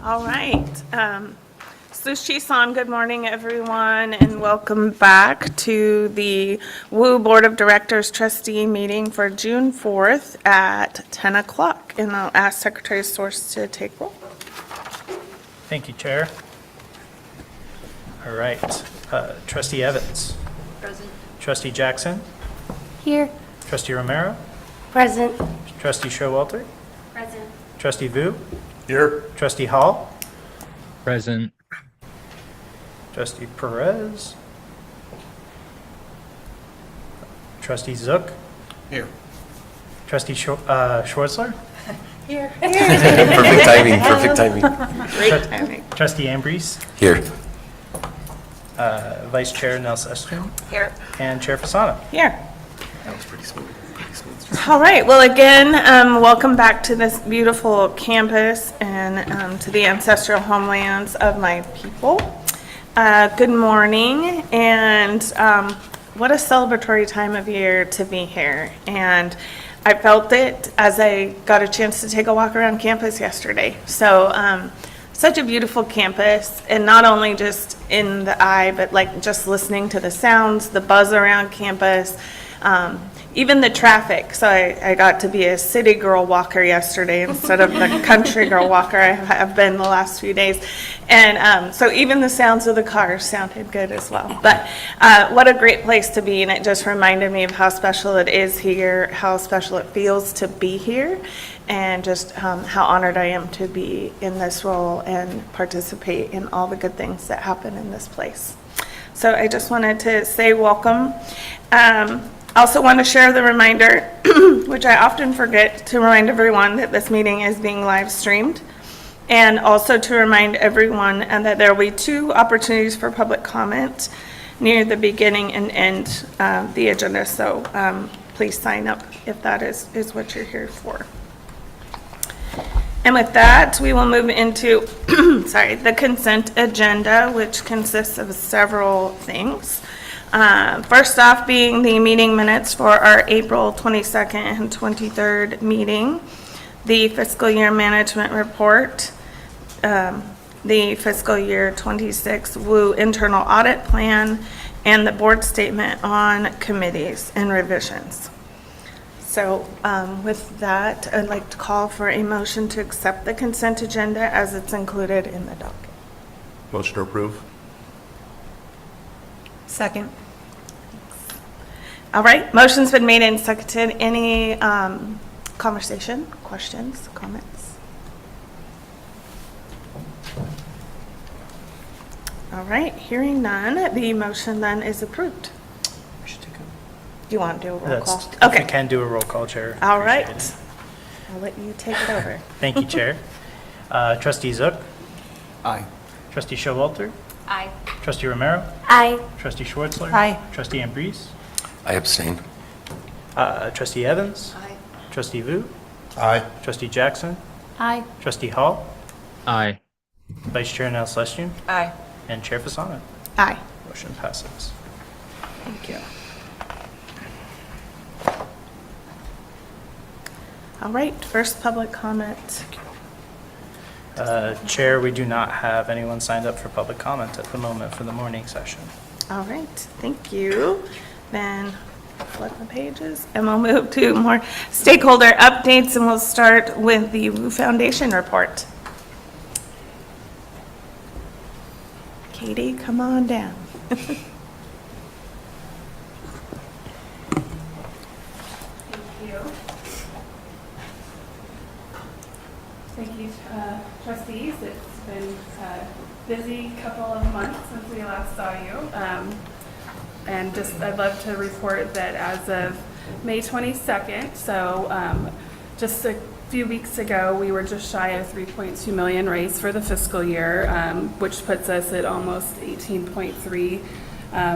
All right. Sushi-san, good morning, everyone, and welcome back to the WOU Board of Directors Trustee meeting for June 4th at 10 o'clock. And I'll ask Secretary Source to take roll. Thank you, Chair. All right. Trustee Evans. Present. Trustee Jackson. Here. Trustee Romero. Present. Trustee Showalter. Present. Trustee Vu. Here. Trustee Hall. Present. Trustee Perez. Trustee Zook. Here. Trustee Schwartzler. Here. Perfect timing, perfect timing. Great timing. Trustee Ambrose. Here. Vice Chair Nelson Estrin. Here. And Chair Fasano. Here. That was pretty smooth. All right. Well, again, welcome back to this beautiful campus and to the ancestral homelands of my people. Good morning, and what a celebratory time of year to be here. And I felt it as I got a chance to take a walk around campus yesterday. So such a beautiful campus, and not only just in the eye, but like just listening to the sounds, the buzz around campus, even the traffic. So I got to be a city girl walker yesterday instead of the country girl walker I have been the last few days. And so even the sounds of the cars sounded good as well. But what a great place to be. And it just reminded me of how special it is here, how special it feels to be here, and just how honored I am to be in this role and participate in all the good things that happen in this place. So I just wanted to say welcome. Also want to share the reminder, which I often forget to remind everyone, that this meeting is being live streamed, and also to remind everyone that there will be 2 opportunities for public comment near the beginning and end of the agenda. So please sign up if that is what you're here for. And with that, we will move into the consent agenda, which consists of several things. First off being the meeting minutes for our April 22nd and 23rd meeting, the fiscal year management report, the fiscal year 26 WOU internal audit plan, and the board statement on committees and revisions. So with that, I'd like to call for a motion to accept the consent agenda as it's included in the docket. Motion to approve. Second. All right, motion's been made and seconded. Any conversation, questions, comments? All right, hearing none, the motion then is approved. We should take a... Do you want to do a roll call? If we can do a roll call, Chair. All right. Appreciate it. I'll let you take it over. Thank you, Chair. Trustee Zook. Aye. Trustee Showalter. Aye. Trustee Romero. Aye. Trustee Schwartzler. Aye. Trustee Ambrose. I abstain. Trustee Evans. Aye. Trustee Vu. Aye. Trustee Jackson. Aye. Trustee Hall. Aye. Vice Chair Nelson Estrin. Aye. And Chair Fasano. Aye. Motion passes. Thank you. All right, first public comment. Chair, we do not have anyone signed up for public comment at the moment for the morning session. All right, thank you. Then flip the pages and we'll move to more stakeholder updates, and we'll start with the WOU Foundation report. Katie, come on down. Thank you. Thank you, trustees. It's been a busy couple of months since we last saw you. And just, I'd love to report that as of May 22nd, so just a few weeks ago, we were just shy of 3.2 million raised for the fiscal year, which puts us at almost 18.3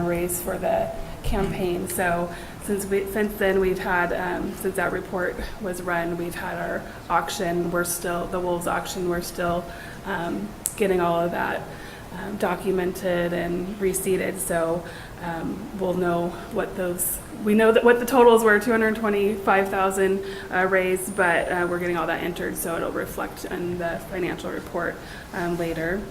raised for the campaign. So since then we've had, since that report was run, we've had our auction. We're still, the Wolves auction, we're still getting all of that documented and receipted. So we'll know what those, we know that what the totals were, 225,000 raised, but we're getting all that entered, so it'll reflect in the financial report later.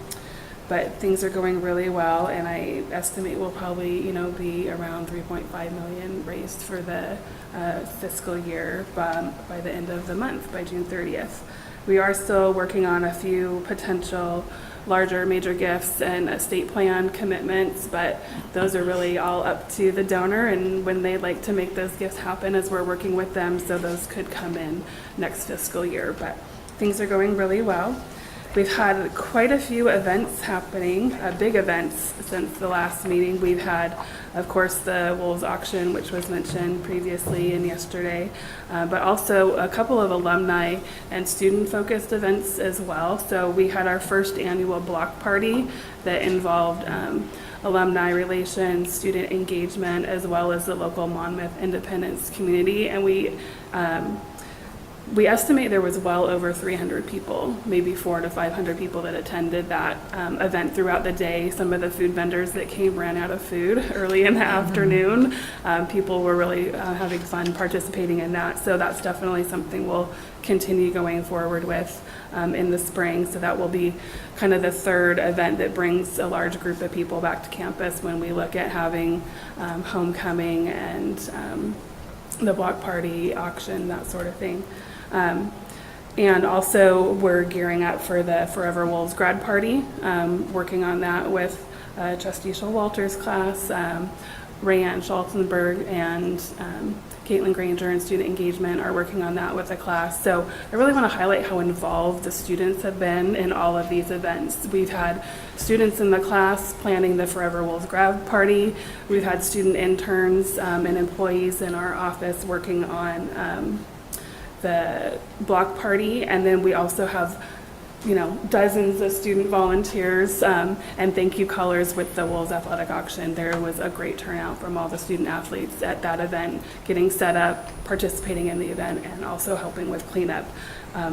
But things are going really well, and I estimate we'll probably, be around 3.5 million raised for the fiscal year by the end of the month, by June 30th. We are still working on a few potential larger major gifts and estate plan commitments, but those are really all up to the donor and when they'd like to make those gifts happen as we're working with them, so those could come in next fiscal year. But things are going really well. We've had quite a few events happening, big events since the last meeting. We've had, of course, the Wolves auction, which was mentioned previously and yesterday, but also a couple of alumni and student-focused events as well. So we had our first annual block party that involved alumni relations, student engagement, as well as the local Monmouth Independence community. And we estimate there was well over 300 people, maybe 400 to 500 people that attended that event throughout the day. Some of the food vendors that came ran out of food early in the afternoon. People were really having fun participating in that. So that's definitely something we'll continue going forward with in the spring. So that will be kind of the third event that brings a large group of people back to campus when we look at having homecoming and the block party, auction, that sort of thing. And also we're gearing up for the Forever Wolves grad party, working on that with Trustee Showalter's class, Rayanne Schultenberg and Caitlin Granger and Student Engagement are working on that with the class. So I really want to highlight how involved the students have been in all of these events. We've had students in the class planning the Forever Wolves grad party. We've had student interns and employees in our office working on the block party, and then we also have dozens of student volunteers and thank you callers with the Wolves Athletic Auction. There was a great turnout from all the student athletes at that event, getting set up, participating in the event, and also helping with cleanup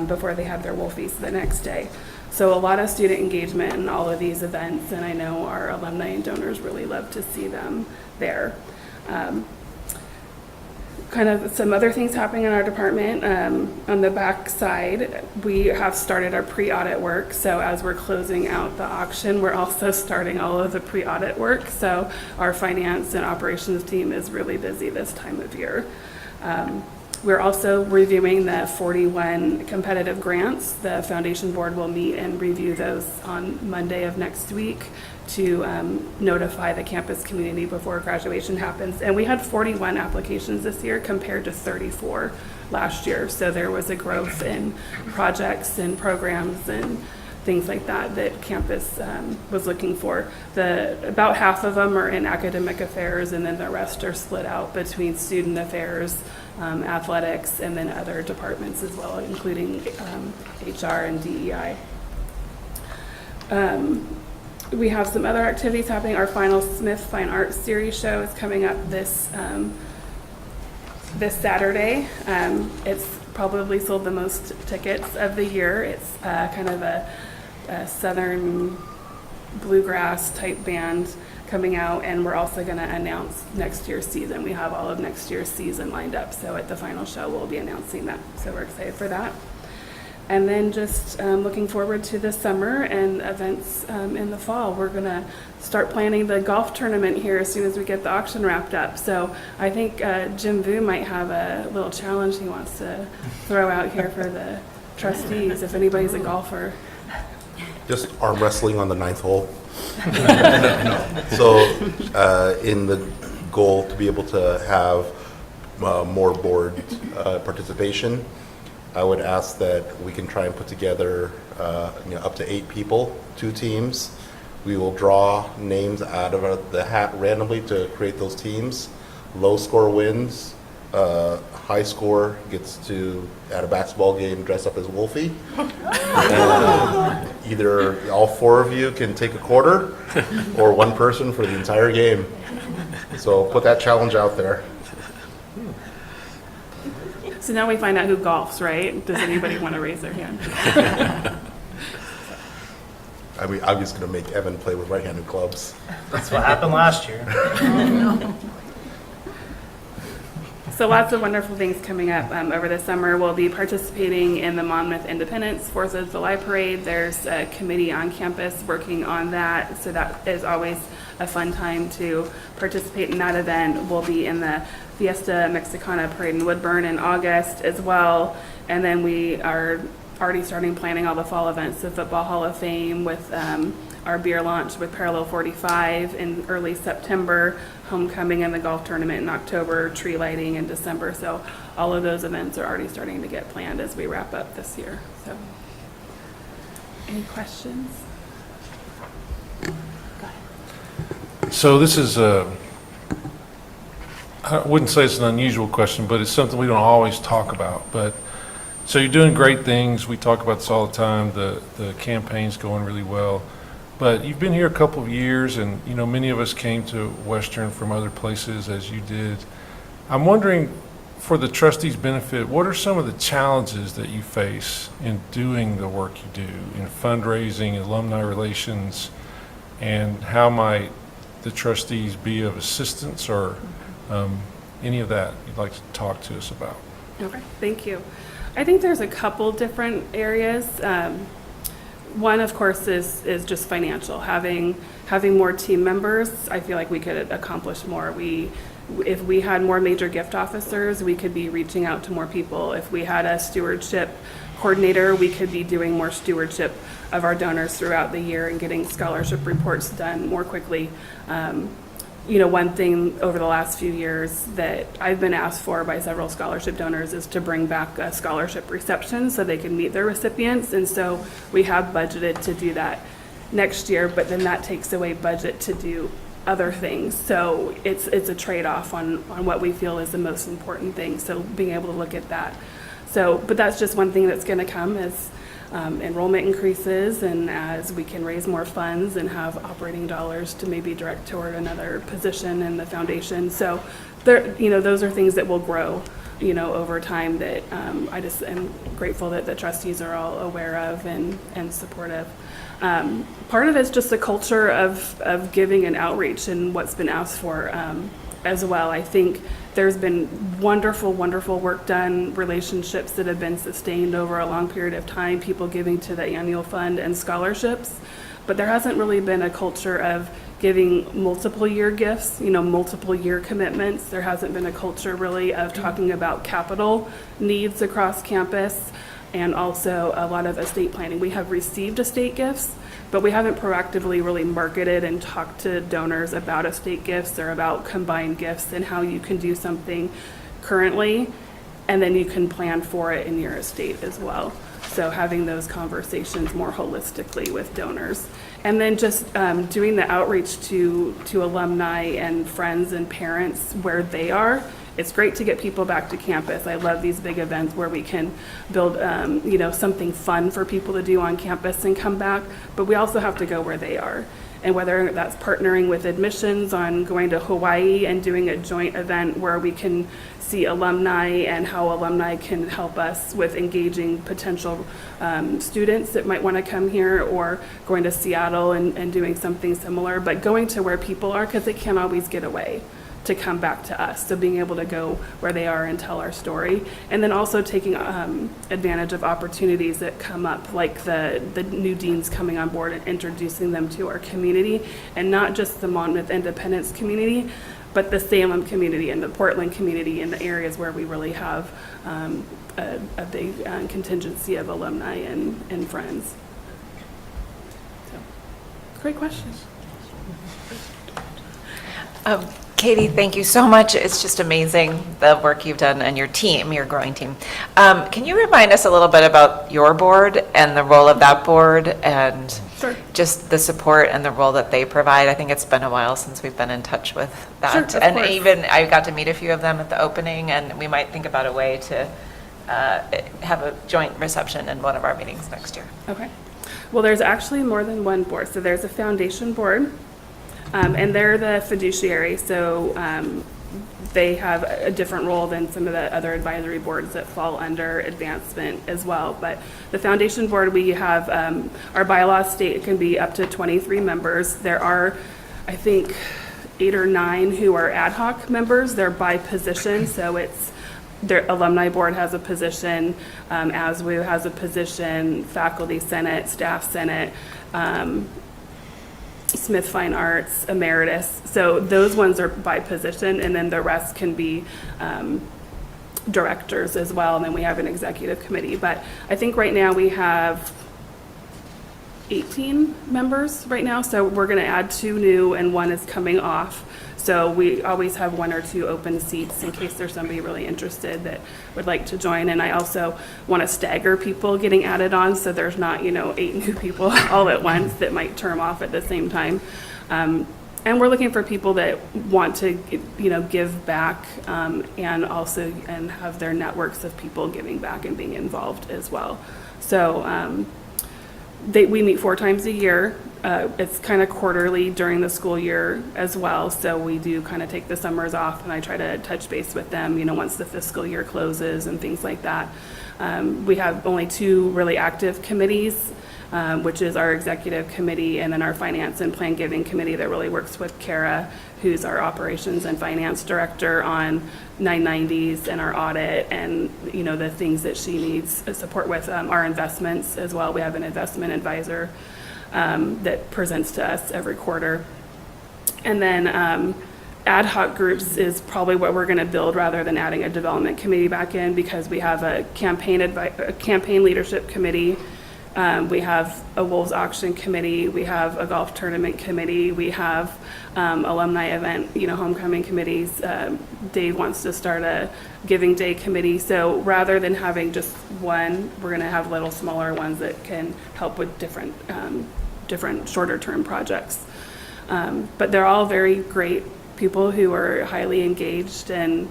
before they had their Wolfies the next day. So a lot of student engagement in all of these events, and I know our alumni and donors really love to see them there. Kind of some other things happening in our department. On the back side, we have started our pre-audit work. So as we're closing out the auction, we're also starting all of the pre-audit work. So our finance and operations team is really busy this time of year. We're also reviewing the 41 competitive grants. The foundation board will meet and review those on Monday of next week to notify the campus community before graduation happens. And we had 41 applications this year compared to 34 last year. So there was a growth in projects and programs and things like that that campus was looking for. About half of them are in academic affairs, and then the rest are split out between student affairs, athletics, and then other departments as well, including HR and DEI. We have some other activities happening. Our final Smith Fine Arts Series show is coming up this Saturday. It's probably sold the most tickets of the year. It's kind of a southern bluegrass type band coming out, and we're also going to announce next year's season. We have all of next year's season lined up, so at the final show we'll be announcing that. So we're excited for that. And then just looking forward to the summer and events in the fall. We're going to start planning the golf tournament here as soon as we get the auction wrapped up. So I think Jim WOU might have a little challenge he wants to throw out here for the trustees, if anybody's a golfer. Just arm wrestling on the 9th hole. So in the goal to be able to have more board participation, I would ask that we can try and put together up to 8 people, 2 teams. We will draw names out of the hat randomly to create those teams. Low score wins. High score gets to, at a basketball game, dress up as Wolfie. Either all 4 of you can take a quarter, or 1 person for the entire game. So put that challenge out there. So now we find out who golfs, right? Does anybody want to raise their hand? I mean, I'm just going to make Evan play with right-handed clubs. That's what happened last year. So lots of wonderful things coming up over the summer. We'll be participating in the Monmouth Independence 4th of July Parade. There's a committee on campus working on that, so that is always a fun time to participate in that event. We'll be in the Fiesta Mexicana Parade in Woodburn in August as well, and then we are already starting planning all the fall events, the Football Hall of Fame with our beer launch with Parallel 45 in early September, homecoming and the golf tournament in October, tree lighting in December. So all of those events are already starting to get planned as we wrap up this year. So, any questions? So this is I wouldn't say it's an unusual question, but it's something we don't always talk about. But so you're doing great things. We talk about this all the time. The campaign's going really well. But you've been here a couple of years, and you know many of us came to Western from other places, as you did. I'm wondering, for the trustees' benefit, what are some of the challenges that you face in doing the work you do in fundraising, alumni relations, and how might the trustees be of assistance or any of that you'd like to talk to us about? Okay, thank you. I think there's a couple different areas. One, of course, is just financial. Having more team members, I feel like we could accomplish more. If we had more major gift officers, we could be reaching out to more people. If we had a stewardship coordinator, we could be doing more stewardship of our donors throughout the year and getting scholarship reports done more quickly. You know, one thing over the last few years that I've been asked for by several scholarship donors is to bring back a scholarship reception so they can meet their recipients. And so we have budgeted to do that next year, but then that takes away budget to do other things. So it's a trade-off on what we feel is the most important thing. So being able to look at that. So, but that's just one thing that's going to come as enrollment increases and as we can raise more funds and have operating dollars to maybe direct toward another position in the foundation. So there, you know, those are things that will grow, you know, over time that I just am grateful that the trustees are all aware of and supportive. Part of it's just a culture of giving and outreach and what's been asked for as well. I think there's been wonderful, wonderful work done, relationships that have been sustained over a long period of time, people giving to the annual fund and scholarships, but there hasn't really been a culture of giving multiple year gifts, you know, multiple year commitments. There hasn't been a culture really of talking about capital needs across campus and also a lot of estate planning. We have received estate gifts, but we haven't proactively really marketed and talked to donors about estate gifts or about combined gifts and how you can do something currently and then you can plan for it in your estate as well. So having those conversations more holistically with donors. And then just doing the outreach to alumni and friends and parents where they are. It's great to get people back to campus. I love these big events where we can build, you know, something fun for people to do on campus and come back, but we also have to go where they are. And whether that's partnering with admissions on going to Hawaii and doing a joint event where we can see alumni and how alumni can help us with engaging potential students that might want to come here, or going to Seattle and doing something similar, but going to where people are because they can't always get away to come back to us. So being able to go where they are and tell our story. And then also taking advantage of opportunities that come up, like the new deans coming on board and introducing them to our community, and not just the Monmouth Independence community, but the Salem community and the Portland community and the areas where we really have a big contingency of alumni and friends. So, great questions. Katie, thank you so much. It's just amazing the work you've done and your team, your growing team. Can you remind us a little bit about your board and the role of that board and Sure. just the support and the role that they provide? I think it's been a while since we've been in touch with that. Sure, of and course. even I got to meet a few of them at the opening, and we might think about a way to have a joint reception in one of our meetings next year. Okay. Well, there's actually more than one board. So there's a foundation board, and they're the fiduciary. So they have a different role than some of the other advisory boards that fall under advancement as well. But the foundation board, we have, our bylaws state it can be up to 23 members. There are, I think, 8 or 9 who are ad hoc members. They're by position, so it's their alumni board has a position, as WOU has a position, faculty senate, staff senate, Smith Fine Arts, Emeritus. So those ones are by position, and then the rest can be directors as well, and then we have an executive committee. But I think right now we have 18 members right now, so we're going to add 2 new and 1 is coming off. So we always have 1 or 2 open seats in case there's somebody really interested that would like to join. And I also want to stagger people getting added on, so there's not, 8 new people all at once that might term off at the same time. And we're looking for people that want to, give back, and also have their networks of people giving back and being involved as well. So we meet 4 times a year. It's kind of quarterly during the school year as well, so we do kind of take the summers off, and I try to touch base with them, once the fiscal year closes and things like that. We have only 2 really active committees, which is our executive committee and then our finance and plan giving committee that really works with Kara, who's our operations and finance director on 990s and our audit and, the things that she needs support with, our investments as well. We have an investment advisor that presents to us every quarter. And then ad hoc groups is probably what we're going to build rather than adding a development committee back in, because we have a campaign leadership committee. We have a Wolves auction committee. We have a golf tournament committee. We have alumni event, homecoming committees. Dave wants to start a giving day committee. So rather than having just one, we're going to have little smaller ones that can help with different shorter term projects. But they're all very great people who are highly engaged and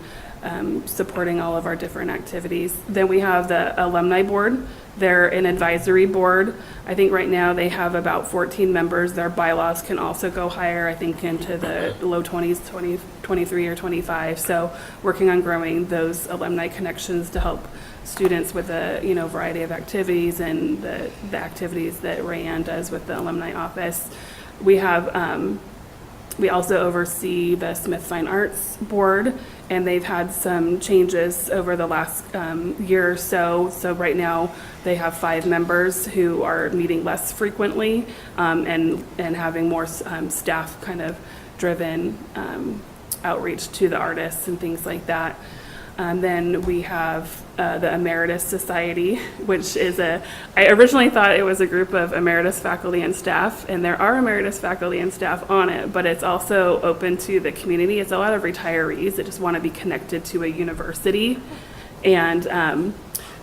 supporting all of our different activities. Then we have the alumni board. They're an advisory board. I think right now they have about 14 members. Their bylaws can also go higher, I think into the low 20s, 23 or 25. So working on growing those alumni connections to help students with a variety of activities and the activities that Rayanne does with the alumni office. We have we also oversee the Smith Fine Arts Board, and they've had some changes over the last year or so. So right now they have 5 members who are meeting less frequently, and having more staff kind of driven outreach to the artists and things like that. Then we have the Emeritus Society, which is I originally thought it was a group of emeritus faculty and staff, and there are emeritus faculty and staff on it, but it's also open to the community. It's a lot of retirees that just want to be connected to a university, and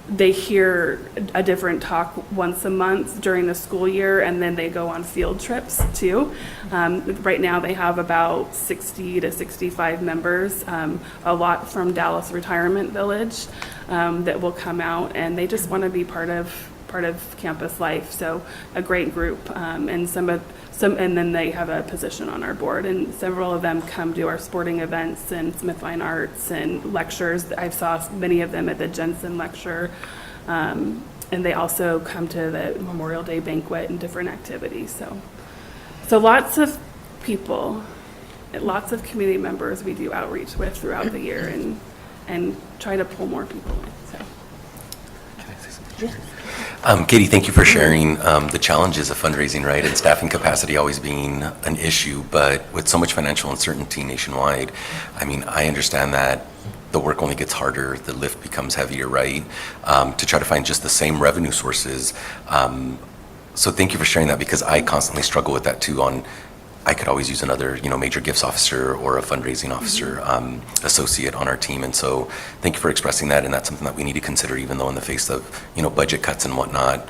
they hear a different talk once a month during the school year, and then they go on field trips too. Right now they have about 60 to 65 members, a lot from Dallas Retirement Village that will come out, and they just want to be part of campus life. So a great group, and and then they have a position on our board, and several of them come to our sporting events and Smith Fine Arts and lectures. I saw many of them at the Jensen lecture, and they also come to the Memorial Day banquet and different activities. So lots of people, lots of community members we do outreach with throughout the year, and try to pull more people in. So. Katie, thank you for sharing the challenges of fundraising, right, and staffing capacity always being an issue, but with so much financial uncertainty nationwide, I understand that the work only gets harder, the lift becomes heavier, right, to try to find just the same revenue sources. So thank you for sharing that, because I constantly struggle with that too. I could always use another, major gifts officer or a fundraising officer associate on our team. And so thank you for expressing that. And that's something that we need to consider, even though in the face of, budget cuts and whatnot,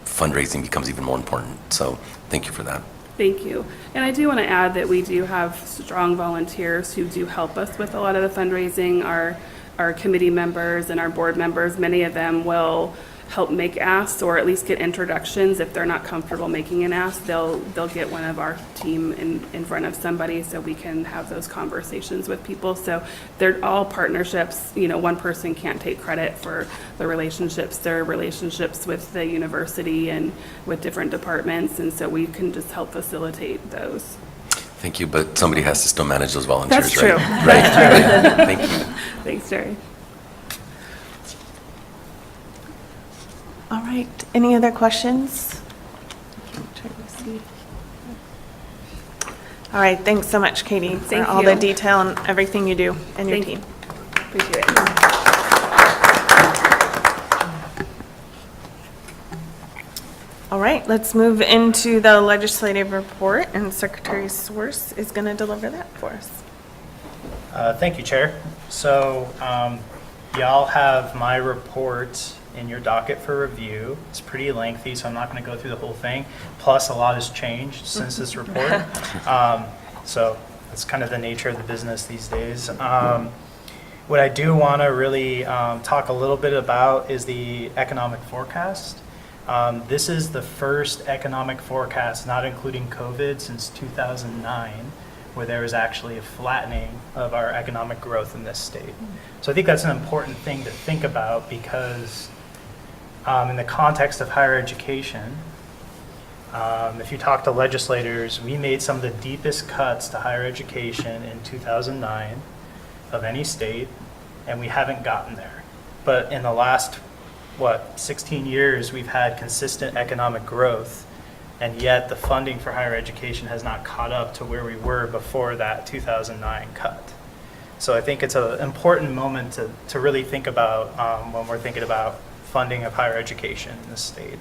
fundraising becomes even more important. So thank you for that. Thank you. And I do want to add that we do have strong volunteers who do help us with a lot of the fundraising. Our committee members and our board members, many of them will help make asks or at least get introductions. If they're not comfortable making an ask, they'll get one of our team in front of somebody so we can have those conversations with people. So they're all partnerships. You know, one person can't take credit for the relationships. They're relationships with the university and with different departments, and so we can just help facilitate those. Thank you, but somebody has to still manage those volunteers, That's right? true. Right. Thank you. Thanks, Jerry. All right, any other questions? All right, thanks so much, Katie, for Thank all the you. detail and everything you do and your Thank you. team. Appreciate it. All right, let's move into the legislative report, and Secretary Source is going to deliver that for us. Thank you, Chair. So y'all have my report in your docket for review. It's pretty lengthy, so I'm not going to go through the whole thing. Plus, a lot has changed since this report. So that's kind of the nature of the business these days. What I do want to really talk a little bit about is the economic forecast. This is the first economic forecast, not including COVID, since 2009, where there was actually a flattening of our economic growth in this state. So I think that's an important thing to think about because in the context of higher education, if you talk to legislators, we made some of the deepest cuts to higher education in 2009 of any state, and we haven't gotten there. But in the last 16 years, we've had consistent economic growth, and yet the funding for higher education has not caught up to where we were before that 2009 cut. So I think it's an important moment to really think about when we're thinking about funding of higher education in the state.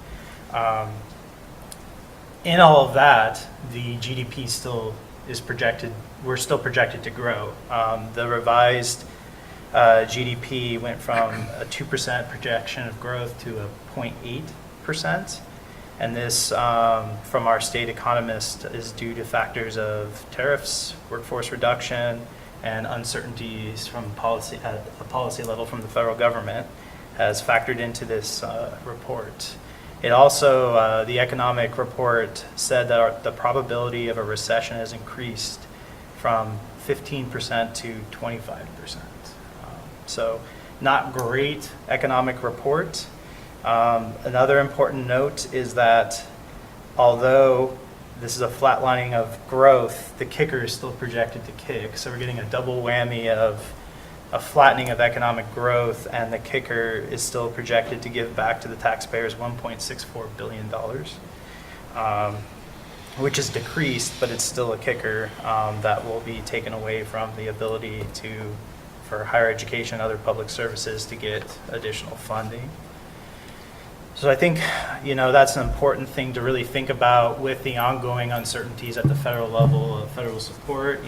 In all of that, the GDP still is projected, we're still projected to grow. The revised GDP went from a 2% projection of growth to a 0.8%. And this, from our state economist, is due to factors of tariffs, workforce reduction, and uncertainties from policy at a policy level from the federal government has factored into this report. It also, the economic report said that the probability of a recession has increased from 15% to 25%. So not great economic report. Another important note is that although this is a flatlining of growth, the kicker is still projected to kick. So we're getting a double whammy of a flattening of economic growth, and the kicker is still projected to give back to the taxpayers $1.64 billion, which is decreased, but it's still a kicker that will be taken away from the ability for higher education and other public services to get additional funding. So I think, that's an important thing to really think about with the ongoing uncertainties at the federal level of federal support.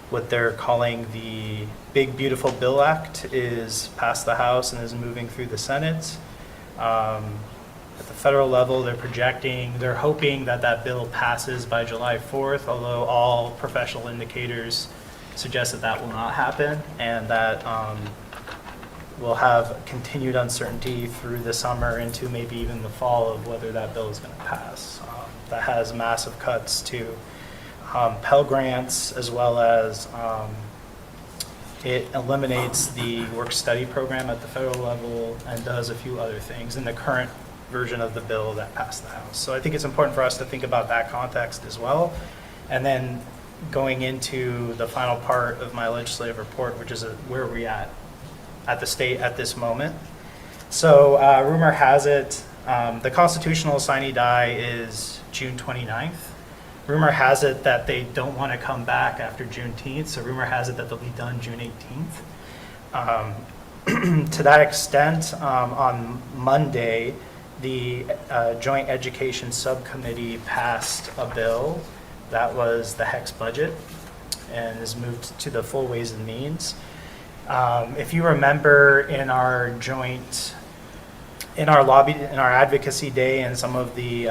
What they're calling the Big Beautiful Bill Act is passed the House and is moving through the Senate. At the federal level, they're hoping that bill passes by July 4th, although all professional indicators suggest that will not happen, and that we'll have continued uncertainty through the summer into maybe even the fall of whether that bill is going to pass. That has massive cuts to Pell Grants, as well as it eliminates the work-study program at the federal level and does a few other things in the current version of the bill that passed the House. So I think it's important for us to think about that context as well. And then going into the final part of my legislative report, which is where we're at the state at this moment. So rumor has it, the constitutional sine die is June 29th. Rumor has it that they don't want to come back after Juneteenth, so rumor has it that they'll be done June 18th. To that extent, on Monday, the Joint Education Subcommittee passed a bill that was the HECS budget and is moved to the full Ways and Means. If you remember in our advocacy day and some of the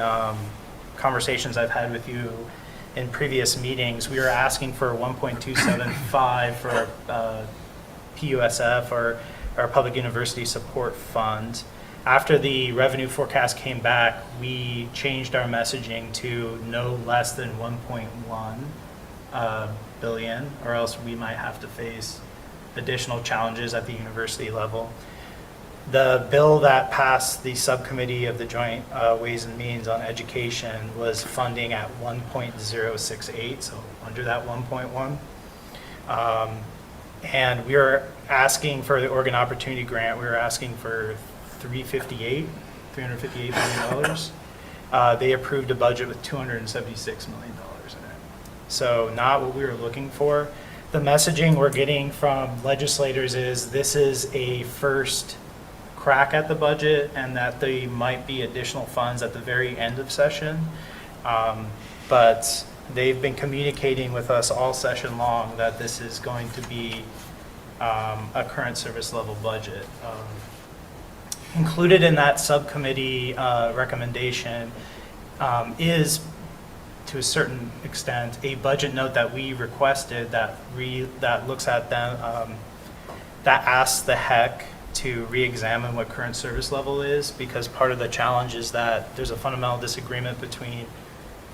conversations I've had with you in previous meetings, we were asking for 1.275 for PUSF or our Public University Support Fund. After the revenue forecast came back, we changed our messaging to no less than 1.1 billion, or else we might have to face additional challenges at the university level. The bill that passed the subcommittee of the Joint Ways and Means on Education was funding at 1.068, so under that 1.1. And we were asking for the Oregon Opportunity Grant, we were asking for $358 million. They approved a budget with $276 million in it. So not what we were looking for. The messaging we're getting from legislators is this is a first crack at the budget and that there might be additional funds at the very end of session. But they've been communicating with us all session long that this is going to be a current service level budget. Included in that subcommittee recommendation is, to a certain extent, a budget note that we requested that looks at them, that asks the HEC to re-examine what current service level is, because part of the challenge is that there's a fundamental disagreement between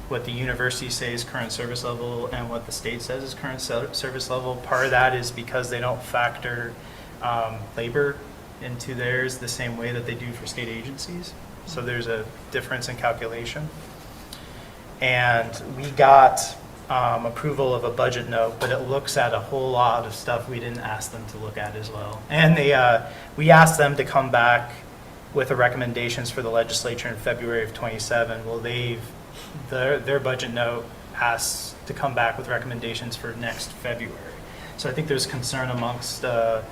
what the university says current service level and what the state says is current service level. Part of that is because they don't factor labor into theirs the same way that they do for state agencies. So there's a difference in calculation. And we got approval of a budget note, but it looks at a whole lot of stuff we didn't ask them to look at as well. And we asked them to come back with the recommendations for the legislature in February of 27. Well, their budget note asks to come back with recommendations for next February. So I think there's concern amongst the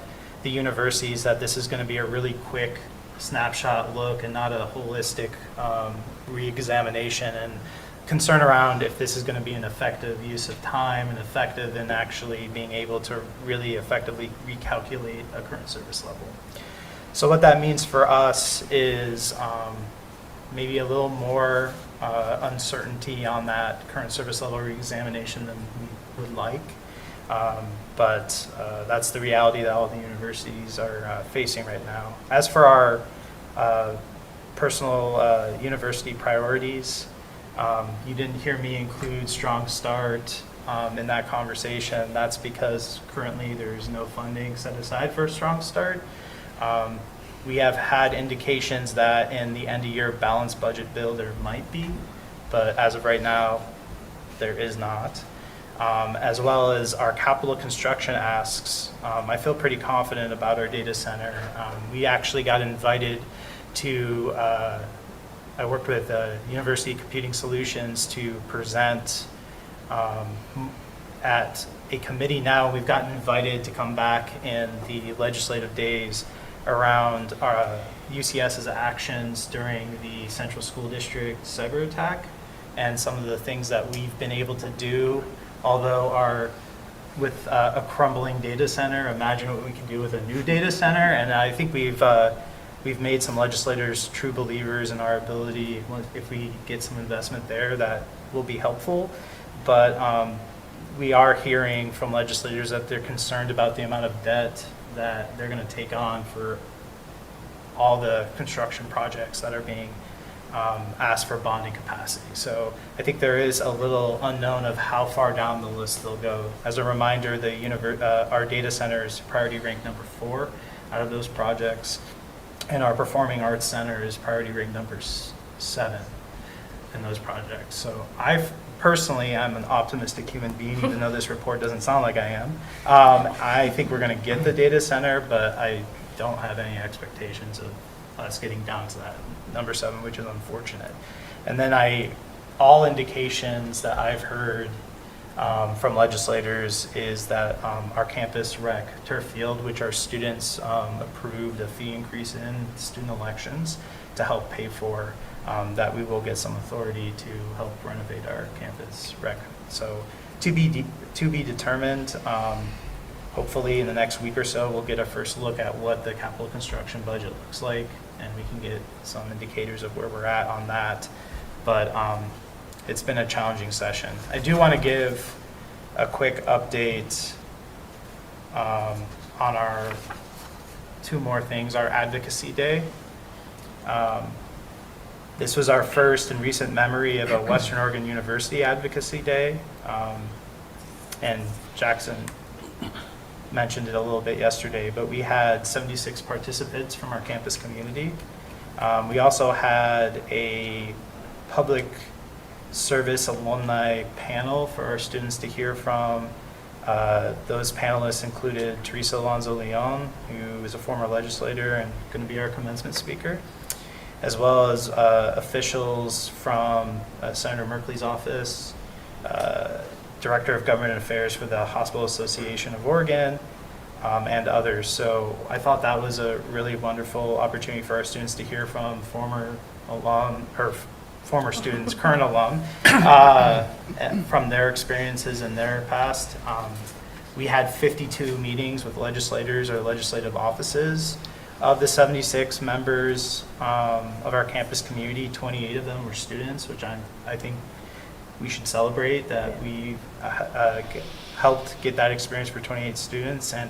universities that this is going to be a really quick snapshot look and not a holistic re-examination, and concern around if this is going to be an effective use of time and effective in actually being able to really effectively recalculate a current service level. So what that means for us is maybe a little more uncertainty on that current service level re-examination than we would like. But that's the reality that all the universities are facing right now. As for our personal university priorities, you didn't hear me include Strong Start in that conversation. That's because currently there's no funding set aside for Strong Start. We have had indications that in the end of year balanced budget bill there might be, but as of right now, there is not. As well as our capital construction asks, I feel pretty confident about our data center. We actually got invited to, I worked with University Computing Solutions to present at a committee now. We've gotten invited to come back in the legislative days around UCS's actions during the Central School District cyber attack and some of the things that we've been able to do, although with a crumbling data center, imagine what we can do with a new data center. And I think we've made some legislators true believers in our ability, if we get some investment there, that will be helpful. But we are hearing from legislators that they're concerned about the amount of debt that they're going to take on for all the construction projects that are being asked for bonding capacity. So I think there is a little unknown of how far down the list they'll go. As a reminder, our data center is priority ranked number 4 out of those projects, and our performing arts center is priority ranked number 7 in those projects. So I'm an optimistic human being, even though this report doesn't sound like I am. I think we're going to get the data center, but I don't have any expectations of us getting down to that number 7, which is unfortunate. And then all indications that I've heard from legislators is that our campus rec turf field, which our students approved a fee increase in student elections to help pay for, that we will get some authority to help renovate our campus rec. So to be determined. Hopefully in the next week or so, we'll get a first look at what the capital construction budget looks like, and we can get some indicators of where we're at on that. But it's been a challenging session. I do want to give a quick update on our two more things. Our Advocacy Day. This was our first in recent memory of a Western Oregon University Advocacy Day. And Jackson mentioned it a little bit yesterday, but we had 76 participants from our campus community. We also had a public service alumni panel for our students to hear from. Those panelists included Teresa Alonso Leon, who is a former legislator and going to be our commencement speaker, as well as officials from Senator Merkley's office, Director of Government Affairs for the Hospital Association of Oregon, and others. So I thought that was a really wonderful opportunity for our students to hear from former alum, or former students, current alum, from their experiences in their past. We had 52 meetings with legislators or legislative offices. Of the 76 members of our campus community, 28 of them were students, which I think we should celebrate that we helped get that experience for 28 students. And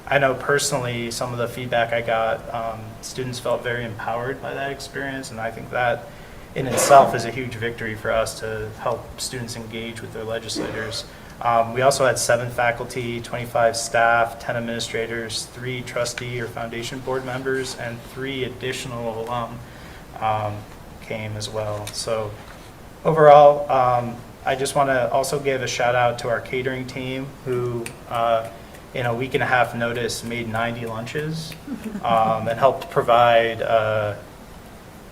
I know personally some of the feedback I got, students felt very empowered by that experience, and I think that in itself is a huge victory for us to help students engage with their legislators. We also had 7 faculty, 25 staff, 10 administrators, 3 trustee or foundation board members, and 3 additional alum came as well. So overall, I just want to also give a shout out to our catering team who, in a week and a half notice, made 90 lunches and helped provide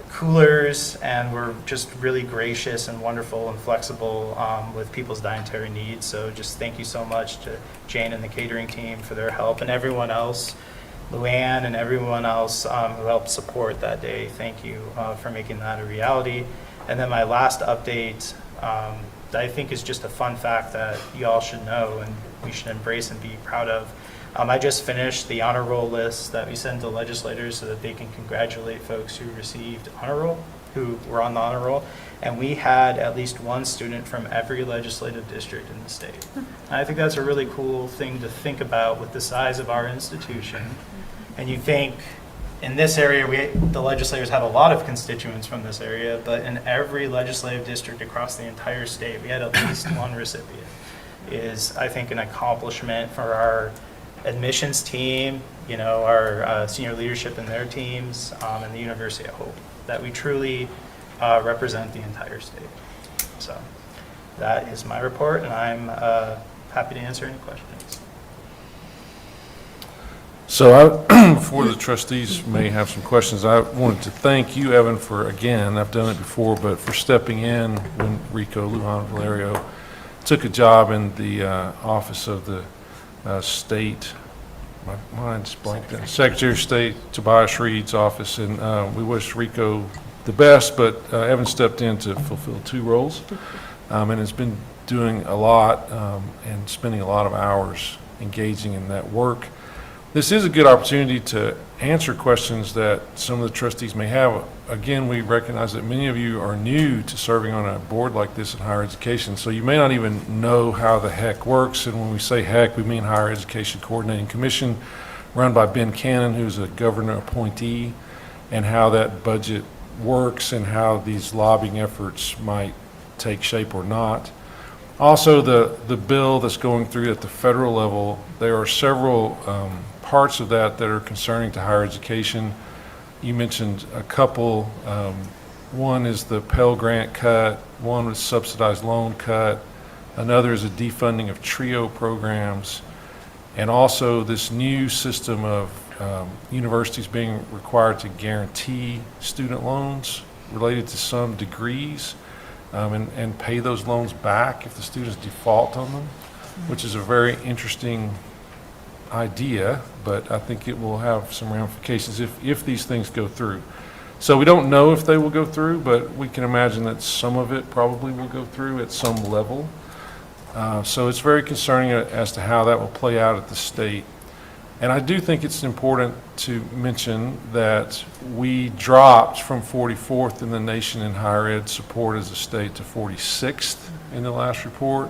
coolers, and were just really gracious and wonderful and flexible with people's dietary needs. So just thank you so much to Jane and the catering team for their help, and everyone else, Luann and everyone else who helped support that day. Thank you for making that a reality. And then my last update that I think is just a fun fact that you all should know and we should embrace and be proud of. I just finished the honor roll list that we send to legislators so that they can congratulate folks who received honor roll, who were on the honor roll. And we had at least one student from every legislative district in the state. And I think that's a really cool thing to think about with the size of our institution. And you think in this area, the legislators have a lot of constituents from this area, but in every legislative district across the entire state, we had at least one recipient. Is, I think, an accomplishment for our admissions team, you know, our senior leadership and their teams, and the university at whole, that we truly represent the entire state. So that is my report, and I'm happy to answer any questions. So before the trustees may have some questions, I wanted to thank you, Evan, for, again, I've done it before, but for stepping in when Rico Lujan Valerio took a job in the office of the state, my mind's blanked, Secretary of State Tobias Reed's office, and we wish Rico the best, but Evan stepped in to fulfill 2 roles, and has been doing a lot and spending a lot of hours engaging in that work. This is a good opportunity to answer questions that some of the trustees may have. Again, we recognize that many of you are new to serving on a board like this in higher education, so you may not even know how the HEC works. And when we say HEC, we mean Higher Education Coordinating Commission, run by Ben Cannon, who's a governor appointee, and how that budget works and how these lobbying efforts might take shape or not. Also, the bill that's going through at the federal level, there are several parts of that that are concerning to higher education. You mentioned a couple. One is the Pell Grant cut, one was subsidized loan cut, another is a defunding of TRIO programs, and also this new system of universities being required to guarantee student loans related to some degrees, and pay those loans back if the students default on them, which is a very interesting idea, but I think it will have some ramifications if these things go through. So we don't know if they will go through, but we can imagine that some of it probably will go through at some level. So it's very concerning as to how that will play out at the state. And I do think it's important to mention that we dropped from 44th in the nation in higher ed support as a state to 46th in the last report.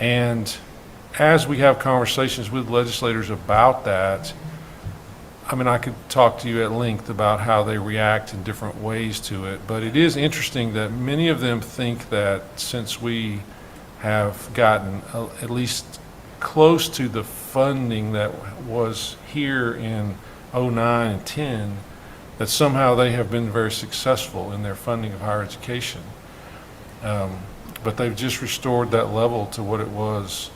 And as we have conversations with legislators about that, I mean, I could talk to you at length about how they react in different ways to it, but it is interesting that many of them think that since we have gotten at least close to the funding that was here in '09 and '10, that somehow they have been very successful in their funding of higher education. But they've just restored that level to what it was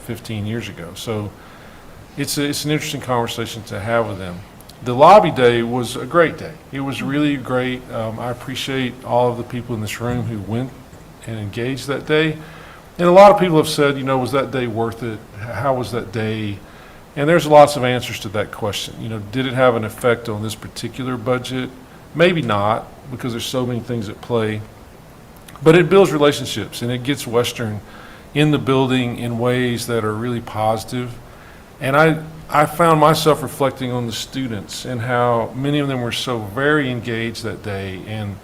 15 years ago. So it's an interesting conversation to have with them. The lobby day was a great day. It was really great. I appreciate all of the people in this room who went and engaged that day. And a lot of people have said, you know, was that day worth it? How was that day? And there's lots of answers to that question. You know, did it have an effect on this particular budget? Maybe not, because there's so many things at play. But it builds relationships, and it gets Western in the building in ways that are really positive. And I found myself reflecting on the students and how many of them were so very engaged that day and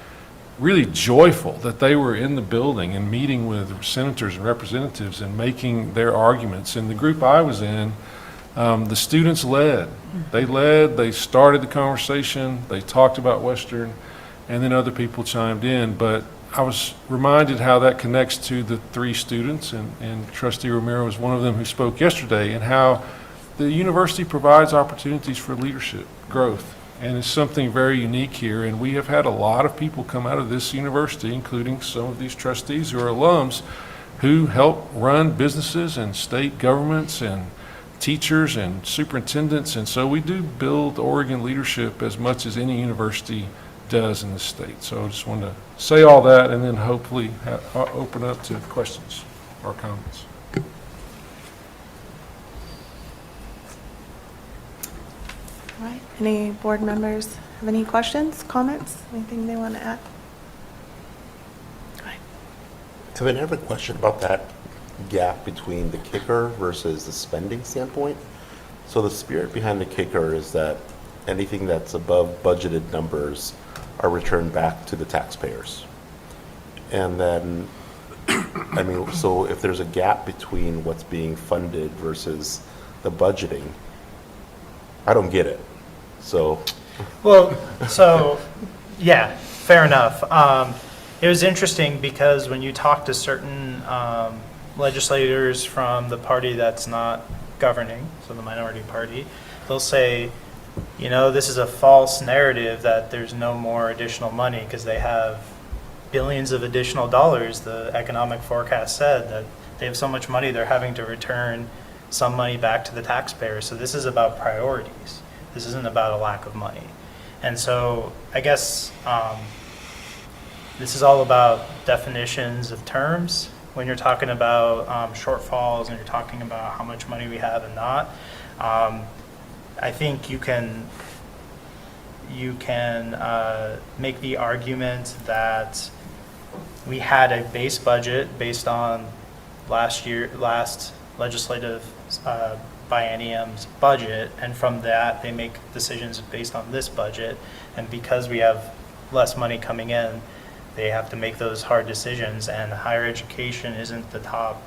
really joyful that they were in the building and meeting with senators and representatives and making their arguments. And the group I was in, the students led. They started the conversation, they talked about Western, and then other people chimed in. But I was reminded how that connects to the 3 students, and Trustee Romero was one of them who spoke yesterday, and how the university provides opportunities for leadership, growth, and it's something very unique here. And we have had a lot of people come out of this university, including some of these trustees who are alums, who help run businesses and state governments and teachers and superintendents. And so we do build Oregon leadership as much as any university does in the state. So I just wanted to say all that, and then hopefully open up to questions or comments. All right. Any board members have any questions, comments, anything they want to add? Kevin, I have a question about that gap between the kicker versus the spending standpoint. So the spirit behind the kicker is that anything that's above budgeted numbers are returned back to the taxpayers. And then, I mean, so if there's a gap between what's being funded versus the budgeting, I don't get it. So, Well, so, yeah, fair enough. It was interesting because when you talk to certain legislators from the party that's not governing, so the minority party, they'll say, you know, this is a false narrative that there's no more additional money because they have billions of additional dollars. The economic forecast said that they have so much money they're having to return some money back to the taxpayer. So this is about priorities. This isn't about a lack of money. And so I guess this is all about definitions of terms. When you're talking about shortfalls and you're talking about how much money we have and not, I think you can make the argument that we had a base budget based on last legislative biennium's budget, and from that they make decisions based on this budget, and because we have less money coming in, they have to make those hard decisions, and higher education isn't the top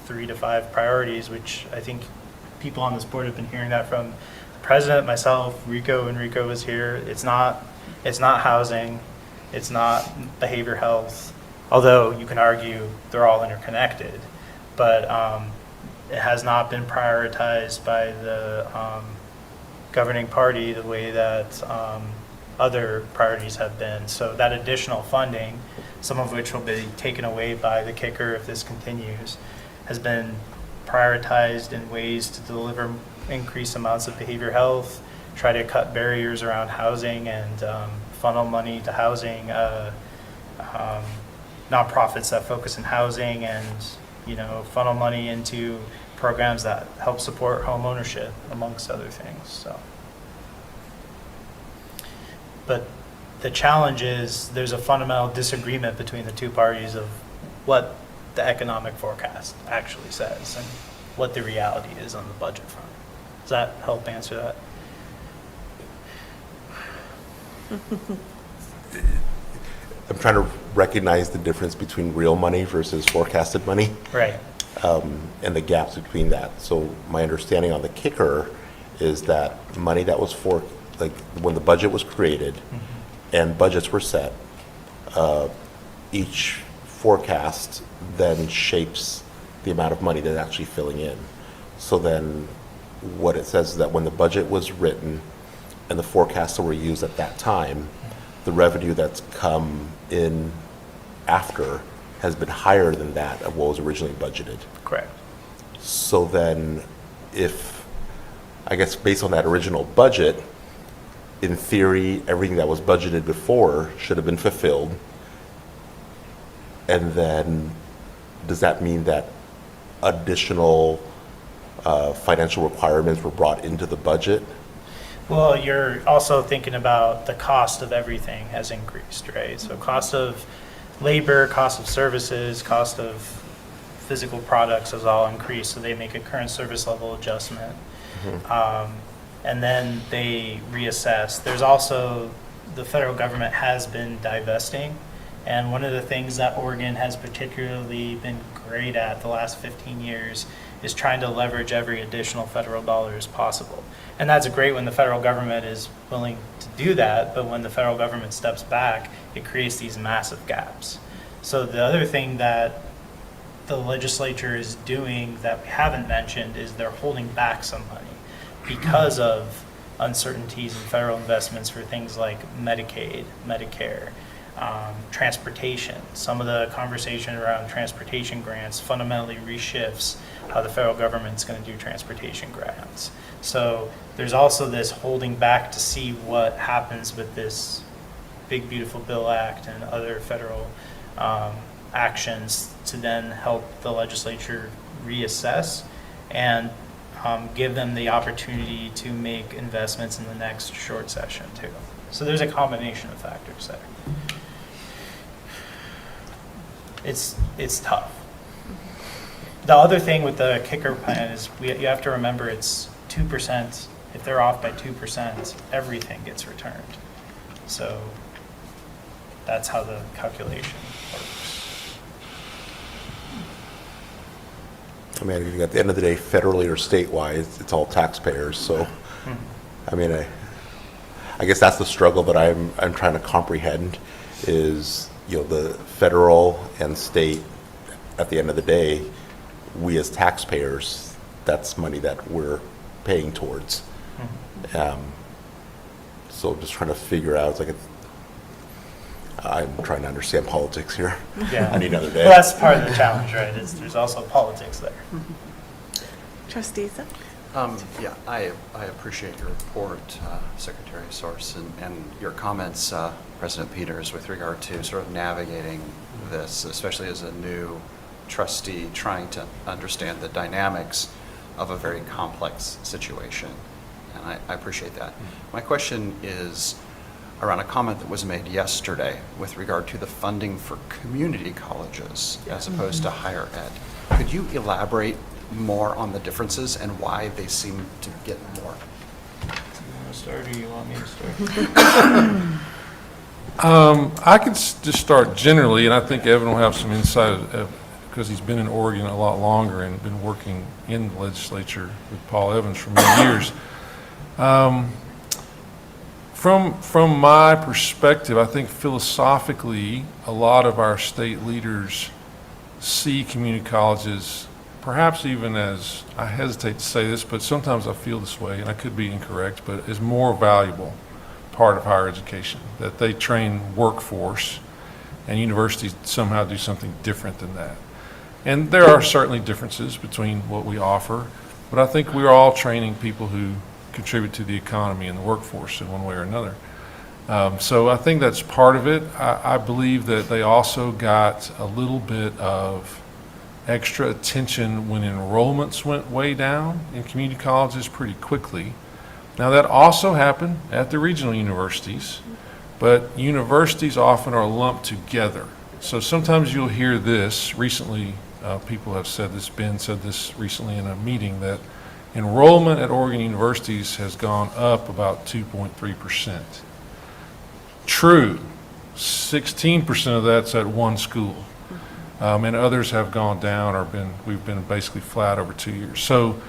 3 to 5 priorities, which I think people on this board have been hearing that from the president, myself, Rico, and Rico was here. It's not housing, it's not behavioral health, although you can argue they're all interconnected, but it has not been prioritized by the governing party the way that other priorities have been. So that additional funding, some of which will be taken away by the kicker if this continues, has been prioritized in ways to deliver increased amounts of behavioral health, try to cut barriers around housing, and funnel money to housing, nonprofits that focus in housing, and funnel money into programs that help support home ownership, amongst other things. So, but the challenge is there's a fundamental disagreement between the two parties of what the economic forecast actually says and what the reality is on the budget front. Does that help answer that? I'm trying to recognize the difference between real money versus forecasted money. Right. And the gaps between that. So my understanding on the kicker is that money that was like, when the budget was created and budgets were set, each forecast then shapes the amount of money that's actually filling in. So then what it says is that when the budget was written and the forecasts that were used at that time, the revenue that's come in after has been higher than that of what was originally budgeted. Correct. So then if, I guess based on that original budget, in theory, everything that was budgeted before should have been fulfilled. And then does that mean that additional financial requirements were brought into the budget? Well, you're also thinking about the cost of everything has increased, right? So cost of labor, cost of services, cost of physical products has all increased, so they make a current service level adjustment. And then they reassess. There's also, the federal government has been divesting, and one of the things that Oregon has particularly been great at the last 15 years is trying to leverage every additional federal dollar as possible. And that's great when the federal government is willing to do that, but when the federal government steps back, it creates these massive gaps. So the other thing that the legislature is doing that we haven't mentioned is they're holding back some money because of uncertainties in federal investments for things like Medicaid, Medicare, transportation. Some of the conversation around transportation grants fundamentally reshifts how the federal government's going to do transportation grants. So there's also this holding back to see what happens with this Big Beautiful Bill Act and other federal actions to then help the legislature reassess and give them the opportunity to make investments in the next short session too. So there's a combination of factors there. It's tough. The other thing with the kicker plan is you have to remember it's 2%. If they're off by 2%, everything gets returned. So that's how the calculation works. I mean, at the end of the day, federally or statewide, it's all taxpayers. So, I mean, I guess that's the struggle that I'm trying to comprehend is, you know, the federal and state, at the end of the day, we as taxpayers, that's money that we're paying towards. So just trying to figure out, it's like, I'm trying to understand politics here. Yeah. I need another day. Well, that's part of the challenge, right? Is there's also politics there. Trustees? Yeah, I appreciate your report, Secretary Source, and your comments, President Peters, with regard to sort of navigating this, especially as a new trustee trying to understand the dynamics of a very complex situation. And I appreciate that. My question is around a comment that was made yesterday with regard to the funding for community colleges as opposed to higher ed. Could you elaborate more on the differences and why they seem to get more? You want to start or you want me to start? I can just start generally, and I think Evan will have some insight because he's been in Oregon a lot longer and been working in the legislature with Paul Evans for many years. From my perspective, I think philosophically, a lot of our state leaders see community colleges, perhaps even as, I hesitate to say this, but sometimes I feel this way, and I could be incorrect, but as more valuable part of higher education, that they train workforce, and universities somehow do something different than that. And there are certainly differences between what we offer, but I think we're all training people who contribute to the economy and the workforce in one way or another. So I think that's part of it. I believe that they also got a little bit of extra attention when enrollments went way down in community colleges pretty quickly. Now that also happened at the regional universities, but universities often are lumped together. So sometimes you'll hear this. Recently, people have said this, Ben said this recently in a meeting, that enrollment at Oregon universities has gone up about 2.3%. True, 16% of that's at one school. And others have gone down or we've been basically flat over 2 years. So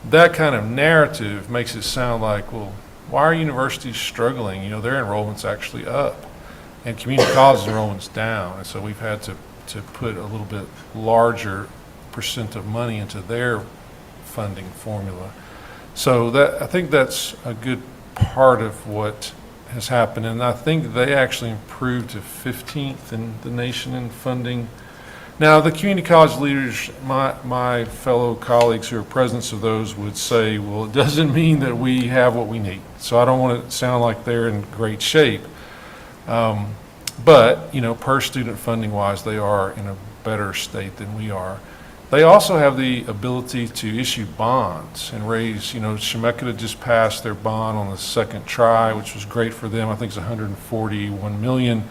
that kind of narrative makes it sound like, well, why are universities struggling? You know, their enrollment's actually up, and community college enrollment's down. And so we've had to put a little bit larger percent of money into their funding formula. So I think that's a good part of what has happened. And I think they actually improved to 15th in the nation in funding. Now, the community college leaders, my fellow colleagues who are presidents of those would say, well, it doesn't mean that we have what we need. So I don't want to sound like they're in great shape. But, you know, per student funding wise, they are in a better state than we are. They also have the ability to issue bonds and raise, you know, Chemeketa just passed their bond on the second try, which was great for them. I think it's 141 million.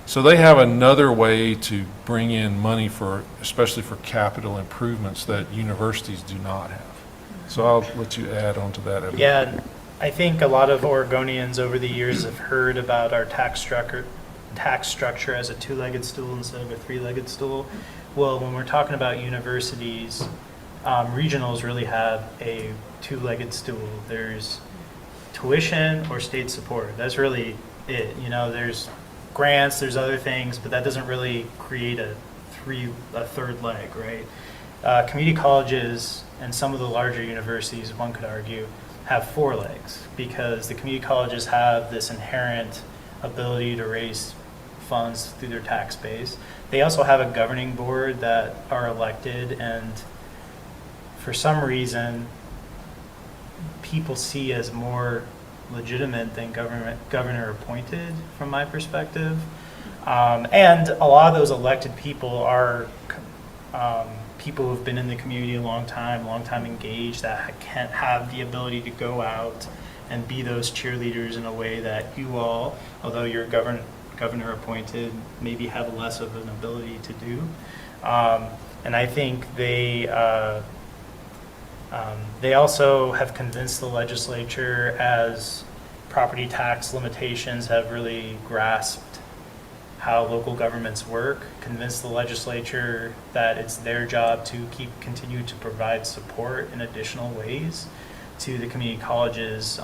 So they have another way to bring in money for, especially for capital improvements that universities do not have. So I'll let you add on to that, Evan. Yeah, I think a lot of Oregonians over the years have heard about our tax structure as a two-legged stool instead of a three-legged stool. Well, when we're talking about universities, regionals really have a two-legged stool. There's tuition or state support. That's really it. You know, there's grants, there's other things, but that doesn't really create a third leg, right? Community colleges and some of the larger universities, one could argue, have four legs because the community colleges have this inherent ability to raise funds through their tax base. They also have a governing board that are elected, and for some reason, people see as more legitimate than governor appointed, from my perspective. And a lot of those elected people are people who have been in the community a long time engaged, that can't have the ability to go out and be those cheerleaders in a way that you all, although you're governor appointed, maybe have less of an ability to do. And I think they also have convinced the legislature, as property tax limitations have really grasped how local governments work, convinced the legislature that it's their job to continue to provide support in additional ways to the community colleges,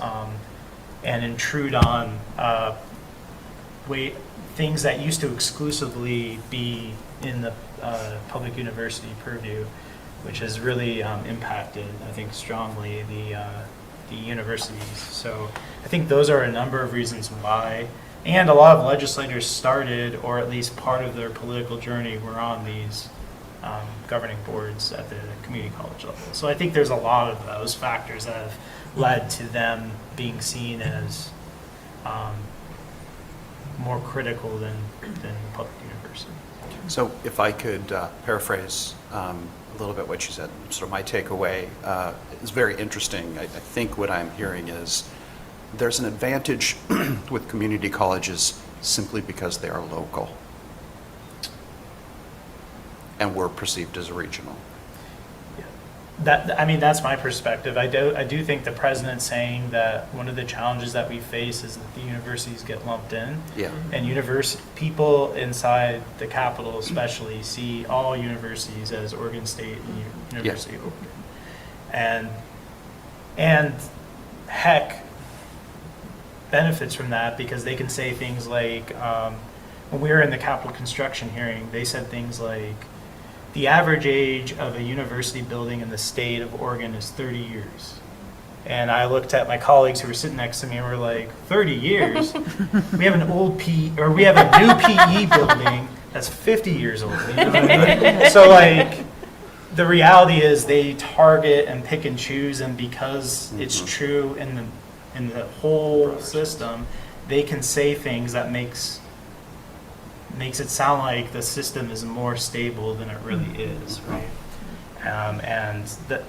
and intrude on things that used to exclusively be in the public university purview, which has really impacted, I think, strongly the universities. So I think those are a number of reasons why. And a lot of legislators started, or at least part of their political journey, were on these governing boards at the community college level. So I think there's a lot of those factors that have led to them being seen as more critical than public university. So if I could paraphrase a little bit what you said, sort of my takeaway is very interesting. I think what I'm hearing is there's an advantage with community colleges simply because they are local and we're perceived as regional. That's my perspective. I do think the president saying that one of the challenges that we face is that the universities get lumped in. Yeah. And people inside the Capitol especially see all universities as Oregon State and University of Oregon. And heck benefits from that because they can say things like, when we were in the Capitol construction hearing, they said things like, the average age of a university building in the state of Oregon is 30 years. And I looked at my colleagues who were sitting next to me and were like, 30 years? We have we have a new PE building that's 50 years old. You know what I mean? So like, the reality is they target and pick and choose, and because it's true in the whole system, they can say things that makes it sound like the system is more stable than it really is, right? And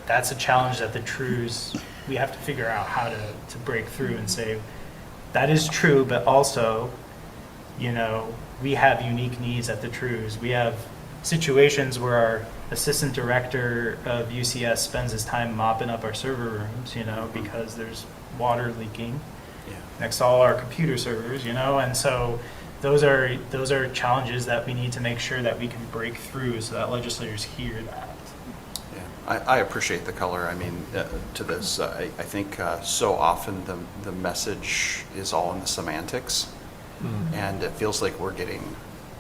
that's a challenge that the TRUs, we have to figure out how to break through and say, that is true, but also, you know, we have unique needs at the TRUs. We have situations where our assistant director of UCS spends his time mopping up our server rooms, you know, because there's water leaking next to all our computer servers, you know, and so those are challenges that we need to make sure that we can break through so that legislators hear that. Yeah, I appreciate the color, I mean, to this. I think so often the message is all in the semantics, and it feels like we're getting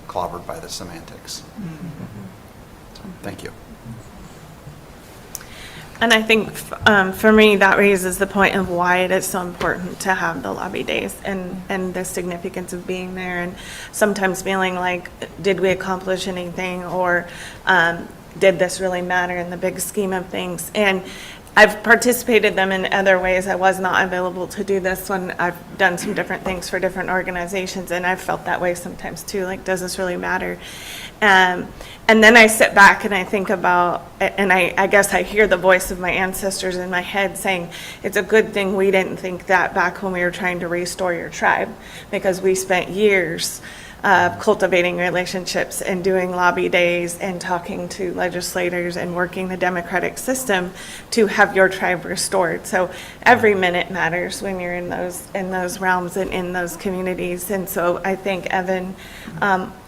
clobbered by the semantics. So, thank you. And I think for me, that raises the point of why it is so important to have the lobby days and the significance of being there, and sometimes feeling like, did we accomplish anything, or did this really matter in the big scheme of things? And I've participated them in other ways. I was not available to do this one. I've done some different things for different organizations, and I've felt that way sometimes too, like, does this really matter? And then I sit back and I think about, and I guess I hear the voice of my ancestors in my head saying, it's a good thing we didn't think that back when we were trying to restore your tribe, because we spent years cultivating relationships and doing lobby days and talking to legislators and working the democratic system to have your tribe restored. So every minute matters when you're in those realms and in those communities. And so I thank Evan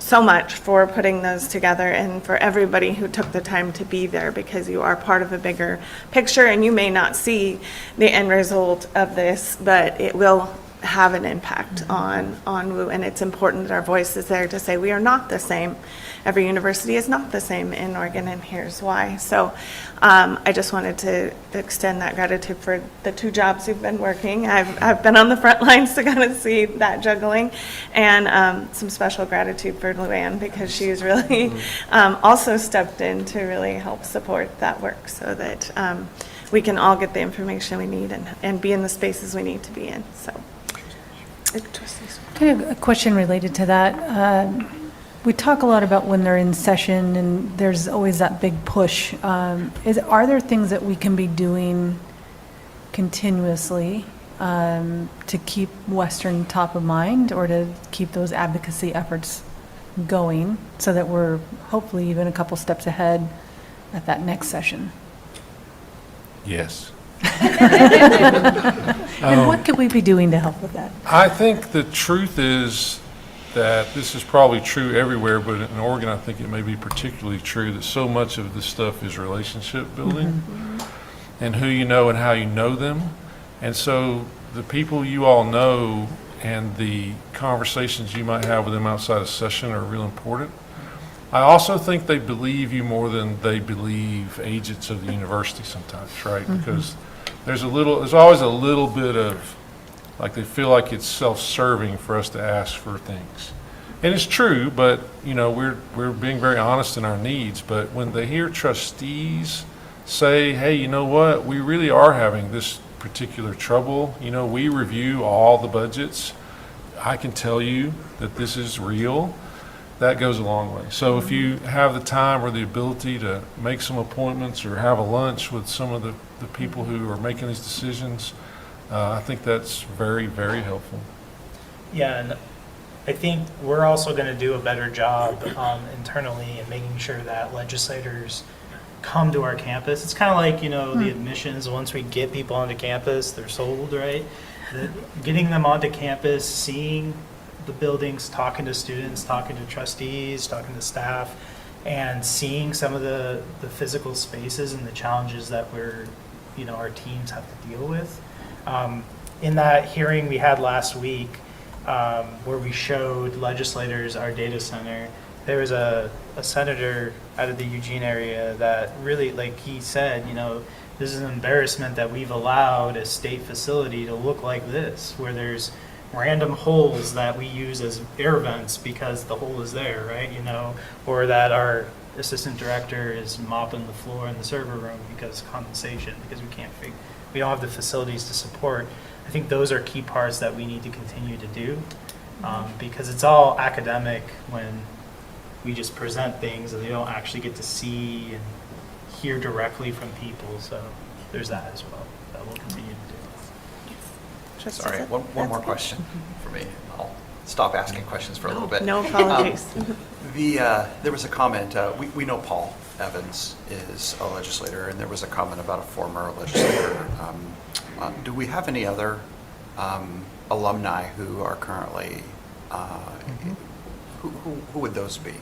so much for putting those together, and for everybody who took the time to be there, because you are part of a bigger picture, and you may not see the end result of this, but it will have an impact on WOU, and it's important that our voice is there to say we are not the same. Every university is not the same in Oregon, and here's why. So I just wanted to extend that gratitude for the 2 jobs you've been working. I've been on the front lines to kind of see that juggling, and some special gratitude for Luann, because she's really also stepped in to really help support that work, so that we can all get the information we need and be in the spaces we need to be in. So. Kind of a question related to that. We talk a lot about when they're in session, and there's always that big push. Are there things that we can be doing continuously to keep Western top of mind, or to keep those advocacy efforts going, so that we're hopefully even a couple steps ahead at that next session? Yes. And what could we be doing to help with that? I think the truth is that this is probably true everywhere, but in Oregon, I think it may be particularly true that so much of this stuff is relationship building and who you know and how you know them. And so the people you all know and the conversations you might have with them outside of session are real important. I also think they believe you more than they believe agents of the university sometimes, right? Because there's always a little bit of, like, they feel like it's self-serving for us to ask for things. And it's true, but, you know, we're being very honest in our needs. But when they hear trustees say, hey, you know what, we really are having this particular trouble, you know, we review all the budgets, I can tell you that this is real, that goes a long way. So if you have the time or the ability to make some appointments or have a lunch with some of the people who are making these decisions, I think that's very, very helpful. Yeah, and I think we're also going to do a better job internally in making sure that legislators come to our campus. It's kind of like, you know, the admissions. Once we get people onto campus, they're sold, right? Getting them onto campus, seeing the buildings, talking to students, talking to trustees, talking to staff, and seeing some of the physical spaces and the challenges that our teams have to deal with. In that hearing we had last week, where we showed legislators our data center, there was a senator out of the Eugene area that really, like he said, you know, this is an embarrassment that we've allowed a state facility to look like this, where there's random holes that we use as air vents because the hole is there, right? You know, or that our assistant director is mopping the floor in the server room because condensation, because we don't have the facilities to support. I think those are key parts that we need to continue to do, because it's all academic when we just present things and they don't actually get to see and hear directly from people. So there's that as well that we'll continue to do. Sorry, one more question for me. I'll stop asking questions for a little bit. No apologies. There was a comment, we know Paul Evans is a legislator, and there was a comment about a former legislator. Do we have any other alumni who are currently, who would those be?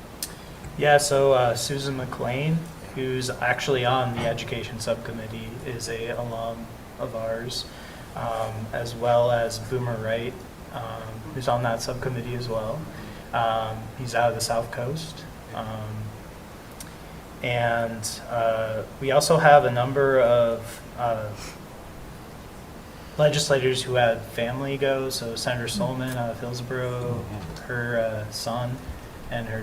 Yeah, so Susan McLean, who's actually on the education subcommittee, is a alum of ours, as well as Boomer Wright, who's on that subcommittee as well. He's out of the South Coast. And we also have a number of legislators who had family go. So Senator Solomon out of Hillsborough, her son and her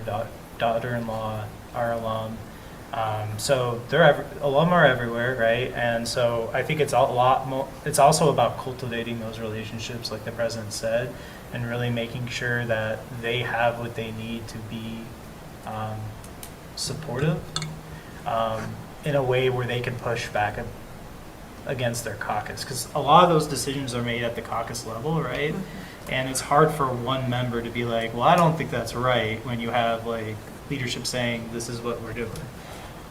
daughter-in-law are alum. So alum are everywhere, right? And so I think it's a lot more. It's also about cultivating those relationships, like the president said, and really making sure that they have what they need to be supportive in a way where they can push back against their caucus, because a lot of those decisions are made at the caucus level, right? And it's hard for one member to be like, well, I don't think that's right, when you have like leadership saying this is what we're doing.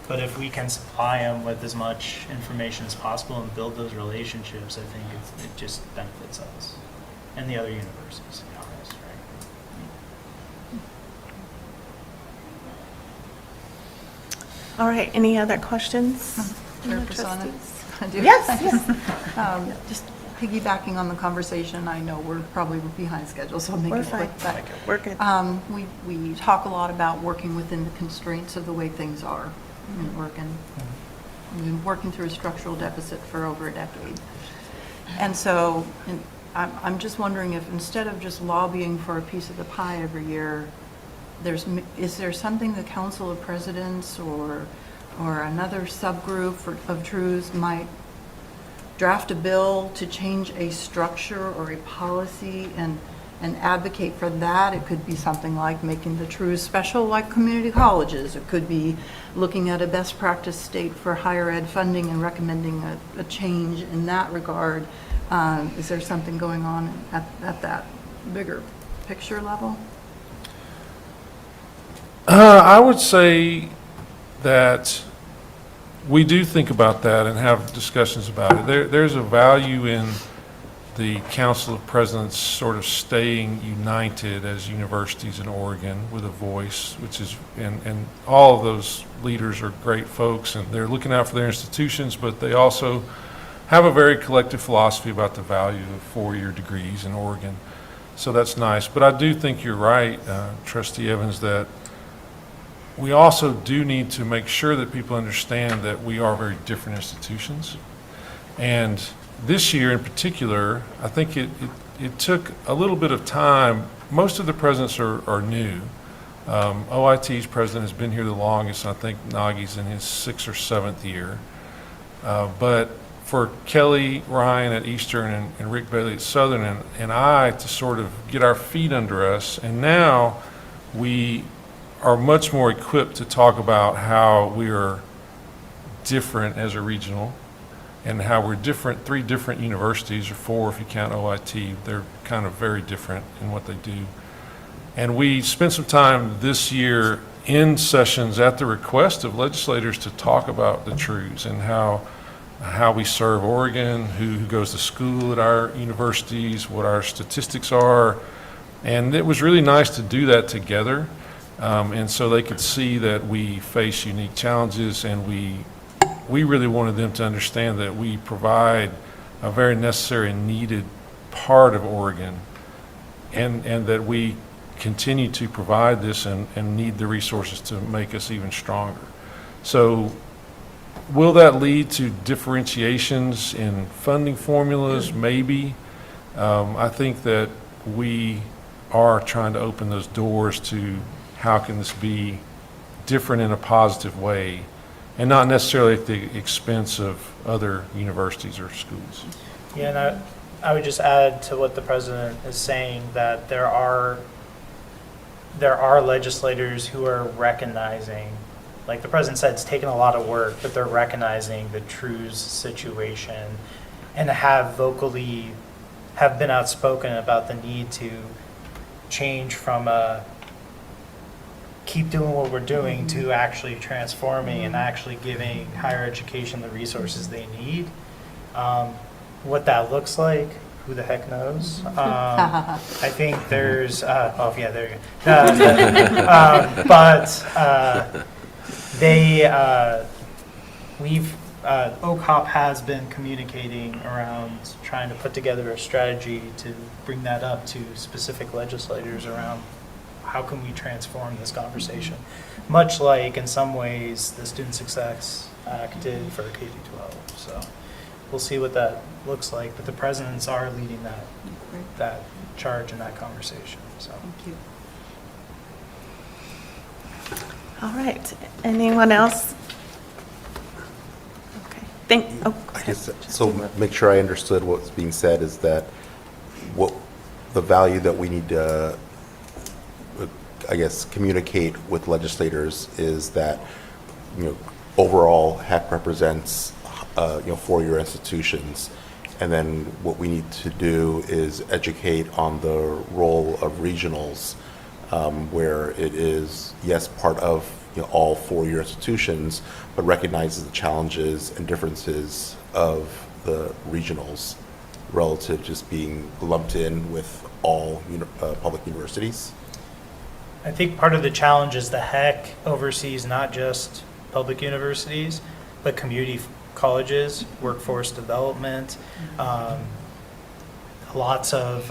But if we can supply them with as much information as possible and build those relationships, I think it just benefits us and the other universities, to be honest, right? All right, any other questions? from the Chairperson, trustees? I do. Yes, yes. Just piggybacking on the conversation, I know we're probably behind schedule, so I'll make We're it quick. fine. but, We're good. We talk a lot about working within the constraints of the way things are in Oregon. We've been working through a structural deficit for over a decade. And so I'm just wondering if instead of just lobbying for a piece of the pie every year, is there something the Council of Presidents or another subgroup of TRUs might draft a bill to change a structure or a policy and advocate for that? It could be something like making the TRUs special like community colleges. It could be looking at a best practice state for higher ed funding and recommending a change in that regard. Is there something going on at that bigger picture level? I would say that we do think about that and have discussions about it. There's a value in the Council of Presidents sort of staying united as universities in Oregon with a voice, which is, and all of those leaders are great folks, and they're looking out for their institutions, but they also have a very collective philosophy about the value of four-year degrees in Oregon. So that's nice. But I do think you're right, Trustee Evans, that we also do need to make sure that people understand that we are very different institutions. And this year in particular, I think it took a little bit of time. Most of the presidents are new. OIT's president has been here the longest. I think Nagi's in his 6th or 7th year. But for Kelly Ryan at Eastern and Rick Bailey at Southern and I to sort of get our feet under us, and now we are much more equipped to talk about how we are different as a regional and how we're different, 3 different universities, or 4 if you count OIT. They're kind of very different in what they do. And we spent some time this year in sessions at the request of legislators to talk about the TRUs and how we serve Oregon, who goes to school at our universities, what our statistics are. And it was really nice to do that together. And so they could see that we face unique challenges, and we really wanted them to understand that we provide a very necessary and needed part of Oregon, and that we continue to provide this and need the resources to make us even stronger. So will that lead to differentiations in funding formulas? Maybe. I think that we are trying to open those doors to how can this be different in a positive way, and not necessarily at the expense of other universities or schools. Yeah, and I would just add to what the president is saying, that there are legislators who are recognizing, like the president said, it's taken a lot of work, but they're recognizing the TRU's situation and have been outspoken about the need to change from keep doing what we're doing to actually transforming and actually giving higher education the resources they need. What that looks like, who the heck knows? I think there's, oh yeah, there you go. But OCOP has been communicating around trying to put together a strategy to bring that up to specific legislators around how can we transform this conversation, much like in some ways the Student Success Act did for K-12. So we'll see what that looks like, but the presidents are leading that charge in that conversation. So. Thank you. All right. Anyone else? Okay. I guess, so make sure I understood what's being said is that what the value that we need to, I guess, communicate with legislators is that, overall HEC represents, four-year institutions. And then what we need to do is educate on the role of regionals, where it is, yes, part of all four-year institutions, but recognizes the challenges and differences of the regionals relative to just being lumped in with all public universities. I think part of the challenge is the HEC oversees not just public universities, but community colleges, workforce development, lots of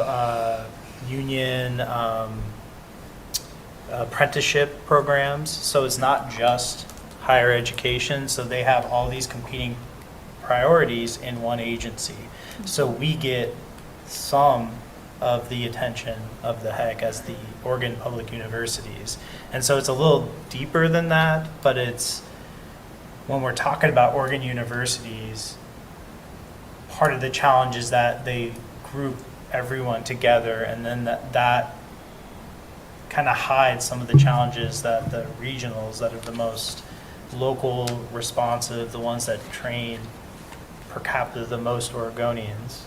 union apprenticeship programs. So it's not just higher education. So they have all these competing priorities in one agency. So we get some of the attention of the HEC as the Oregon Public Universities. And so it's a little deeper than that, but it's, when we're talking about Oregon universities, part of the challenge is that they group everyone together, and then that kind of hides some of the challenges that the regionals that are the most local responsive, the ones that train per capita the most Oregonians,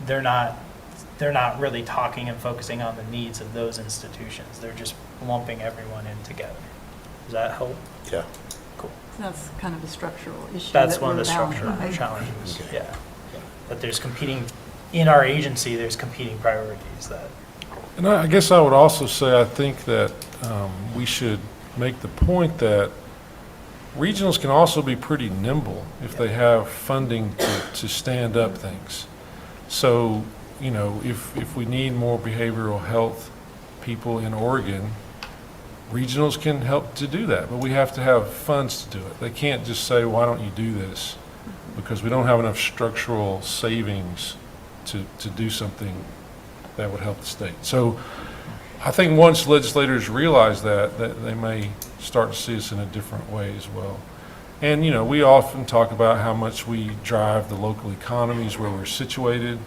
they're not really talking and focusing on the needs of those institutions. They're just lumping everyone in together. Does that help? Yeah. Cool. That's kind of a structural issue. That's that one of the we're bound structural by. challenges. Okay. Yeah. But there's competing, in our agency, there's competing priorities that. And I guess I would also say, I think that we should make the point that regionals can also be pretty nimble if they have funding to stand up things. So, if we need more behavioral health people in Oregon, regionals can help to do that, but we have to have funds to do it. They can't just say, why don't you do this? Because we don't have enough structural savings to do something that would help the state. So I think once legislators realize that they may start to see us in a different way as well. And, we often talk about how much we drive the local economies where we're situated,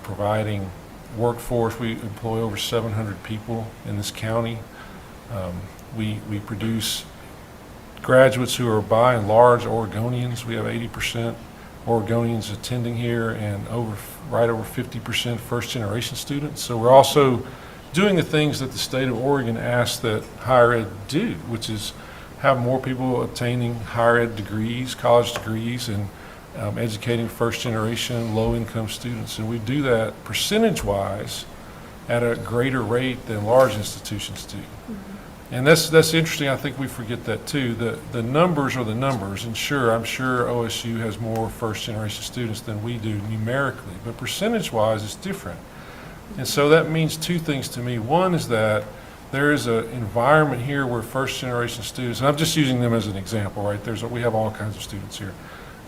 providing workforce. We employ over 700 people in this county. We produce graduates who are by and large Oregonians. We have 80% Oregonians attending here and right over 50% first-generation students. So we're also doing the things that the state of Oregon asks that higher ed do, which is have more people obtaining higher ed degrees, college degrees, and educating first-generation low-income students. And we do that percentage-wise at a greater rate than large institutions do. And that's interesting. I think we forget that too. The numbers are the numbers, and I'm sure OSU has more first-generation students than we do numerically, but percentage-wise, it's different. And so that means two things to me. One is that there is an environment here where first-generation students, and I'm just using them as an example, right? We have all kinds of students here.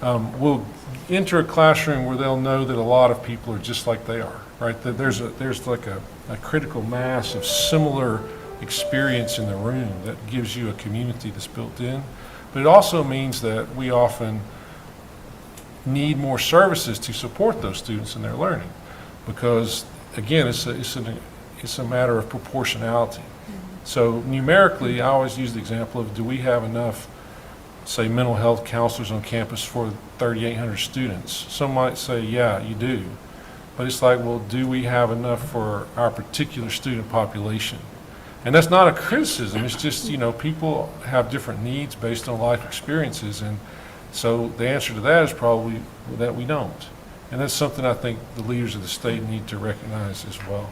Will enter a classroom where they'll know that a lot of people are just like they are, right? That there's like a critical mass of similar experience in the room that gives you a community that's built in. But it also means that we often need more services to support those students in their learning, because again, it's a matter of proportionality. So numerically, I always use the example of, do we have enough, say, mental health counselors on campus for 3,800 students? Some might say, yeah, you do. But it's like, well, do we have enough for our particular student population? And that's not a criticism. It's just, people have different needs based on life experiences. And so the answer to that is probably that we don't. And that's something I think the leaders of the state need to recognize as well.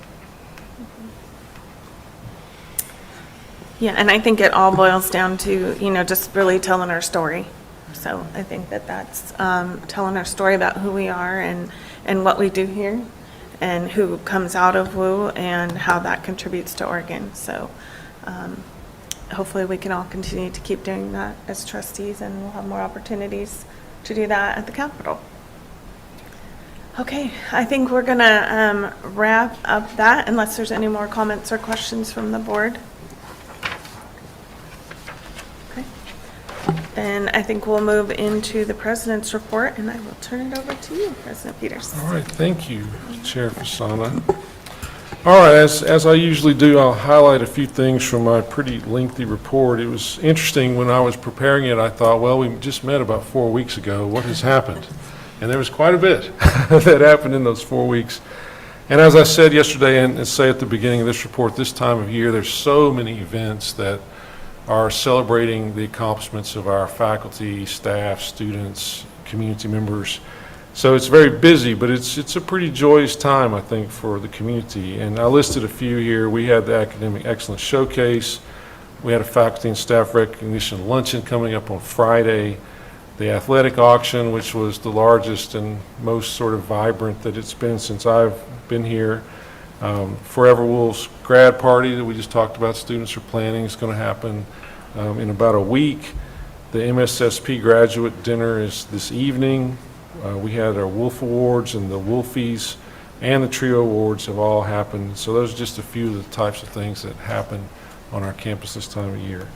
Yeah, and I think it all boils down to, just really telling our story. So I think that's telling our story about who we are and what we do here and who comes out of WOU and how that contributes to Oregon. So hopefully we can all continue to keep doing that as trustees, and we'll have more opportunities to do that at the Capitol. Okay, I think we're going to wrap up that unless there's any more comments or questions from the board. Okay. Then I think we'll move into the president's report, and I will turn it over to you, President Peters. All right, thank you, Chair Fasana. All right, as I usually do, I'll highlight a few things from my pretty lengthy report. It was interesting when I was preparing it, I thought, well, we just met about 4 weeks ago. What has happened? And there was quite a bit that happened in those 4 weeks. And as I said yesterday and say at the beginning of this report, this time of year, there's so many events that are celebrating the accomplishments of our faculty, staff, students, community members. So it's very busy, but it's a pretty joyous time, I think, for the community. And I listed a few here. We had the Academic Excellence Showcase. We had a faculty and staff recognition luncheon coming up on Friday. The athletic auction, which was the largest and most sort of vibrant that it's been since I've been here. Forever WOU's grad party that we just talked about, students are planning, is going to happen in about a week. The MSSP graduate dinner is this evening. We had our Wolf Awards and the Wolfies and the Trio Awards have all happened. So those are just a few of the types of things that happen on our campus this time of year.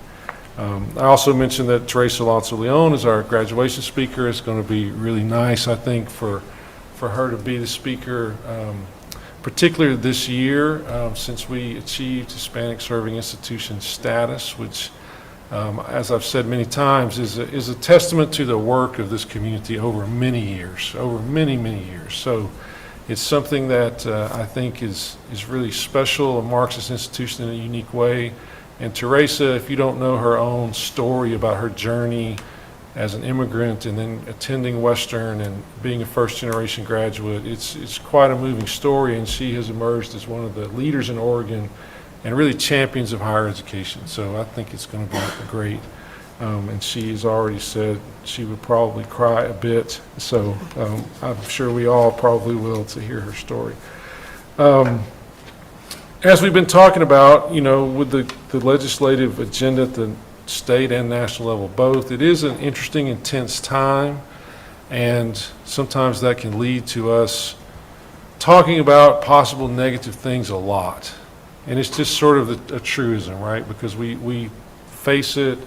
I also mentioned that Teresa Alonso Leon is our graduation speaker. It's going to be really nice, I think, for her to be the speaker, particularly this year, since we achieved Hispanic Serving Institution status, which, as I've said many times, is a testament to the work of this community over many years, over many, many years. So it's something that I think is really special and marks this institution in a unique way. And Teresa, if you don't know her own story about her journey as an immigrant and then attending Western and being a first-generation graduate, it's quite a moving story, and she has emerged as one of the leaders in Oregon and really champions of higher education. So I think it's going to be great. And she has already said she would probably cry a bit, so I'm sure we all probably will to hear her story. As we've been talking about, with the legislative agenda at the state and national level both, it is an interesting, intense time, and sometimes that can lead to us talking about possible negative things a lot. And it's just sort of a truism, right? Because we face it.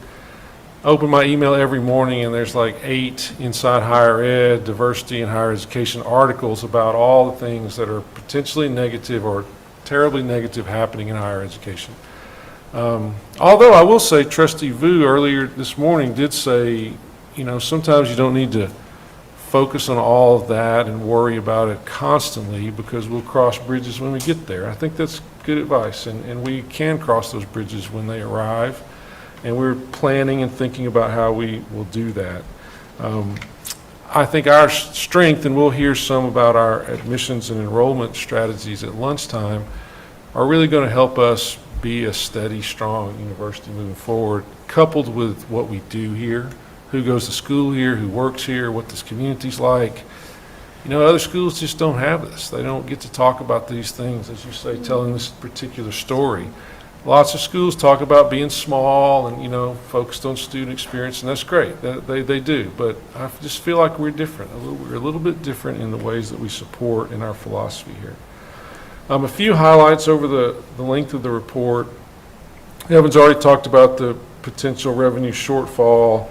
Open my email every morning and there's like 8 inside higher ed, diversity and higher education articles about all the things that are potentially negative or terribly negative happening in higher education. Although I will say Trustee Vu earlier this morning did say, sometimes you don't need to focus on all of that and worry about it constantly because we'll cross bridges when we get there. I think that's good advice, and we can cross those bridges when they arrive, and we're planning and thinking about how we will do that. I think our strength, and we'll hear some about our admissions and enrollment strategies at lunchtime, are really going to help us be a steady, strong university moving forward, coupled with what we do here, who goes to school here, who works here, what this community's like. Other schools just don't have this. They don't get to talk about these things, as you say, telling this particular story. Lots of schools talk about being small and, focused on student experience, and that's great. They do. But I just feel like we're different. We're a little bit different in the ways that we support in our philosophy here. A few highlights over the length of the report. Evan's already talked about the potential revenue shortfall,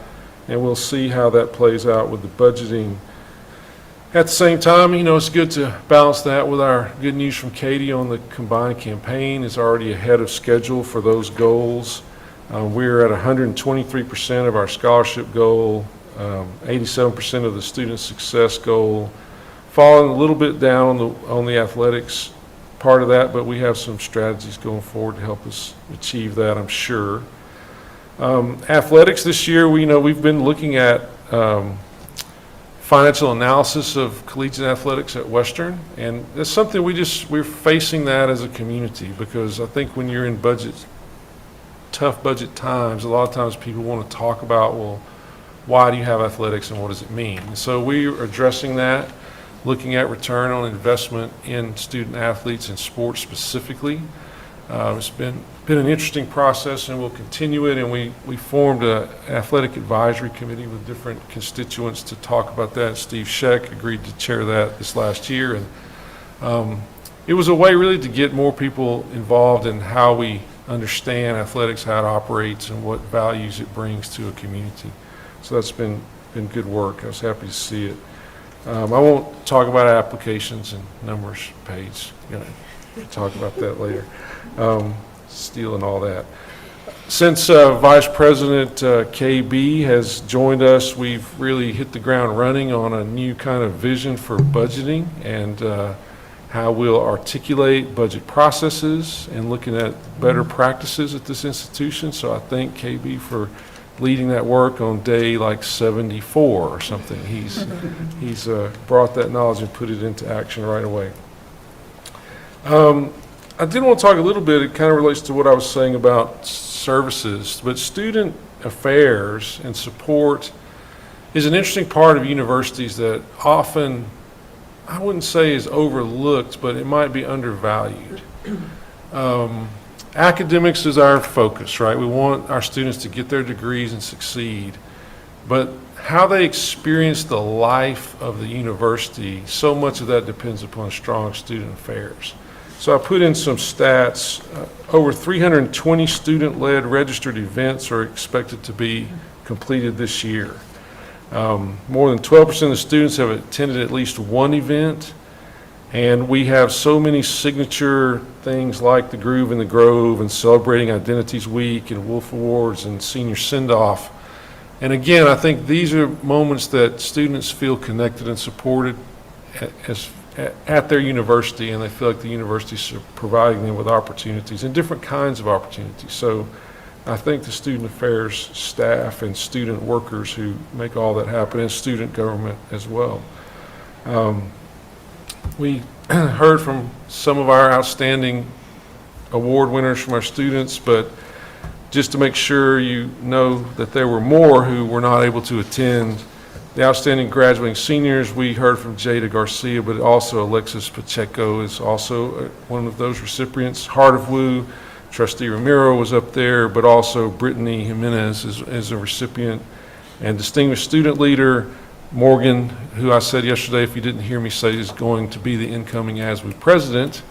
and we'll see how that plays out with the budgeting. At the same time, it's good to balance that with our good news from Katie on the combined campaign is already ahead of schedule for those goals. We're at 123% of our scholarship goal, 87% of the student success goal, falling a little bit down on the athletics part of that, but we have some strategies going forward to help us achieve that, I'm sure. Athletics this year, we've been looking at financial analysis of collegiate athletics at Western, and that's something we're facing that as a community, because I think when you're in budget tough budget times, a lot of times people want to talk about, well, why do you have athletics and what does it mean? And so we are addressing that, looking at return on investment in student athletes and sports specifically. It's been an interesting process, and we'll continue it, and we formed an athletic advisory committee with different constituents to talk about that. Steve Scheck agreed to chair that this last year, and it was a way really to get more people involved in how we understand athletics, how it operates, and what values it brings to a community. So that's been good work. I was happy to see it. I won't talk about applications and numbers page. We'll talk about that later. Steel and all that. Since Vice President KB has joined us, we've really hit the ground running on a new kind of vision for budgeting and how we'll articulate budget processes and looking at better practices at this institution. So I thank KB for leading that work on day like 74 or something. He's brought that knowledge and put it into action right away. I did want to talk a little bit, it kind of relates to what I was saying about services, but student affairs and support is an interesting part of universities that often, I wouldn't say is overlooked, but it might be undervalued. Academics is our focus, right? We want our students to get their degrees and succeed, but how they experience the life of the university, so much of that depends upon strong student affairs. So I put in some stats. Over 320 student-led registered events are expected to be completed this year. More than 12% of the students have attended at least one event, and we have so many signature things like the Groove in the Grove and Celebrating Identities Week and Wolf Awards and Senior Send-Off. And again, I think these are moments that students feel connected and supported at their university, and they feel like the university is providing them with opportunities and different kinds of opportunities. So I think the student affairs staff and student workers who make all that happen, and student government as well. We heard from some of our outstanding award winners from our students, but just to make sure you know that there were more who were not able to attend. The outstanding graduating seniors, we heard from Jada Garcia, but also Alexis Pacheco is also one of those recipients. Heart of WOU, Trustee Ramiro was up there, but also Brittany Jimenez is a recipient. And distinguished student leader, Morgan, who I said yesterday, if you didn't hear me say, is going to be the incoming ASWU president.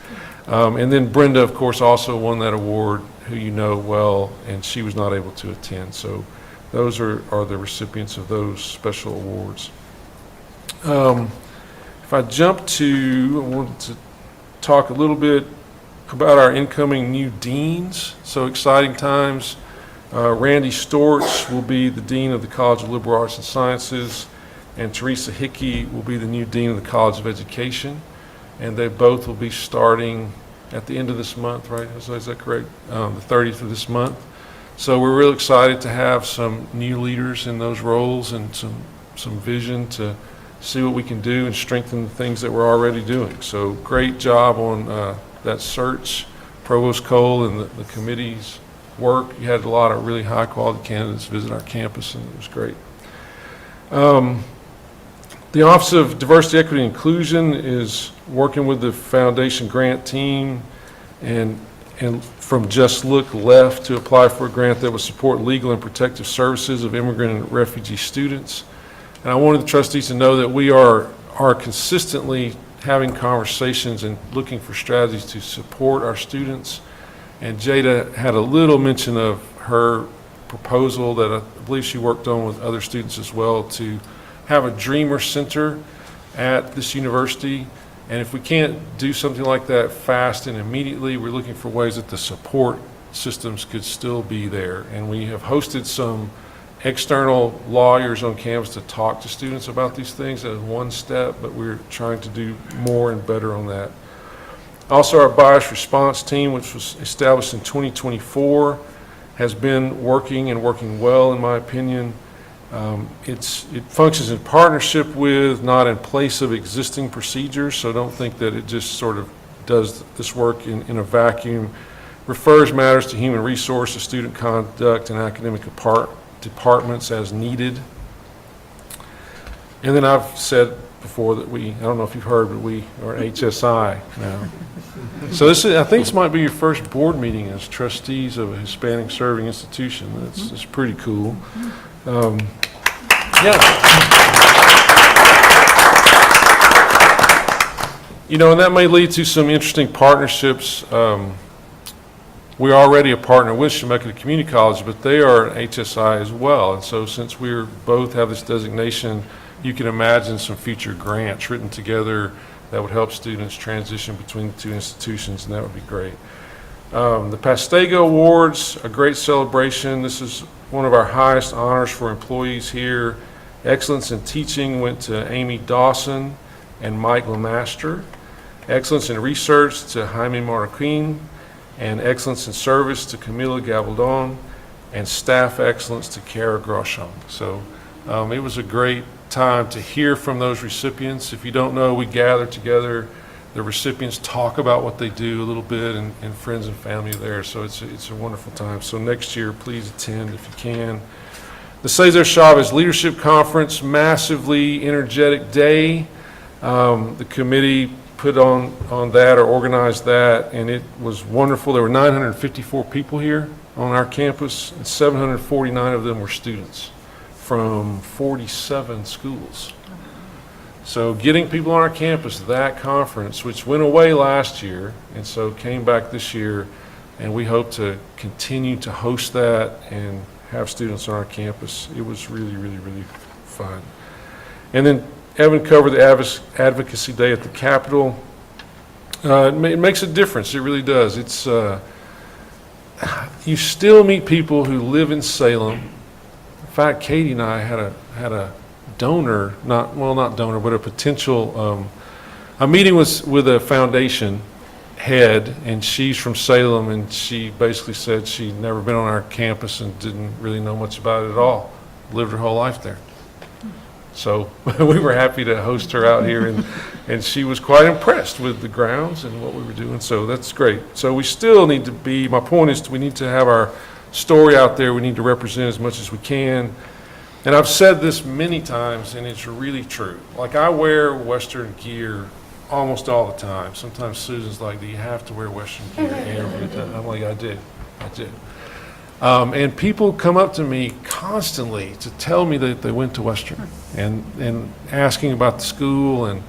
And then Brenda, of course, also won that award, who you know well, and she was not able to attend. So those are the recipients of those special awards. If I jump to, I wanted to talk a little bit about our incoming new deans. So exciting times. Randy Storch will be the Dean of the College of Liberal Arts and Sciences, and Teresa Hickey will be the new Dean of the College of Education. And they both will be starting at the end of this month, right? Is that correct? The 30th of this month. So we're real excited to have some new leaders in those roles and some vision to see what we can do and strengthen the things that we're already doing. So great job on that search, Provost Cole and the committee's work. You had a lot of really high quality candidates visit our campus, and it was great. The Office of Diversity, Equity, and Inclusion is working with the Foundation grant team and from Just Look Left to apply for a grant that would support legal and protective services of immigrant and refugee students. And I wanted the trustees to know that we are consistently having conversations and looking for strategies to support our students. And Jada had a little mention of her proposal that I believe she worked on with other students as well to have a Dreamer Center at this university. And if we can't do something like that fast and immediately, we're looking for ways that the support systems could still be there. And we have hosted some external lawyers on campus to talk to students about these things as one step, but we're trying to do more and better on that. Also, our bias response team, which was established in 2024, has been working well, in my opinion. It functions in partnership with, not in place of, existing procedures, so don't think that it just sort of does this work in a vacuum. refers matters to human resources, student conduct, and academic departments as needed. And then I've said before that I don't know if you've heard, but we are HSI now. So I think this might be your first board meeting as trustees of a Hispanic serving institution. That's pretty cool. You know, and that may lead to some interesting partnerships. We're already a partner with Chemeketa Community College, but they are an HSI as well. And so since we both have this designation, you can imagine some future grants written together that would help students transition between the two institutions, and that would be great. The Pastego Awards, a great celebration. This is one of our highest honors for employees here. Excellence in teaching went to Amy Dawson and Mike Lemaster. Excellence in research to Jaime Marroquin, and excellence in service to Camila Gabaldon, and staff excellence to Kara Groshon. So it was a great time to hear from those recipients. If you don't know, we gather together, the recipients talk about what they do a little bit, and friends and family there, so it's a wonderful time. So next year, please attend if you can. The Cesar Chavez Leadership Conference, massively energetic day. The committee put on that or organized that, and it was wonderful. There were 954 people here on our campus, and 749 of them were students from 47 schools. So getting people on our campus, that conference, which went away last year, and so came back this year, and we hope to continue to host that and have students on our campus. It was really, really, really fun. And then Evan covered the Advocacy Day at the Capitol. It makes a difference. It really does. It's you still meet people who live in Salem. In fact, Katie and I had a donor, not donor, but a potential, a meeting with a foundation head, and she's from Salem, and she basically said she'd never been on our campus and didn't really know much about it at all. Lived her whole life there. So we were happy to host her out here, and she was quite impressed with the grounds and what we were doing, so that's great. So we still need to be, my point is we need to have our story out there. We need to represent as much as we can. And I've said this many times, and it's really true. Like, I wear Western gear almost all the time. Sometimes Susan's like, do you have to wear Western gear every time? I'm like, I do. And people come up to me constantly to tell me that they went to Western and asking about the school, and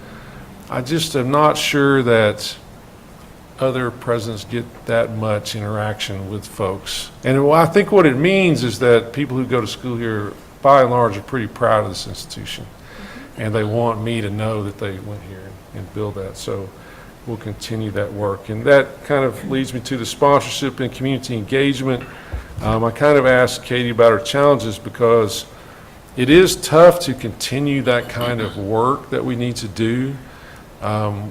I just am not sure that other presidents get that much interaction with folks. And I think what it means is that people who go to school here, by and large, are pretty proud of this institution, and they want me to know that they went here and build that. So we'll continue that work. And that kind of leads me to the sponsorship and community engagement. I kind of asked Katie about her challenges because it is tough to continue that kind of work that we need to do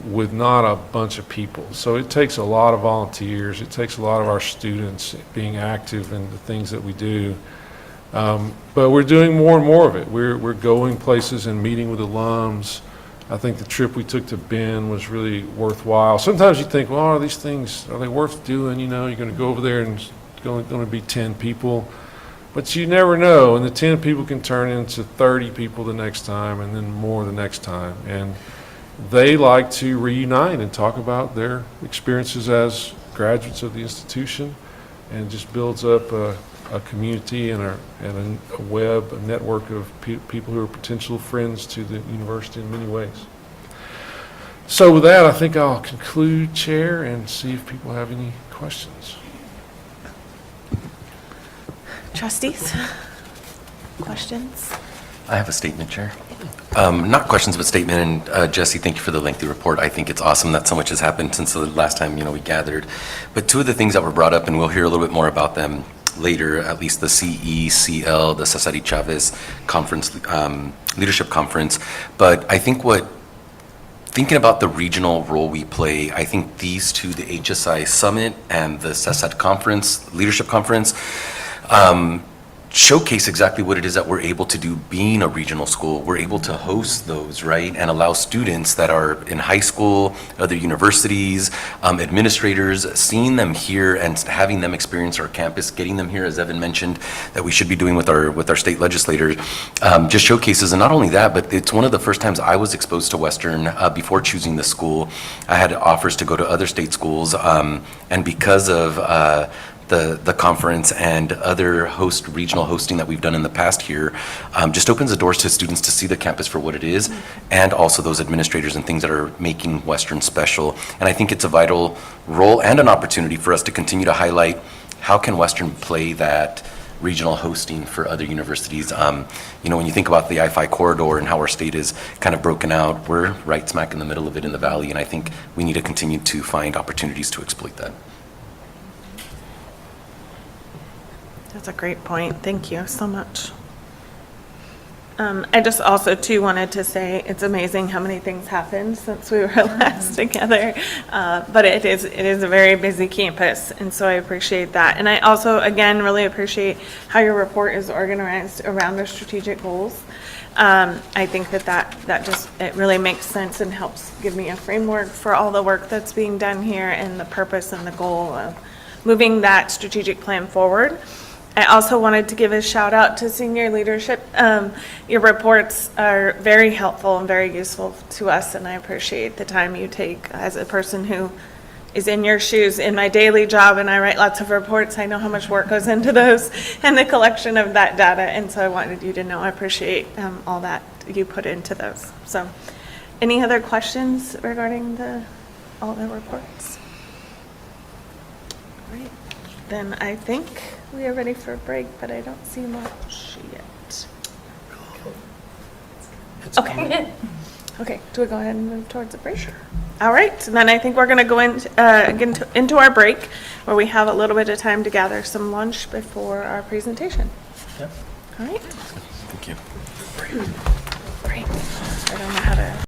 with not a bunch of people. So it takes a lot of volunteers. It takes a lot of our students being active in the things that we do. But we're doing more and more of it. We're going places and meeting with alums. I think the trip we took to Bend was really worthwhile. Sometimes you think, well, are these things, are they worth doing? You know, you're going to go over there and it's going to be 10 people. But you never know, and the 10 people can turn into 30 people the next time, and then more the next time. And they like to reunite and talk about their experiences as graduates of the institution, and it just builds up a community and a web, a network of people who are potential friends to the university in many ways. So with that, I think I'll conclude, Chair, and see if people have any questions. Trustees? Questions? I have a statement, Chair. Not questions, but statement. And Jesse, thank you for the lengthy report. I think it's awesome that so much has happened since the last time we gathered. But two of the things that were brought up, and we'll hear a little bit more about them later, at least the CECL, the Cesar Chavez Conference, Leadership Conference. But I think thinking about the regional role we play, I think these two, the HSI Summit and the CESAT Conference, Leadership Conference, showcase exactly what it is that we're able to do being a regional school. We're able to host those, right, and allow students that are in high school, other universities, administrators, seeing them here and having them experience our campus, getting them here, as Evan mentioned, that we should be doing with our state legislators, just showcases. And not only that, but it's one of the first times I was exposed to Western before choosing the school. I had offers to go to other state schools, and because of the conference and other regional hosting that we've done in the past here, just opens the doors to students to see the campus for what it is, and also those administrators and things that are making Western special. And I think it's a vital role and an opportunity for us to continue to highlight how can Western play that regional hosting for other universities. When you think about the I-5 corridor and how our state is kind of broken out, we're right smack in the middle of it in the valley, and I think we need to continue to find opportunities to exploit that. That's a great point. Thank you so much. I just also too wanted to say it's amazing how many things happened since we were last together. But it is a very busy campus, and so I appreciate that. And I also, again, really appreciate how your report is organized around the strategic goals. I think that just, it really makes sense and helps give me a framework for all the work that's being done here and the purpose and the goal of moving that strategic plan forward. I also wanted to give a shout out to senior leadership. Your reports are very helpful and very useful to us, and I appreciate the time you take as a person who is in your shoes in my daily job, and I write lots of reports. I know how much work goes into those and the collection of that data, and so I wanted you to know I appreciate all that you put into those. So, any other questions regarding all the reports? Great. Then I think we are ready for a break, but I don't see much yet. Okay. Okay, do we go ahead and move towards the break? Sure. All right, and then I think we're going to go into our break, where we have a little bit of time to gather some lunch before our presentation. Yep. All right. Thank you. Great. I don't know how to.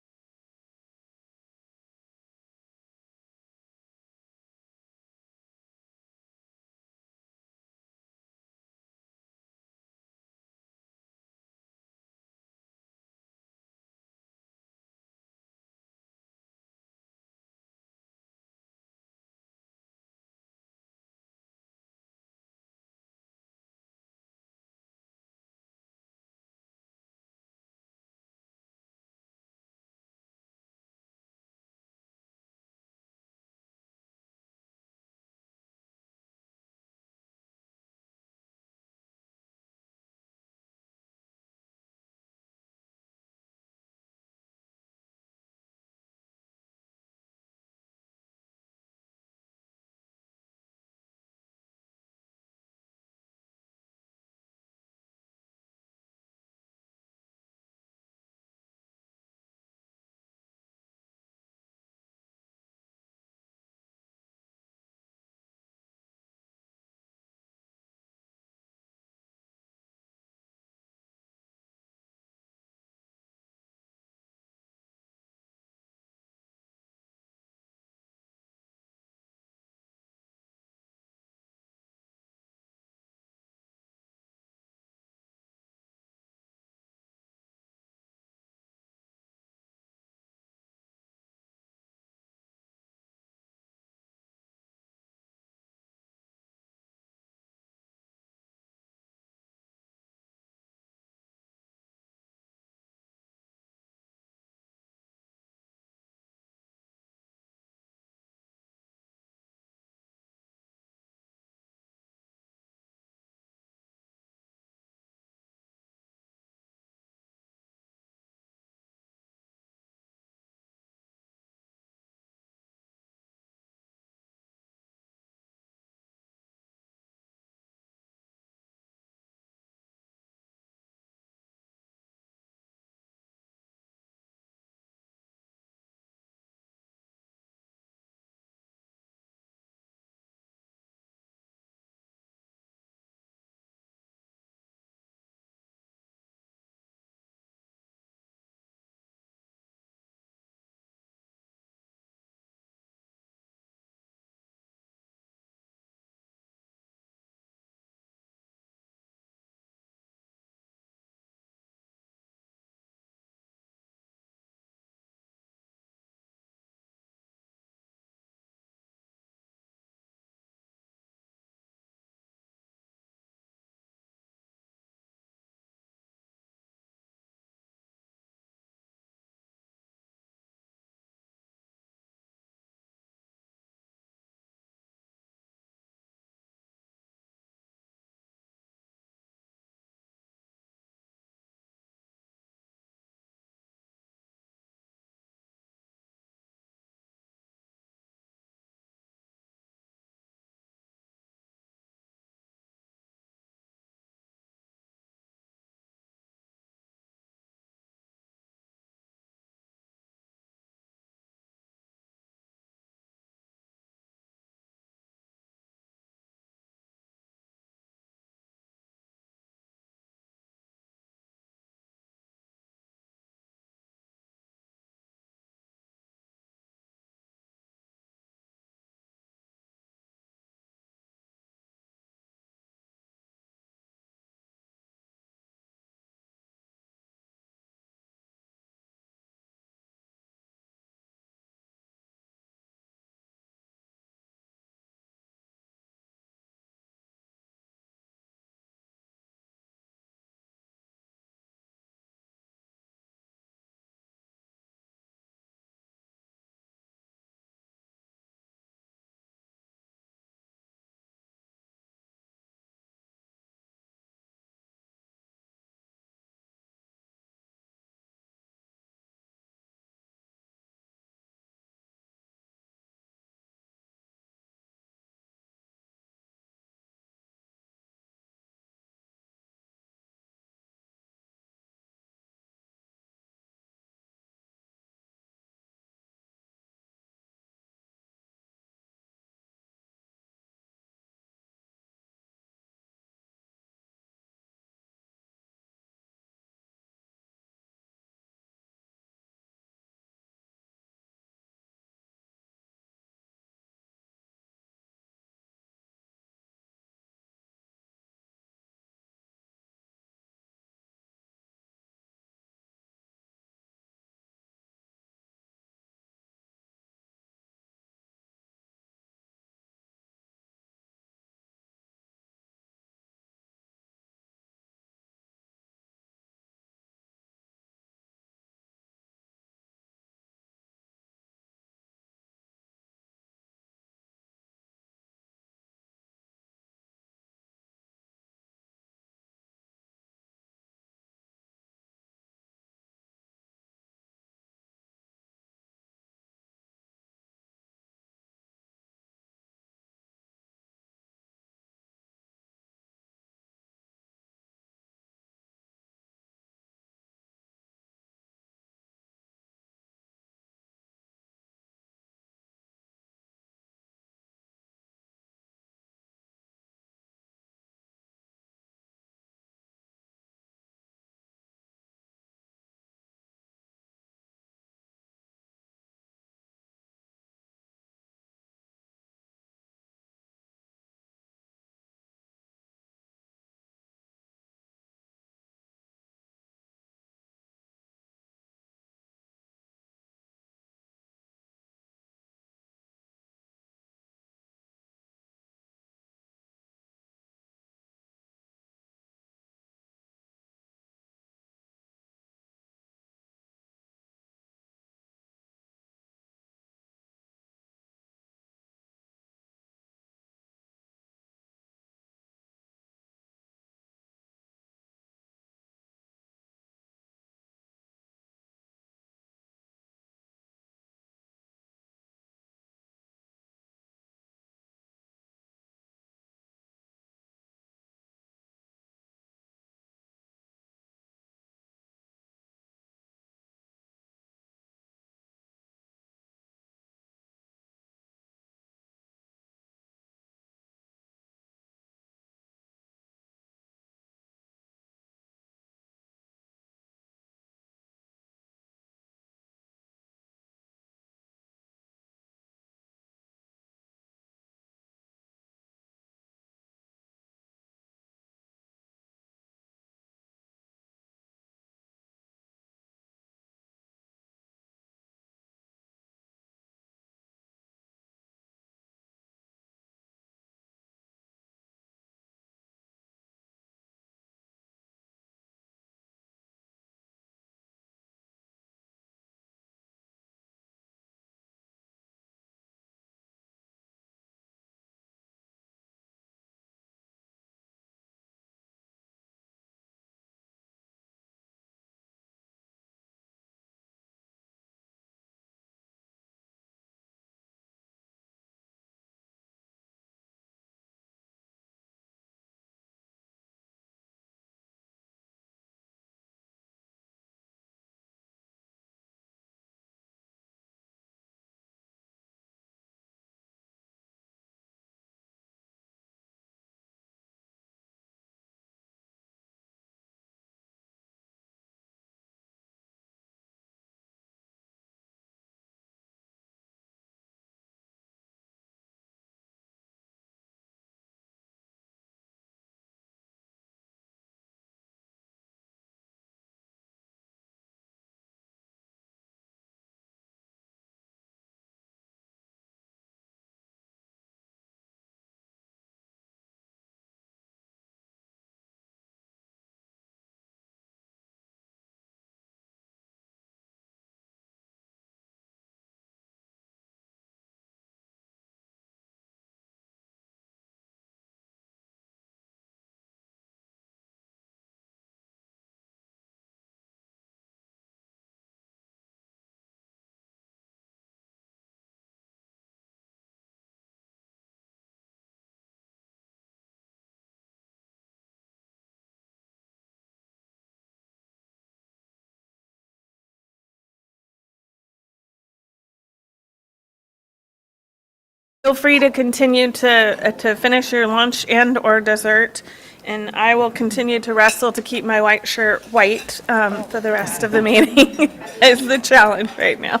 Feel free to continue to finish your lunch and/or dessert, and I will continue to wrestle to keep my white shirt white for the rest of the meeting. Is the challenge right now.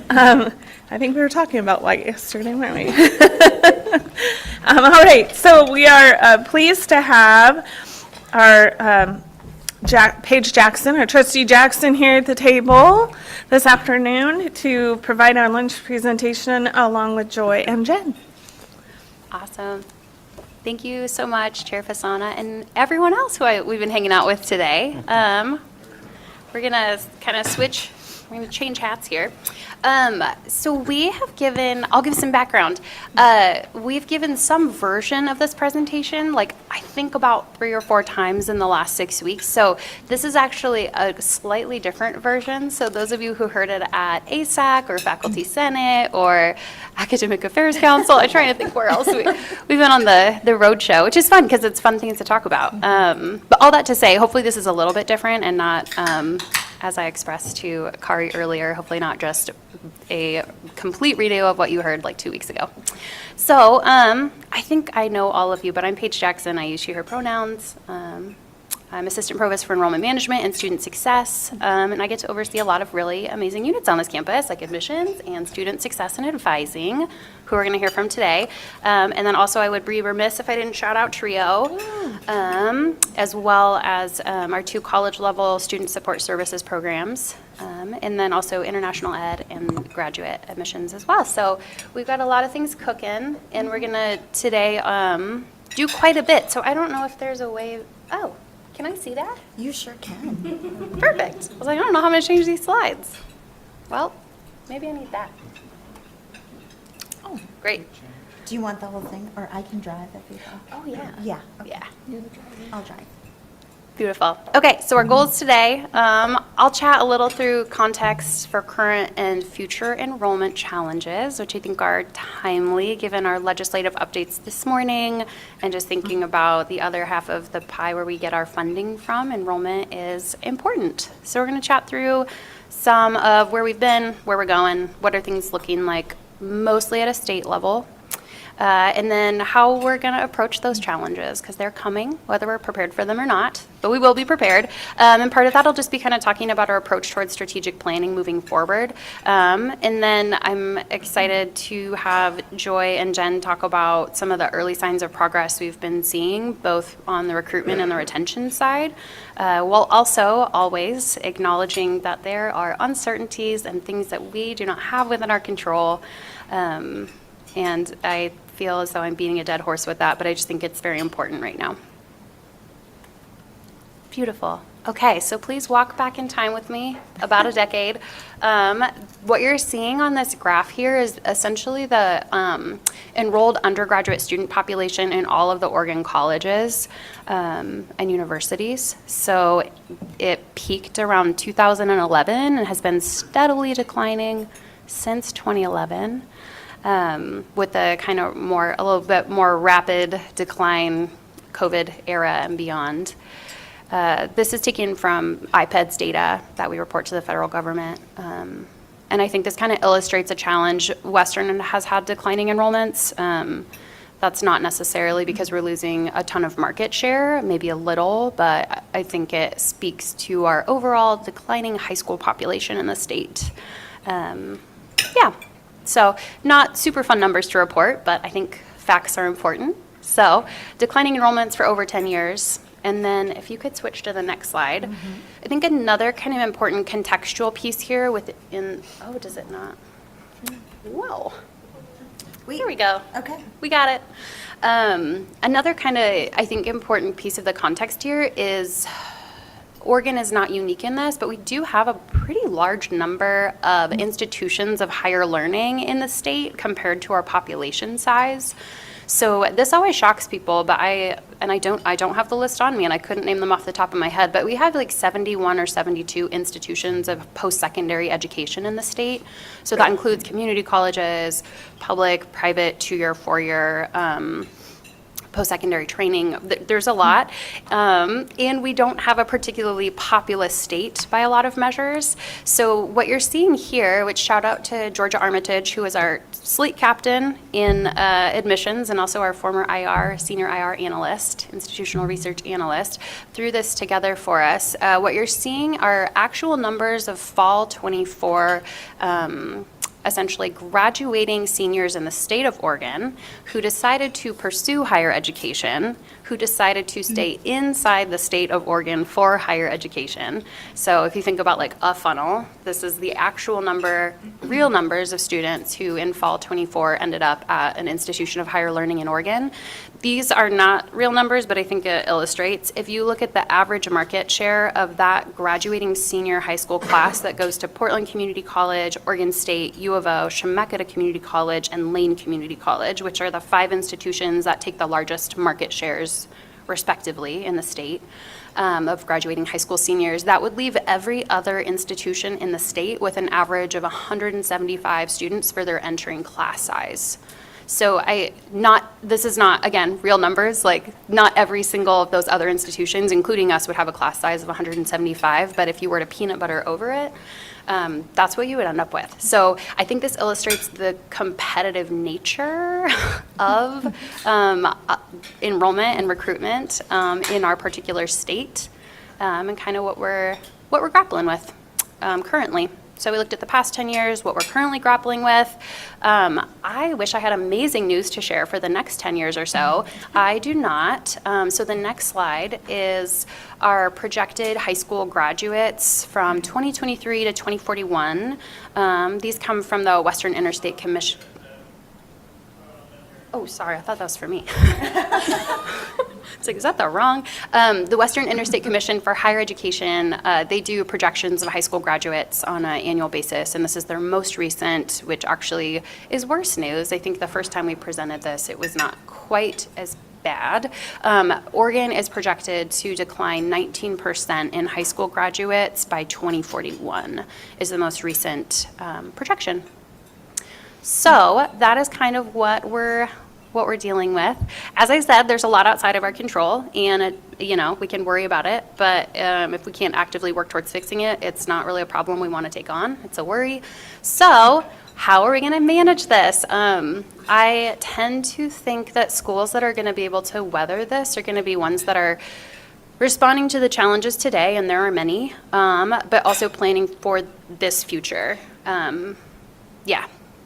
I think we were talking about white yesterday, weren't we? All right, so we are pleased to have our Paige Jackson, or Trustee Jackson, here at the table this afternoon to provide our lunch presentation along with Joy and Jen. Awesome. Thank you so much, Chair Fasana, and everyone else who we've been hanging out with today. We're going to kind of switch. We're going to change hats here. So we have given, I'll give some background. We've given some version of this presentation, like I think about 3 or 4 times in the last 6 weeks. So this is actually a slightly different version. So those of you who heard it at ASAC or Faculty Senate or Academic Affairs Council, I'm trying to think where else we've been on the road show, which is fun because it's fun things to talk about. But all that to say, hopefully this is a little bit different and not, as I expressed to Kari earlier, hopefully not just a complete redo of what you heard like 2 weeks ago. So I think I know all of you, but I'm Paige Jackson. I use she, her pronouns. I'm Assistant Provost for Enrollment Management and Student Success, and I get to oversee a lot of really amazing units on this campus, like admissions and student success and advising, who we're going to hear from today. And then also I would be remiss if I didn't shout out TRIO, as well as our 2 college-level student support services programs, and then also international ed and graduate admissions as well. So we've got a lot of things cooking, and we're going to today do quite a bit. So I don't know if there's a way, oh. Can I see that? You sure can. Perfect. I was like, I don't know how I'm going to change these slides. Well, maybe I need that. Oh, great. Do you want the whole thing, or I can drive if you go? Oh, yeah. Yeah. Yeah. I'll drive. Beautiful. Okay, so our goals today, I'll chat a little through context for current and future enrollment challenges, which I think are timely given our legislative updates this morning, and just thinking about the other half of the pie where we get our funding from. Enrollment is important. So we're going to chat through some of where we've been, where we're going, what are things looking like mostly at a state level. And then how we're going to approach those challenges, because they're coming, whether we're prepared for them or not, but we will be prepared. And part of that will just be kind of talking about our approach towards strategic planning moving forward. And then I'm excited to have Joy and Jen talk about some of the early signs of progress we've been seeing, both on the recruitment and the retention side, while also always acknowledging that there are uncertainties and things that we do not have within our control. And I feel as though I'm beating a dead horse with that, but I just think it's very important right now. Beautiful. Okay, so please walk back in time with me about a decade. What you're seeing on this graph here is essentially the enrolled undergraduate student population in all of the Oregon colleges and universities. So it peaked around 2011 and has been steadily declining since 2011. With the kind of a little bit more rapid decline, COVID era and beyond. This is taken from IPEDS data that we report to the federal government. And I think this kind of illustrates a challenge. Western has had declining enrollments. That's not necessarily because we're losing a ton of market share, maybe a little, but I think it speaks to our overall declining high school population in the state. Yeah. So not super fun numbers to report, but I think facts are important. So declining enrollments for over 10 years. And then if you could switch to the next slide. I think another kind of important contextual piece here within, oh, does it not? Whoa. Here we go. Okay. We got it. Another kind of, I think, important piece of the context here is Oregon is not unique in this, but we do have a pretty large number of institutions of higher learning in the state compared to our population size. So this always shocks people, but I don't have the list on me, and I couldn't name them off the top of my head, but we have like 71 or 72 institutions of post-secondary education in the state. So that includes community colleges, public, private, 2-year, 4-year, post-secondary training. There's a lot. And we don't have a particularly populous state by a lot of measures. So what you're seeing here, which shout out to Georgia Armitage, who is our slate captain in admissions and also our former IR, senior IR analyst, institutional research analyst, threw this together for us. What you're seeing are actual numbers of fall 24 essentially graduating seniors in the state of Oregon who decided to pursue higher education, who decided to stay inside the state of Oregon for higher education. So if you think about like a funnel, this is the actual number, real numbers of students who in fall 24 ended up at an institution of higher learning in Oregon. These are not real numbers, but I think it illustrates. If you look at the average market share of that graduating senior high school class that goes to Portland Community College, Oregon State, U of O, Chemeketa Community College, and Lane Community College, which are the 5 institutions that take the largest market shares respectively in the state of graduating high school seniors, that would leave every other institution in the state with an average of 175 students for their entering class size. So this is not, again, real numbers, like not every single of those other institutions, including us, would have a class size of 175, but if you were to peanut butter over it, that's what you would end up with. So I think this illustrates the competitive nature of enrollment and recruitment in our particular state, and kind of what we're grappling with currently. So we looked at the past 10 years, what we're currently grappling with. I wish I had amazing news to share for the next 10 years or so. I do not. So the next slide is our projected high school graduates from 2023 to 2041. These come from the Western Interstate Commission. Oh, sorry, I thought that was for me. It's like, is that the wrong? The Western Interstate Commission for Higher Education, they do projections of high school graduates on an annual basis, and this is their most recent, which actually is worse news. I think the first time we presented this, it was not quite as bad. Oregon is projected to decline 19% in high school graduates by 2041, is the most recent projection. So that is kind of what we're dealing with. As I said, there's a lot outside of our control, and we can worry about it, but if we can't actively work towards fixing it, it's not really a problem we want to take on. It's a worry. So how are we going to manage this? I tend to think that schools that are going to be able to weather this are going to be ones that are responding to the challenges today, and there are many, but also planning for this future.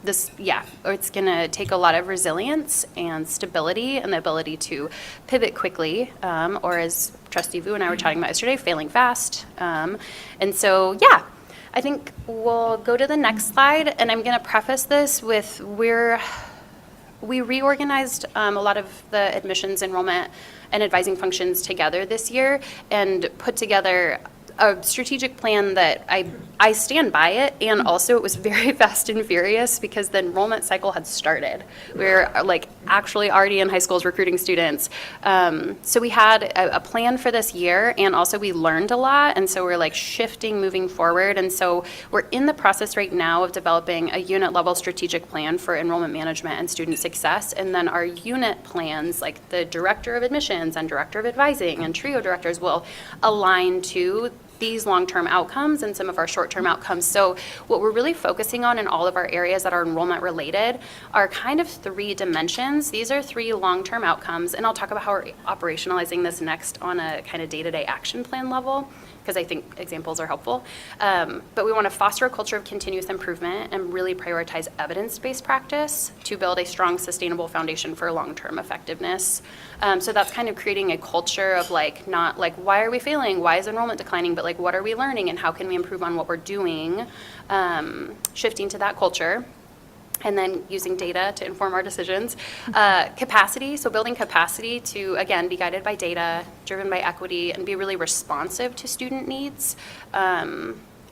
It's going to take a lot of resilience and stability and the ability to pivot quickly, or as Trustee WOU and I were chatting about yesterday, failing fast. And so, I think we'll go to the next slide, and I'm going to preface this with we reorganized a lot of the admissions, enrollment, and advising functions together this year and put together a strategic plan that I stand by it, and also it was very fast and furious because the enrollment cycle had started. We were actually already in high schools recruiting students. So we had a plan for this year, and also we learned a lot, and so we're shifting moving forward. And so we're in the process right now of developing a unit level strategic plan for enrollment management and student success. And then our unit plans, like the director of admissions and director of advising and trio directors, will align to these long-term outcomes and some of our short-term outcomes. So what we're really focusing on in all of our areas that are enrollment related are kind of 3 dimensions. These are 3 long-term outcomes, and I'll talk about how we're operationalizing this next on a kind of day-to-day action plan level, because I think examples are helpful. But we want to foster a culture of continuous improvement and really prioritize evidence-based practice to build a strong, sustainable foundation for long-term effectiveness. So that's kind of creating a culture of not why are we failing, why is enrollment declining, but what are we learning and how can we improve on what we're doing, shifting to that culture. And then using data to inform our decisions. Capacity, so building capacity to, again, be guided by data, driven by equity, and be really responsive to student needs.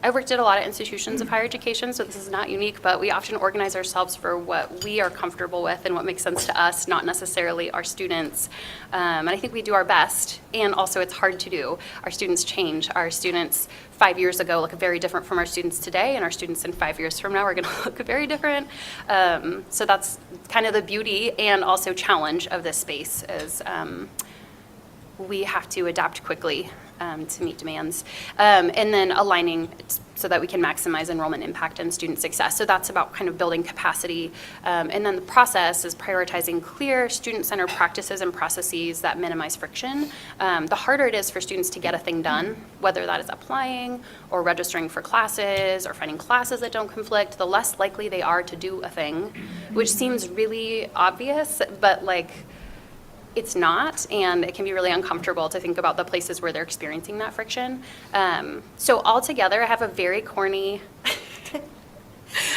I've worked at a lot of institutions of higher education, so this is not unique, but we often organize ourselves for what we are comfortable with and what makes sense to us, not necessarily our students. And I think we do our best, and also it's hard to do. Our students change. Our students 5 years ago look very different from our students today, and our students in 5 years from now are going to look very different. So that's kind of the beauty and also challenge of this space is we have to adapt quickly to meet demands, and then aligning so that we can maximize enrollment impact and student success. So that's about kind of building capacity. And then the process is prioritizing clear student-centered practices and processes that minimize friction. The harder it is for students to get a thing done, whether that is applying or registering for classes or finding classes that don't conflict, the less likely they are to do a thing, which seems really obvious, but like, it's not, and it can be really uncomfortable to think about the places where they're experiencing that friction. So altogether, I have a very corny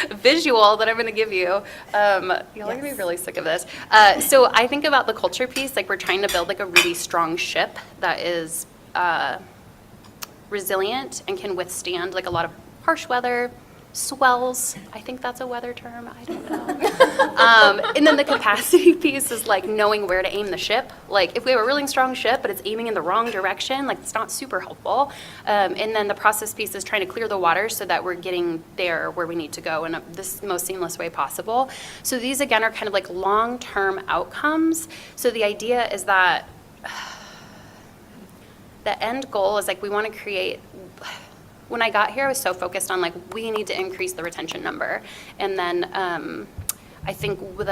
visual that I'm going to give you. Y'all are going to be really sick of this. So I think about the culture piece, like we're trying to build like a really strong ship that is resilient and can withstand like a lot of harsh weather, swells. I think that's a weather term. I don't know. And then the capacity piece is like knowing where to aim the ship. Like if we have a really strong ship, but it's aiming in the wrong direction, like it's not super helpful. And then the process piece is trying to clear the water so that we're getting there where we need to go in this most seamless way possible. So these again are kind of like long-term outcomes. So the idea is that the end goal is like we want to create. When I got here, I was so focused on like, we need to increase the retention number. And then I think what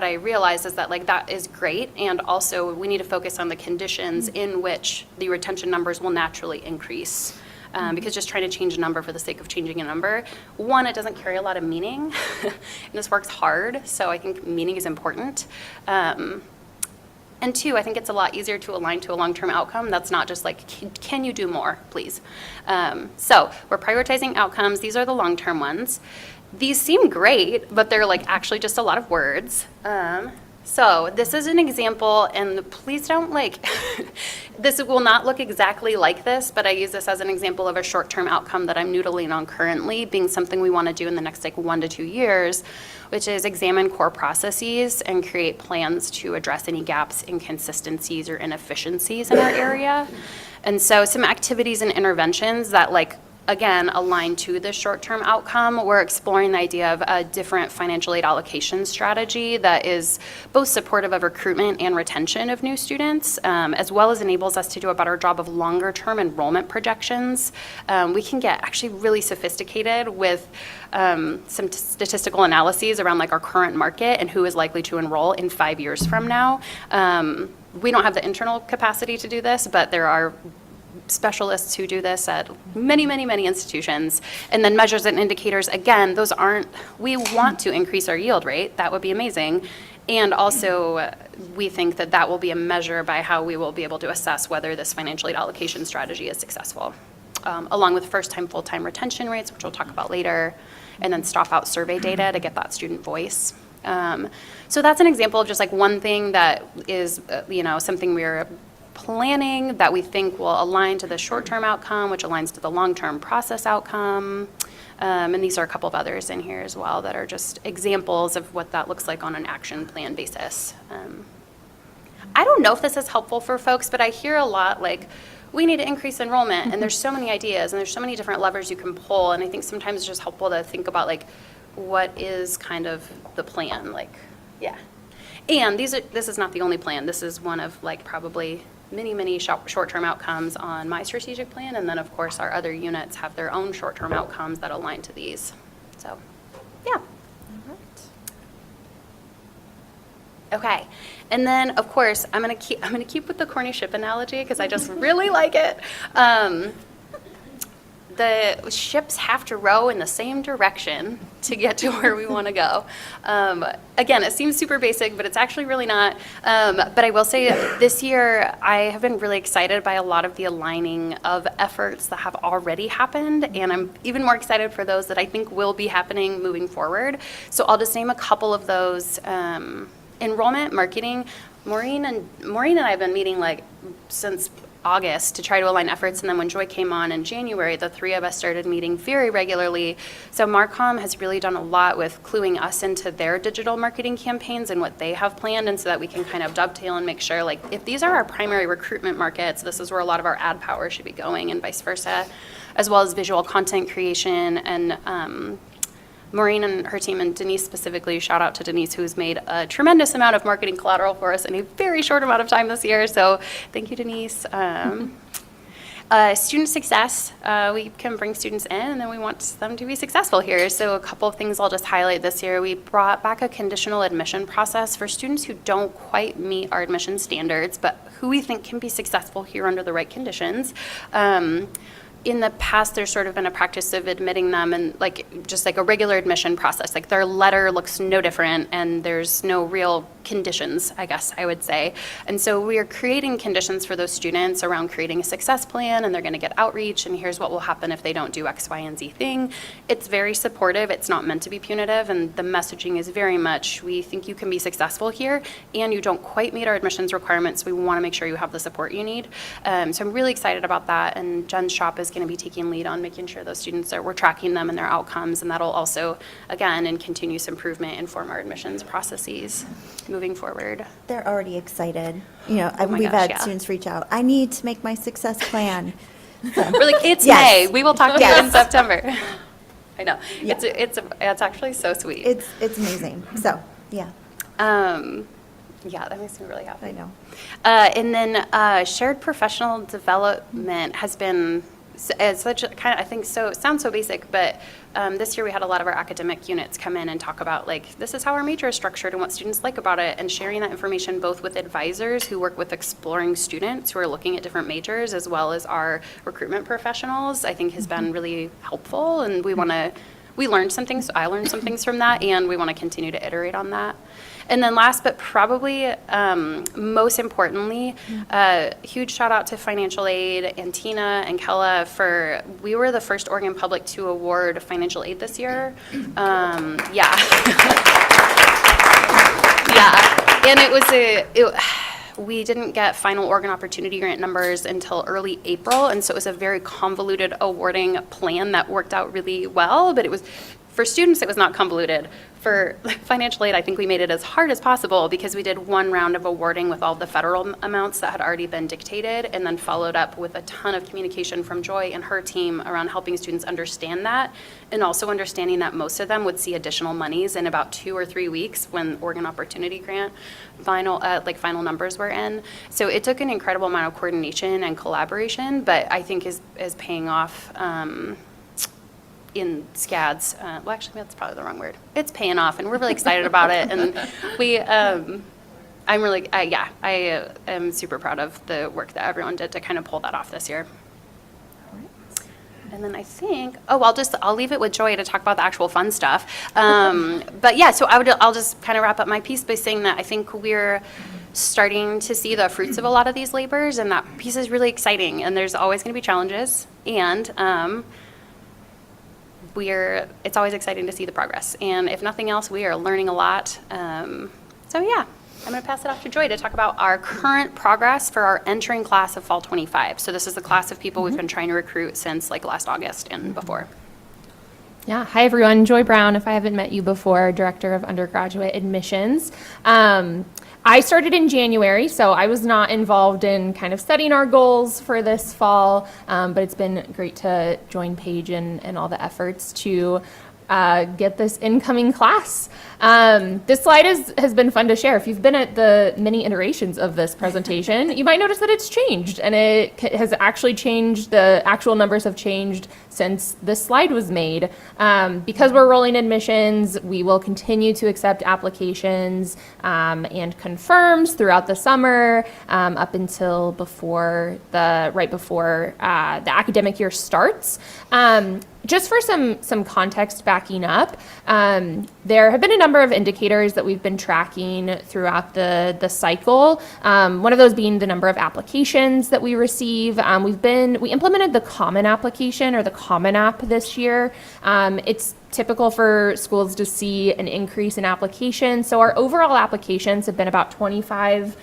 I realized is that like, that is great. And also we need to focus on the conditions in which the retention numbers will naturally increase. Because just trying to change a number for the sake of changing a number, one, it doesn't carry a lot of meaning. And this work's hard, so I think meaning is important. And two, I think it's a lot easier to align to a long-term outcome that's not just like, can you do more, please? So we're prioritizing outcomes. These are the long-term ones. These seem great, but they're like actually just a lot of words. So this is an example, and please don't like, this will not look exactly like this, but I use this as an example of a short-term outcome that I'm noodling on currently, being something we want to do in the next like 1 to 2 years, which is examine core processes and create plans to address any gaps, inconsistencies, or inefficiencies in our area. And so some activities and interventions that like, again, aligned to this short-term outcome, we're exploring the idea of a different financial aid allocation strategy that is both supportive of recruitment and retention of new students, as well as enables us to do a better job of longer-term enrollment projections. We can get actually really sophisticated with some statistical analyses around like our current market and who is likely to enroll in 5 years from now. We don't have the internal capacity to do this, but there are specialists who do this at many, many, many institutions. And then measures and indicators, again, those aren't, we want to increase our yield rate. That would be amazing. And also, we think that that will be a measure by how we will be able to assess whether this financial aid allocation strategy is successful, along with first-time, full-time retention rates, which we'll talk about later, and then stop out survey data to get that student voice. So that's an example of just like one thing that is, something we're planning that we think will align to the short-term outcome, which aligns to the long-term process outcome. And these are a couple of others in here as well that are just examples of what that looks like on an action plan basis. I don't know if this is helpful for folks, but I hear a lot like, we need to increase enrollment, and there's so many ideas, and there's so many different levers you can pull, and I think sometimes it's just helpful to think about like, what is kind of the plan, like, yeah. And this is not the only plan. This is one of like probably many, many short-term outcomes on my strategic plan. And then of course our other units have their own short-term outcomes that align to these. So, yeah. Okay, and then of course I'm gonna keep with the corny ship analogy because I just really like it. The ships have to row in the same direction to get to where we want to go. Again, it seems super basic, but it's actually really not. But I will say this year, I have been really excited by a lot of the aligning of efforts that have already happened, and I'm even more excited for those that I think will be happening moving forward. So I'll just name a couple of those. Enrollment, marketing. Maureen and I have been meeting like since August to try to align efforts. And then when Joy came on in January, the three of us started meeting very regularly. So Marcom has really done a lot with cluing us into their digital marketing campaigns and what they have planned, and so that we can kind of dovetail and make sure, like, if these are our primary recruitment markets, this is where a lot of our ad power should be going, and vice versa, as well as visual content creation. And Maureen and her team, and Denise specifically, shout out to Denise, who's made a tremendous amount of marketing collateral for us in a very short amount of time this year. So thank you, Denise. Student success, we can bring students in and then we want them to be successful here. So a couple of things I'll just highlight this year. We brought back a conditional admission process for students who don't quite meet our admission standards, but who we think can be successful here under the right conditions. In the past, there's sort of been a practice of admitting them and just like a regular admission process. Like their letter looks no different and there's no real conditions, I guess I would say. And so we are creating conditions for those students around creating a success plan, and they're gonna get outreach, and here's what will happen if they don't do X, Y, and Z thing. It's very supportive, it's not meant to be punitive, and the messaging is very much, we think you can be successful here, and you don't quite meet our admissions requirements, we wanna make sure you have the support you need. So I'm really excited about that, and Jen's shop is gonna be taking lead on making sure those students we're tracking them and their outcomes, and that'll also, again, in continuous improvement, inform our admissions processes moving forward. They're already excited. You know, Oh my we've gosh, had yeah. students reach out, I need to make my success plan. We're like, it's Yes. May, we will talk to you in Yes. September. I know, Yeah. it's actually so sweet. It's amazing. So, yeah, Yeah, that makes me really happy. I know. And then shared professional development has been such a kind of, I think, so it sounds so basic, but this year we had a lot of our academic units come in and talk about, like, this is how our major is structured and what students like about it, and sharing that information both with advisors who work with exploring students who are looking at different majors, as well as our recruitment professionals, I think has been really helpful. And we learned some things, I learned some things from that, and we want to continue to iterate on that. And then last but probably most importantly, huge shout out to financial aid and Tina and Kella we were the first Oregon Public to award financial aid this year. Yeah. Yeah, and we didn't get final Oregon Opportunity Grant numbers until early April, and so it was a very convoluted awarding plan that worked out really well, but for students, it was not convoluted. For financial aid, I think we made it as hard as possible because we did one round of awarding with all the federal amounts that had already been dictated, and then followed up with a ton of communication from Joy and her team around helping students understand that, and also understanding that most of them would see additional monies in about 2 or 3 weeks when Oregon Opportunity Grant final numbers were in. So it took an incredible amount of coordination and collaboration, but I think is paying off in SCADs. Well, actually, that's probably the wrong word. It's paying off, and we're really excited about it. And I am super proud of the work that everyone did to kind of pull that off this year. And then I think, I'll leave it with Joy to talk about the actual fun stuff. But yeah, so I'll just kind of wrap up my piece by saying that I think we're starting to see the fruits of a lot of these labors, and that piece is really exciting. And there's always going to be challenges, and it's always exciting to see the progress. And if nothing else, we are learning a lot. So yeah, I'm going to pass it off to Joy to talk about our current progress for our entering class of Fall 25. So this is the class of people we've been trying to recruit since last August and before. Yeah, hi everyone, Joy Brown, if I haven't met you before, Director of Undergraduate Admissions. I started in January, so I was not involved in kind of setting our goals for this fall, but it's been great to join Paige and all the efforts to get this incoming class. This slide has been fun to share. If you've been at the many iterations of this presentation, you might notice that it's changed, and it has actually changed. The actual numbers have changed since this slide was made. Because we're rolling admissions, we will continue to accept applications and confirms throughout the summer up until right before the academic year starts. Just for some context backing up, there have been a number of indicators that we've been tracking throughout the cycle. One of those being the number of applications that we receive. We implemented the Common Application, or the Common App, this year. It's typical for schools to see an increase in applications. So our overall applications have been about 25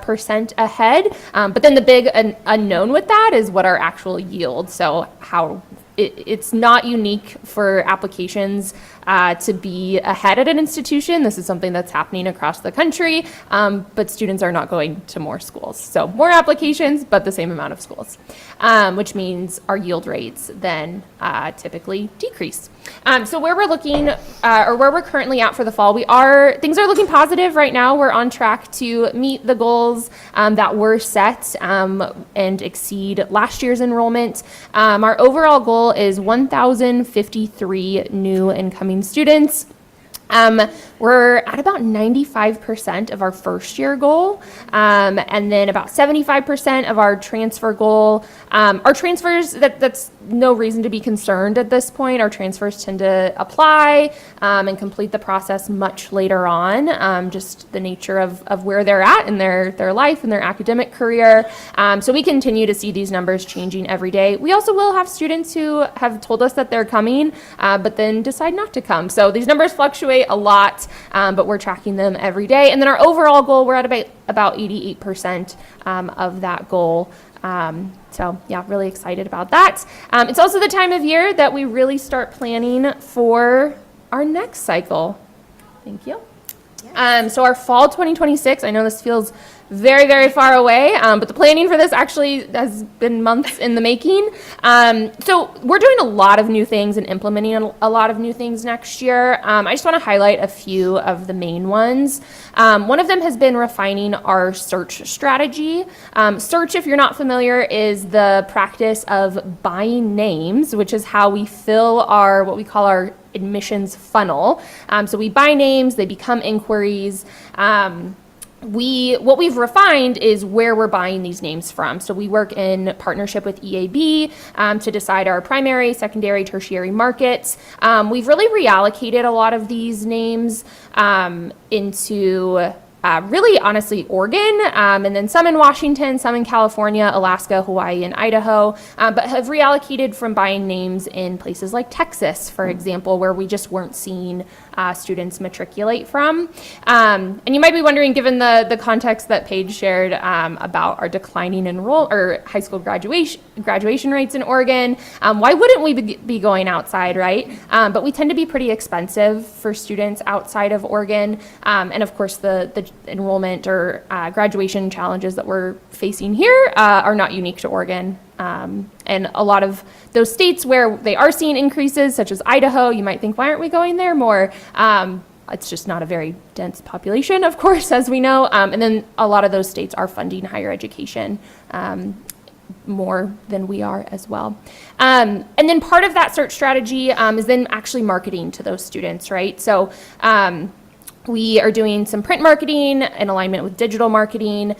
percent ahead. But then the big unknown with that is what our actual yield. So how it's not unique for applications to be ahead at an institution. This is something that's happening across the country, but students are not going to more schools. So more applications, but the same amount of schools, which means our yield rates then typically decrease. So where we're looking, or where we're currently at for the fall, things are looking positive right now. We're on track to meet the goals that were set and exceed last year's enrollment. Our overall goal is 1,053 new incoming students. We're at about 95% of our first year goal, and then about 75% of our transfer goal. Our transfers, that's no reason to be concerned at this point. Our transfers tend to apply and complete the process much later on, just the nature of where they're at in their life and their academic career. So we continue to see these numbers changing every day. We also will have students who have told us that they're coming, but then decide not to come. So these numbers fluctuate a lot, but we're tracking them every day. And then our overall goal, we're at about 88% of that goal. So yeah, really excited about that. It's also the time of year that we really start planning for our next cycle. Thank you. So our fall 2026, I know this feels very, very far away, but the planning for this actually has been months in the making. So we're doing a lot of new things and implementing a lot of new things next year. I just want to highlight a few of the main ones. One of them has been refining our search strategy. Search, if you're not familiar, is the practice of buying names, which is how we fill what we call our admissions funnel. So we buy names, they become inquiries. What we've refined is where we're buying these names from. So we work in partnership with EAB to decide our primary, secondary, tertiary markets. We've really reallocated a lot of these names into really, honestly, Oregon, and then some in Washington, some in California, Alaska, Hawaii, and Idaho, but have reallocated from buying names in places like Texas, for example, where we just weren't seeing students matriculate from. And you might be wondering, given the context that Paige shared about our declining high school graduation rates in Oregon, why wouldn't we be going outside, right? But we tend to be pretty expensive for students outside of Oregon, and of course the enrollment or graduation challenges that we're facing here are not unique to Oregon. And a lot of those states where they are seeing increases, such as Idaho, you might think, why aren't we going there more? It's just not a very dense population, of course, as we know. And then a lot of those states are funding higher education more than we are as well. And then part of that search strategy is then actually marketing to those students, right? So we are doing some print marketing in alignment with digital marketing.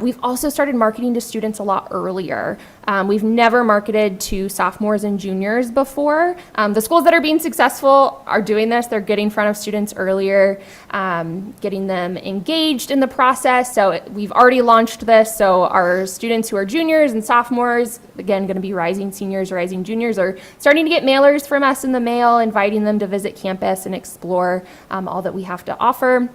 We've also started marketing to students a lot earlier. We've never marketed to sophomores and juniors before. The schools that are being successful are doing this. They're getting in front of students earlier, getting them engaged in the process. So we've already launched this. So our students who are juniors and sophomores, again, going to be rising seniors, rising juniors, are starting to get mailers from us in the mail, inviting them to visit campus and explore all that we have to offer.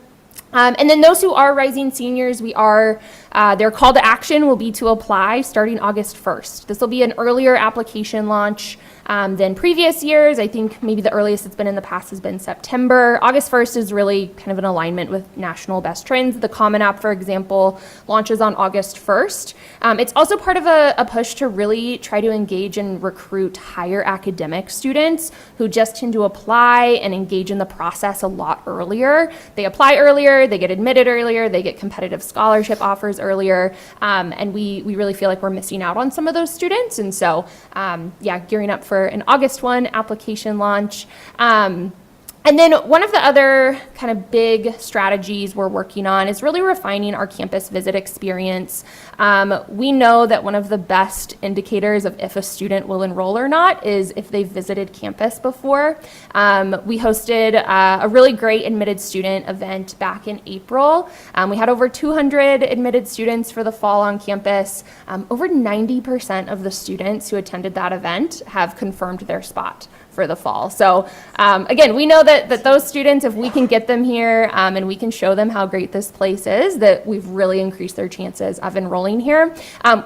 And then those who are rising seniors, their call to action will be to apply starting August 1st. This will be an earlier application launch than previous years. I think maybe the earliest it's been in the past has been September. August 1st is really kind of in alignment with national best trends. The Common App, for example, launches on August 1st. It's also part of a push to really try to engage and recruit higher academic students who just tend to apply and engage in the process a lot earlier. They apply earlier, they get admitted earlier, they get competitive scholarship offers earlier, and we really feel like we're missing out on some of those students. And so, gearing up for an August 1 application launch. And then one of the other kind of big strategies we're working on is really refining our campus visit experience. We know that one of the best indicators of if a student will enroll or not is if they've visited campus before. We hosted a really great admitted student event back in April. We had over 200 admitted students for the fall on campus. Over 90% of the students who attended that event have confirmed their spot for the fall. So again, we know that those students, if we can get them here and we can show them how great this place is, that we've really increased their chances of enrolling here.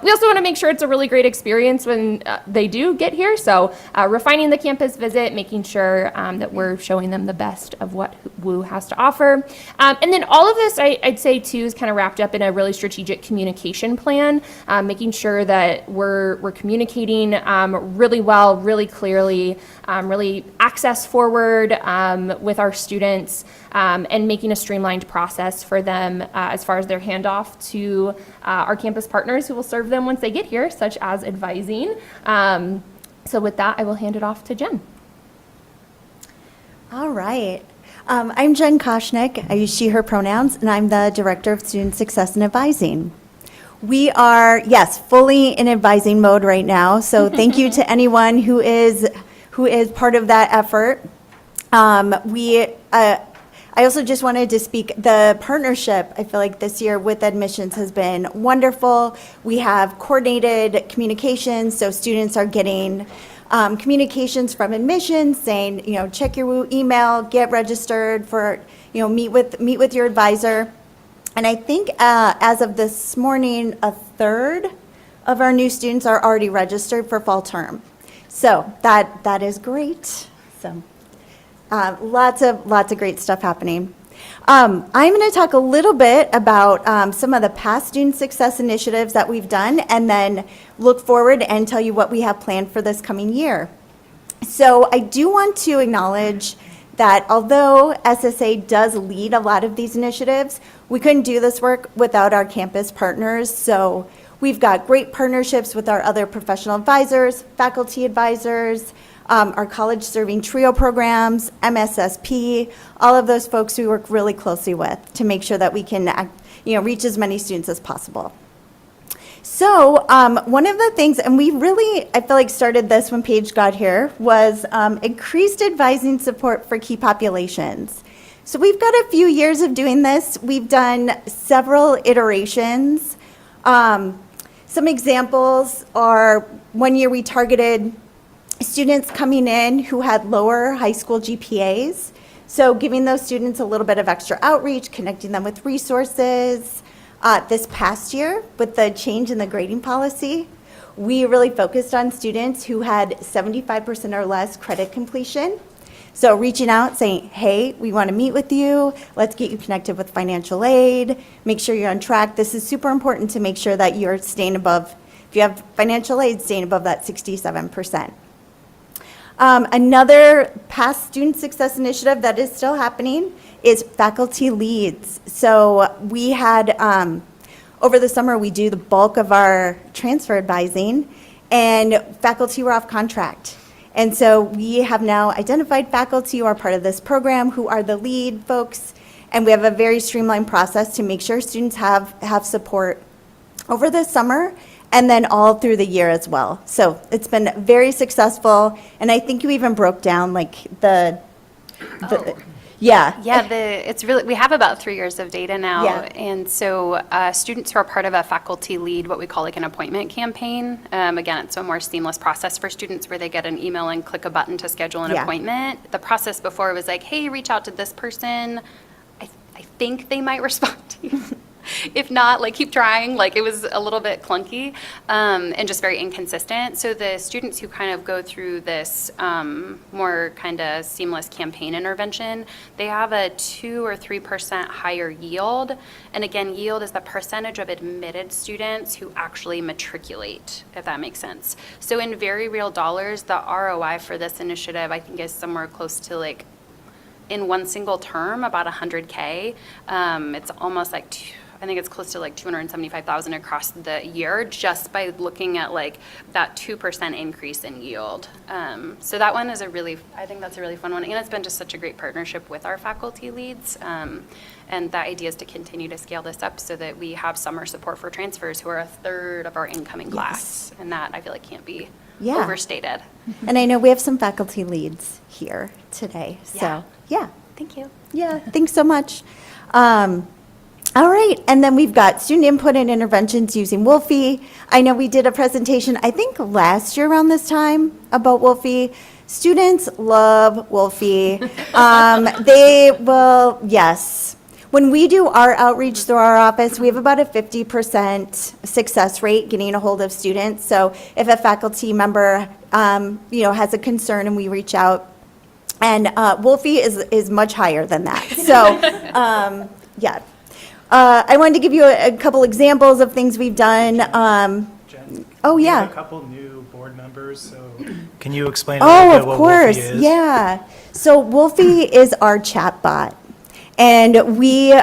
We also want to make sure it's a really great experience when they do get here. So refining the campus visit, making sure that we're showing them the best of what WOU has to offer. And then all of this, I'd say too, is kind of wrapped up in a really strategic communication plan, making sure that we're communicating really well, really clearly, really access forward with our students, and making a streamlined process for them as far as their handoff to our campus partners who will serve them once they get here, such as advising. So with that, I will hand it off to Jen. All right. I'm Jen Koshnick. I use she, her pronouns, and I'm the Director of Student Success and Advising. We are, yes, fully in advising mode right now, so thank you to anyone who is part of that effort. I also just wanted to speak, the partnership, I feel like this year with admissions has been wonderful. We have coordinated communications, so students are getting communications from admissions saying, check your WOU email, get registered for, meet with your advisor. And I think as of this morning, a third of our new students are already registered for fall term. So that is great. So lots of great stuff happening. I'm going to talk a little bit about some of the past student success initiatives that we've done, and then look forward and tell you what we have planned for this coming year. So I do want to acknowledge that although SSA does lead a lot of these initiatives, we couldn't do this work without our campus partners. So we've got great partnerships with our other professional advisors, faculty advisors, our college serving TRIO programs, MSSP, all of those folks we work really closely with to make sure that we can reach as many students as possible. So one of the things, and we really, I feel like started this when Paige got here, was increased advising support for key populations. So we've got a few years of doing this. We've done several iterations. Some examples are 1 year we targeted students coming in who had lower high school GPAs. So giving those students a little bit of extra outreach, connecting them with resources. This past year, with the change in the grading policy, we really focused on students who had 75% or less credit completion. So reaching out, saying, hey, we want to meet with you. Let's get you connected with financial aid. Make sure you're on track. This is super important to make sure that you're staying above, if you have financial aid, staying above that 67%. Another past student success initiative that is still happening is faculty leads. So we had, over the summer, we do the bulk of our transfer advising, and faculty were off contract. And so we have now identified faculty who are part of this program, who are the lead folks, and we have a very streamlined process to make sure students have support over the summer and then all through the year as well. So it's been very successful, and I think you even broke down like it's really, we have about 3 years of data now. Yeah. And so students who are part of a faculty lead, what we call like an appointment campaign, again, it's a more seamless process for students where they get an email and click a button to schedule an appointment. The process before was like, hey, reach out to this person. I think they might respond to you. If not, like, keep trying. Like, it was a little bit clunky and just very inconsistent. So the students who kind of go through this more kind of seamless campaign intervention, they have a 2 or 3% higher yield. And again, yield is the percentage of admitted students who actually matriculate, if that makes sense. So in very real dollars, the ROI for this initiative, I think, is somewhere close to like, in one single term, about 100K. It's almost like I think it's close to like 275,000 across the year just by looking at like that 2% increase in yield. So that one is I think that's a really fun one. And it's been just such a great partnership with our faculty leads. And the idea is to continue to scale this up so that we have summer support for transfers who are a third of our incoming class. And that I feel like can't be overstated. And I know we have some faculty leads here today. So, Thank you. Yeah, thanks so much. All right, and then we've got student input and interventions using Wolfie. I know we did a presentation, I think last year around this time, about Wolfie. Students love Wolfie. They will, yes. When we do our outreach through our office, we have about a 50% success rate getting a hold of students. So if a faculty member, has a concern and we reach out, and Wolfie is much higher than that. So, yeah. I wanted to give you a couple examples of things we've done. Jen, Oh, we have yeah. a couple new board members, so can you explain a little Oh, bit of what course, Wolfie is? yeah. So Wolfie is our chat bot. And we,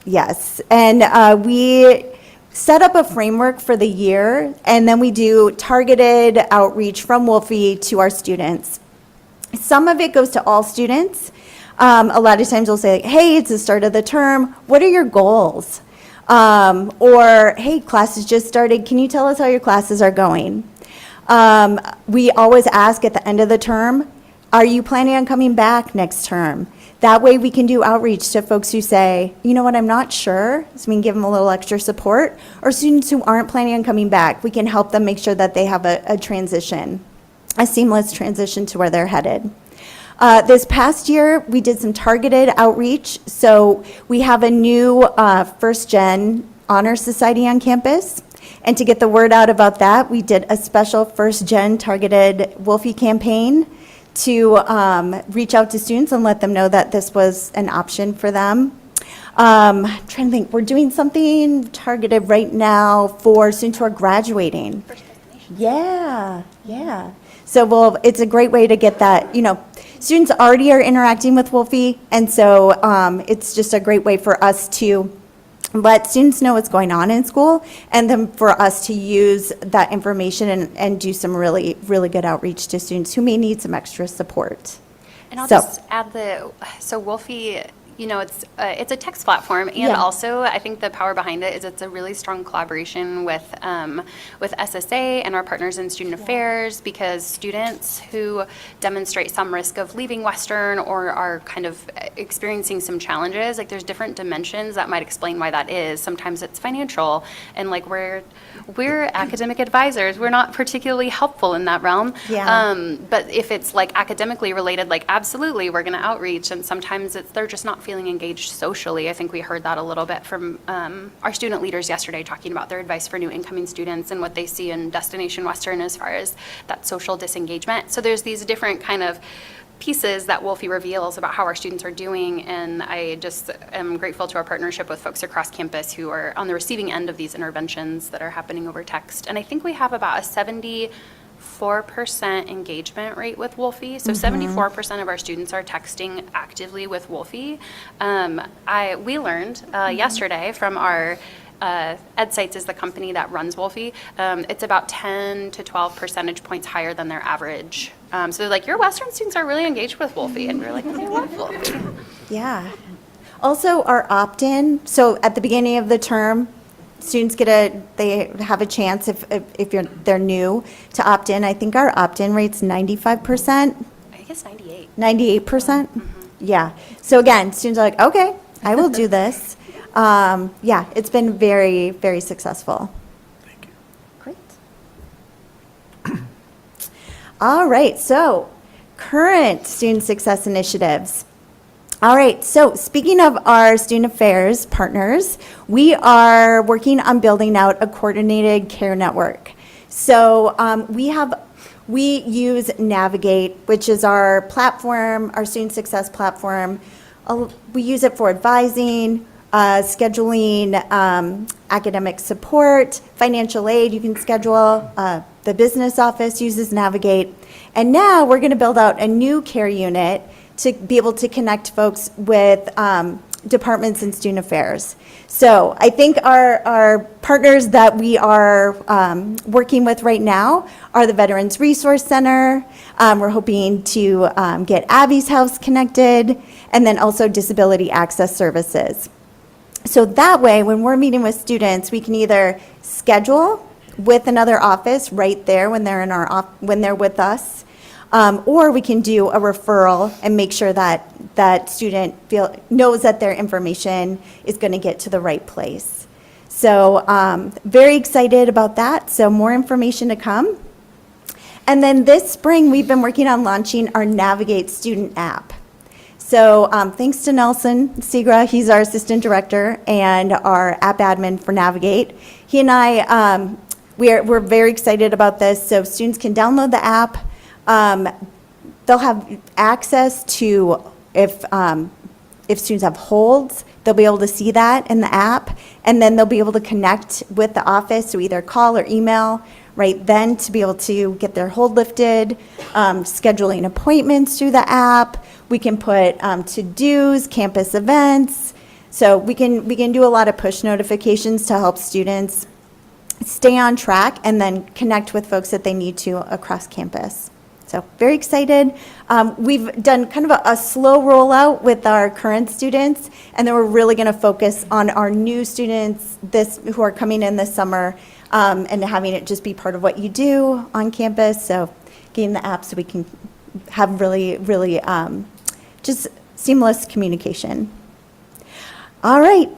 yes, and we set up a framework for the year, and then we do targeted outreach from Wolfie to our students. Some of it goes to all students. A lot of times we'll say, hey, it's the start of the term. What are your goals? Or, hey, classes just started. Can you tell us how your classes are going? We always ask at the end of the term, are you planning on coming back next term? That way we can do outreach to folks who say, you know what, I'm not sure, so we can give them a little extra support. Or students who aren't planning on coming back, we can help them make sure that they have a transition, a seamless transition to where they're headed. This past year, we did some targeted outreach. So we have a new First Gen Honor Society on campus. And to get the word out about that, we did a special First Gen targeted Wolfie campaign to reach out to students and let them know that this was an option for them. Trying to think, we're doing something targeted right now for students who are graduating. Yeah. So it's a great way to get that, students already are interacting with Wolfie, and so it's just a great way for us to let students know what's going on in school, and then for us to use that information and do some really, really good outreach to students who may need some extra support. And I'll So- just add so Wolfie, it's a text platform, and Yeah. also I think the power behind it is it's a really strong collaboration with SSA and our partners in student affairs, because students who demonstrate some risk of leaving Western or are kind of experiencing some challenges, like there's different dimensions that might explain why that is. Sometimes it's financial, and like we're academic advisors, we're not particularly helpful in that realm. Yeah. But if it's like academically related, like absolutely, we're going to outreach. And sometimes they're just not feeling engaged socially. I think we heard that a little bit from our student leaders yesterday, talking about their advice for new incoming students and what they see in Destination Western as far as that social disengagement. So there's these different kind of pieces that Wolfie reveals about how our students are doing, and I just am grateful to our partnership with folks across campus who are on the receiving end of these interventions that are happening over text. And I think we have about a 74% engagement rate with Wolfie. So 74% of our students are texting actively with Wolfie. We learned yesterday from our EdSites is the company that runs Wolfie. It's about 10 to 12 percentage points higher than their average. So they're like, your Western students are really engaged with Wolfie. And we're like, they love Wolfie. Yeah. Also, our opt-in, so at the beginning of the term, students they have a chance if they're new to opt in. I think our opt-in rate's 95%. I think it's 98. 98%? Yeah. So again, students are like, okay, I will do this. Yeah, it's been very, very successful. Thank you. Great. All right, so current student success initiatives. All right, so speaking of our student affairs partners, we are working on building out a coordinated care network. So we use Navigate, which is our platform, our student success platform. We use it for advising, scheduling, academic support, financial aid you can schedule. The business office uses Navigate. And now we're going to build out a new care unit to be able to connect folks with departments in student affairs. So I think our partners that we are working with right now are the Veterans Resource Center. We're hoping to get Abby's House connected, and then also Disability Access Services. So that way, when we're meeting with students, we can either schedule with another office right there when they're when they're with us, or we can do a referral and make sure that that student knows that their information is going to get to the right place. So very excited about that. So more information to come. And then this spring, we've been working on launching our Navigate student app. So thanks to Nelson Segra, he's our assistant director and our app admin for Navigate. He and I, we're very excited about this. So students can download the app. They'll have access to, if students have holds, they'll be able to see that in the app. And then they'll be able to connect with the office, so either call or email right then to be able to get their hold lifted, scheduling appointments through the app. We can put to-dos, campus events. So we can do a lot of push notifications to help students stay on track and then connect with folks that they need to across campus. So very excited. We've done kind of a slow rollout with our current students, and then we're really going to focus on our new students who are coming in this summer, and having it just be part of what you do on campus. So getting the app so we can have really, really just seamless communication. All right,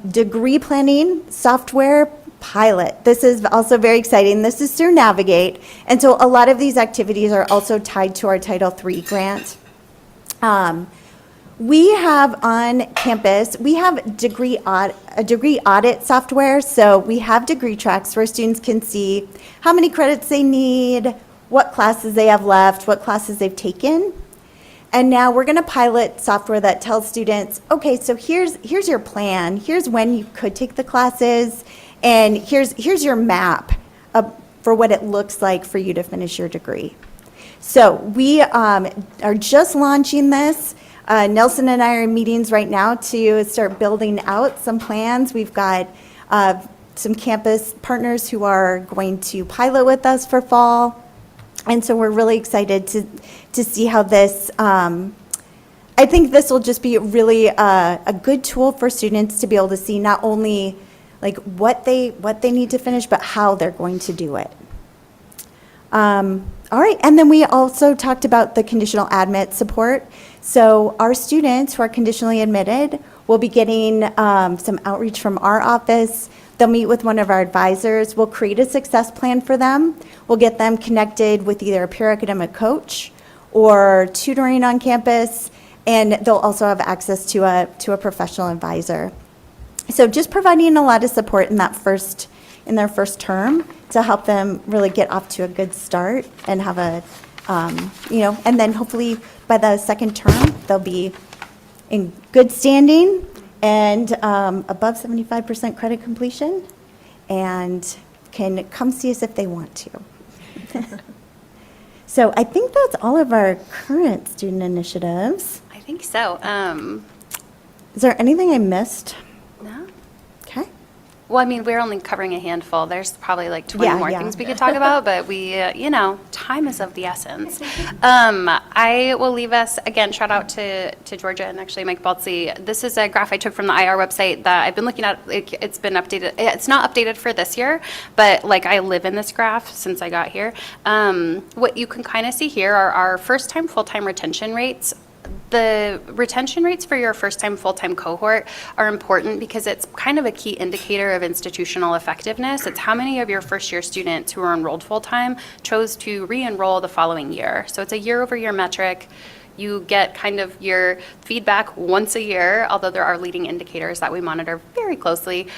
degree planning software pilot. This is also very exciting. This is through Navigate. And so a lot of these activities are also tied to our Title III grant. We have on campus, we have a degree audit software. So we have degree tracks where students can see how many credits they need, what classes they have left, what classes they've taken. And now we're going to pilot software that tells students, okay, so here's your plan. Here's when you could take the classes. And here's your map for what it looks like for you to finish your degree. So we are just launching this. Nelson and I are in meetings right now to start building out some plans. We've got some campus partners who are going to pilot with us for fall. And so we're really excited to see how this, I think this will just be really a good tool for students to be able to see not only like what they need to finish, but how they're going to do it. All right, and then we also talked about the conditional admit support. So our students who are conditionally admitted will be getting some outreach from our office. They'll meet with one of our advisors. We'll create a success plan for them. We'll get them connected with either a peer academic coach or tutoring on campus, and they'll also have access to a professional advisor. So just providing a lot of support in their first term to help them really get off to a good start and have and then hopefully by the second term, they'll be in good standing and above 75% credit completion and can come see us if they want to. So I think that's all of our current student initiatives. I think so. Is there anything I missed? No? Okay. Well, I mean, we're only covering a handful. There's probably like 20 more Yeah. things we could talk about, but we, time is of the essence. I will leave us, again, shout out to Georgia and actually Mike Baltzy. This is a graph I took from the IR website that I've been looking at. It's been updated. It's not updated for this year, but like I live in this graph since I got here. What you can kind of see here are our first-time, full-time retention rates. The retention rates for your first-time, full-time cohort are important because it's kind of a key indicator of institutional effectiveness. It's how many of your first-year students who are enrolled full-time chose to re-enroll the following year. So it's a year-over-year metric. You get kind of your feedback once a year, although there are leading indicators that we monitor very closely.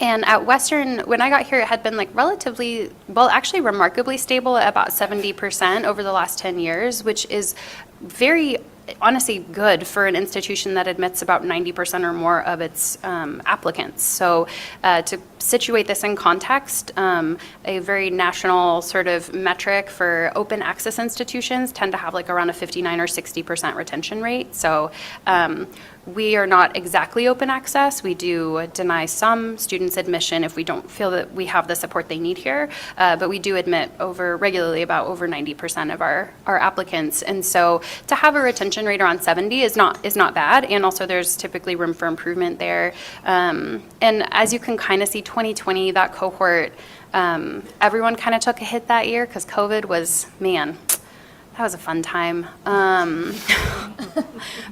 And at Western, when I got here, it had been like relatively, well, actually remarkably stable at about 70% over the last 10 years, which is very, honestly, good for an institution that admits about 90% or more of its applicants. So to situate this in context, a very national sort of metric for open access institutions tend to have like around a 59 or 60% retention rate. So we are not exactly open access. We do deny some students admission if we don't feel that we have the support they need here, but we do admit regularly about over 90% of our applicants. And so to have a retention rate around 70 is not bad, and also there's typically room for improvement there. And as you can kind of see, 2020, that cohort, everyone kind of took a hit that year because COVID was, man, that was a fun time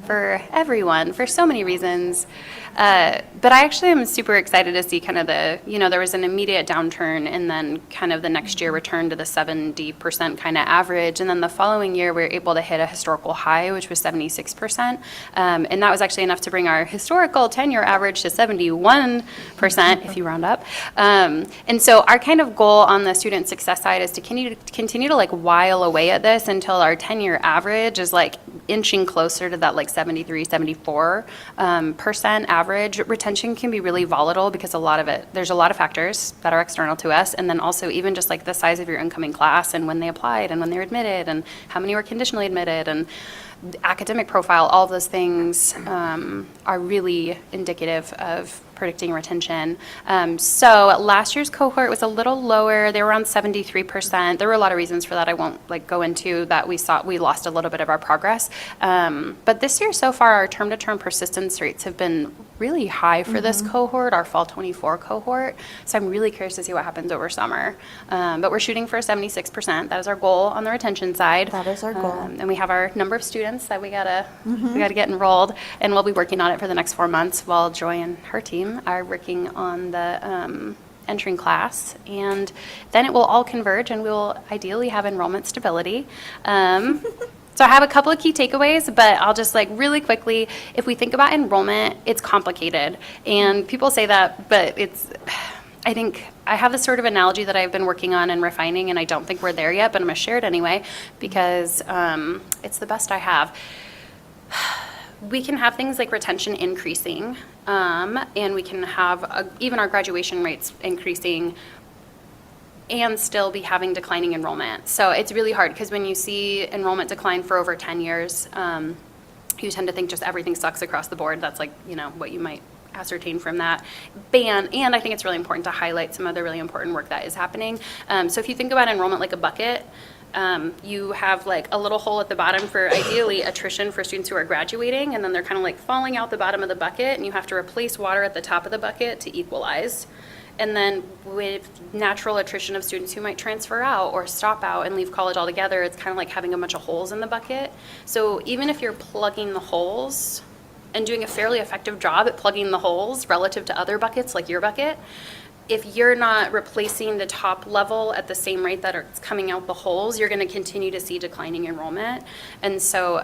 for everyone, for so many reasons. But I actually am super excited to see kind of there was an immediate downturn and then kind of the next year return to the 70% kind of average. And then the following year, we were able to hit a historical high, which was 76%. And that was actually enough to bring our historical 10-year average to 71%, if you round up. And so our kind of goal on the student success side is to continue to like while away at this until our 10-year average is like inching closer to that like 73, 74% average. Retention can be really volatile because there's a lot of factors that are external to us, and then also even just like the size of your incoming class and when they applied and when they were admitted and how many were conditionally admitted and academic profile, all of those things are really indicative of predicting retention. So last year's cohort was a little lower. They were around 73%. There were a lot of reasons for that I won't like go into that. We lost a little bit of our progress. But this year so far, our term-to-term persistence rates have been really high for this cohort, our fall 24 cohort. So I'm really curious to see what happens over summer. But we're shooting for 76%. That is our goal on the retention side. That is our goal. And we have our number of students that we gotta get enrolled, and we'll be working on it for the next 4 months while Joy and her team are working on the entering class, and then it will all converge and we will ideally have enrollment stability. So I have a couple of key takeaways, but I'll just like really quickly, if we think about enrollment, it's complicated. And people say that, but I think I have this sort of analogy that I've been working on and refining, and I don't think we're there yet, but I'm gonna share it anyway because it's the best I have. We can have things like retention increasing, and we can have even our graduation rates increasing and still be having declining enrollment. So it's really hard because when you see enrollment decline for over 10 years, you tend to think just everything sucks across the board. That's like, what you might ascertain from that. And I think it's really important to highlight some other really important work that is happening. So if you think about enrollment like a bucket, you have like a little hole at the bottom for ideally attrition for students who are graduating, and then they're kind of like falling out the bottom of the bucket, and you have to replace water at the top of the bucket to equalize. And then with natural attrition of students who might transfer out or stop out and leave college altogether, it's kind of like having a bunch of holes in the bucket. So even if you're plugging the holes and doing a fairly effective job at plugging the holes relative to other buckets like your bucket, if you're not replacing the top level at the same rate that it's coming out the holes, you're going to continue to see declining enrollment. And so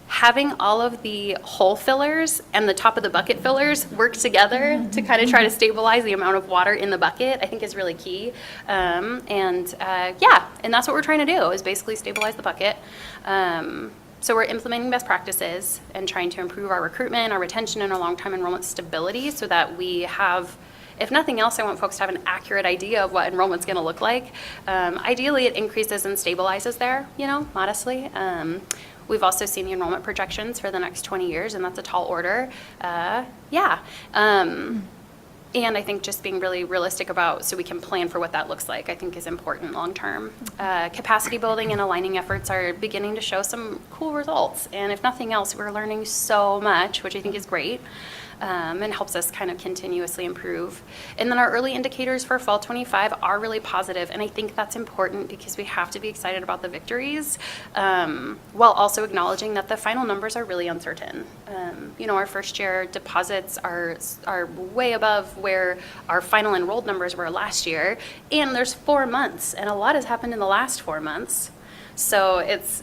having all of the hole fillers and the top of the bucket fillers work together to kind of try to stabilize the amount of water in the bucket, I think is really key. And that's what we're trying to do, is basically stabilize the bucket. So we're implementing best practices and trying to improve our recruitment, our retention, and our long-term enrollment stability so that we have, if nothing else, I want folks to have an accurate idea of what enrollment's going to look like. Ideally, it increases and stabilizes there, modestly. We've also seen the enrollment projections for the next 20 years, and that's a tall order. And I think just being really realistic about, so we can plan for what that looks like, I think is important long term. Capacity building and aligning efforts are beginning to show some cool results. And if nothing else, we're learning so much, which I think is great. And helps us kind of continuously improve. And then our early indicators for fall 25 are really positive, and I think that's important because we have to be excited about the victories, while also acknowledging that the final numbers are really uncertain. Our first year deposits are way above where our final enrolled numbers were last year, and there's 4 months, and a lot has happened in the last 4 months. So it's,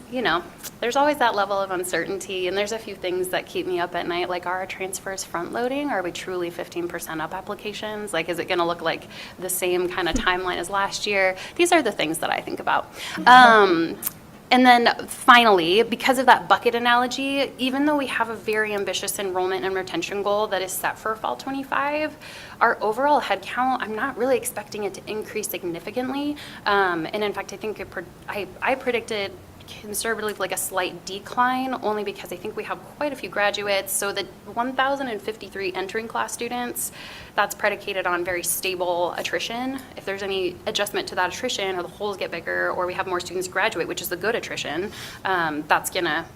there's always that level of uncertainty, and there's a few things that keep me up at night, like are our transfers front loading? Are we truly 15% up applications? Like, is it gonna look like the same kind of timeline as last year? These are the things that I think about. And then finally, because of that bucket analogy, even though we have a very ambitious enrollment and retention goal that is set for fall 25, our overall headcount, I'm not really expecting it to increase significantly. And in fact, I think I predicted conservatively like a slight decline, only because I think we have quite a few graduates. So the 1,053 entering class students, that's predicated on very stable attrition. If there's any adjustment to that attrition, or the holes get bigger, or we have more students graduate, which is the good attrition, that's gonna,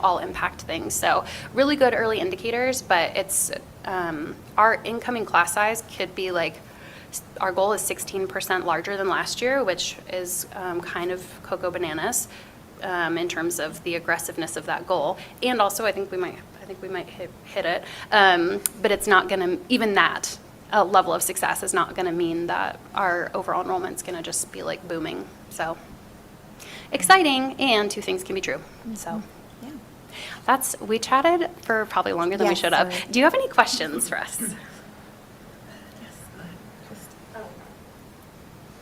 all impact things. So really good early indicators, but it's our incoming class size could be like Our goal is 16% larger than last year, which is kind of cocoa bananas in terms of the aggressiveness of that goal. And also, I think we might hit it. But it's not going to, even that level of success is not going to mean that our overall enrollment's going to just be like booming. So exciting, and two things can be true. So we chatted for probably longer than we Yes, should have. sorry. Do you have any questions for us?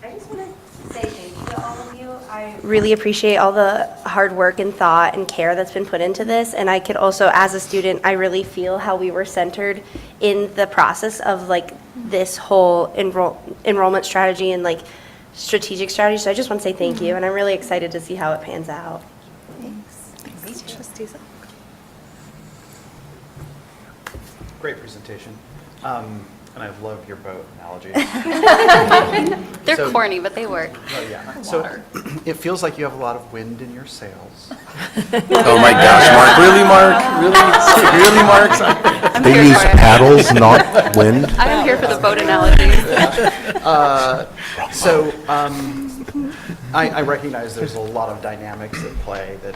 I just want to say thank you to all of you. I really appreciate all the hard work and thought and care that's been put into this. And I could also, as a student, I really feel how we were centered in the process of like this whole enrollment strategy and like strategic strategy. So I just want to say thank you. And I'm really excited to see how it pans out. Thanks. Great presentation. And I love your boat analogy. They're So- corny, but they work. Oh, yeah. So it feels like you have a lot of wind in your sails. Oh my gosh, Mark, really, Mark? Really, Mark? They use paddles, not wind. I'm here for the boat analogies. I recognize there's a lot of dynamics at play that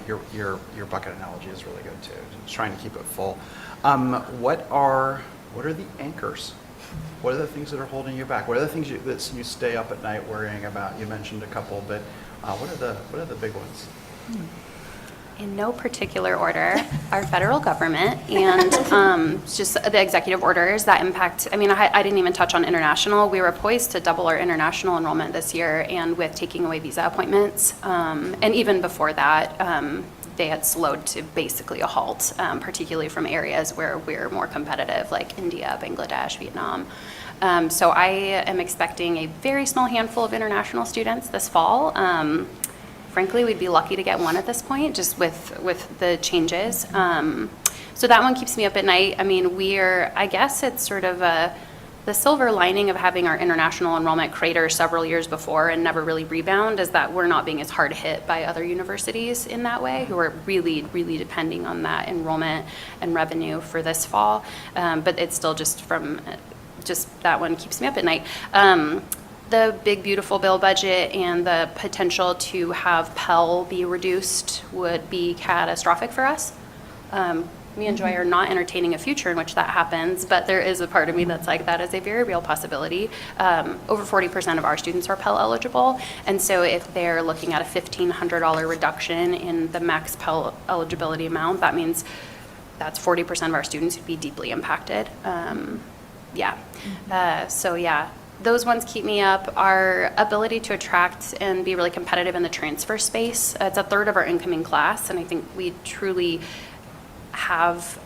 your bucket analogy is really good too. Just trying to keep it full. What are the anchors? What are the things that are holding you back? What are the things that you stay up at night worrying about? You mentioned a couple, but what are the big ones? In no particular order, our federal government and just the executive orders that impact, I mean, I didn't even touch on international. We were poised to double our international enrollment this year, and with taking away visa appointments, and even before that, they had slowed to basically a halt, particularly from areas where we're more competitive, like India, Bangladesh, Vietnam. So I am expecting a very small handful of international students this fall. Frankly, we'd be lucky to get one at this point, just with the changes. So that one keeps me up at night. I mean, I guess it's sort of the silver lining of having our international enrollment crater several years before and never really rebound is that we're not being as hard hit by other universities in that way, who are really, really depending on that enrollment and revenue for this fall. But it's still just that one keeps me up at night. The big, beautiful bill budget and the potential to have Pell be reduced would be catastrophic for us. Me and Joy are not entertaining a future in which that happens, but there is a part of me that's like, that is a very real possibility. Over 40% of our students are Pell eligible, and so if they're looking at a $1,500 reduction in the max Pell eligibility amount, that means that's 40% of our students who'd be deeply impacted. Those ones keep me up. Our ability to attract and be really competitive in the transfer space, it's a third of our incoming class, and I think we truly have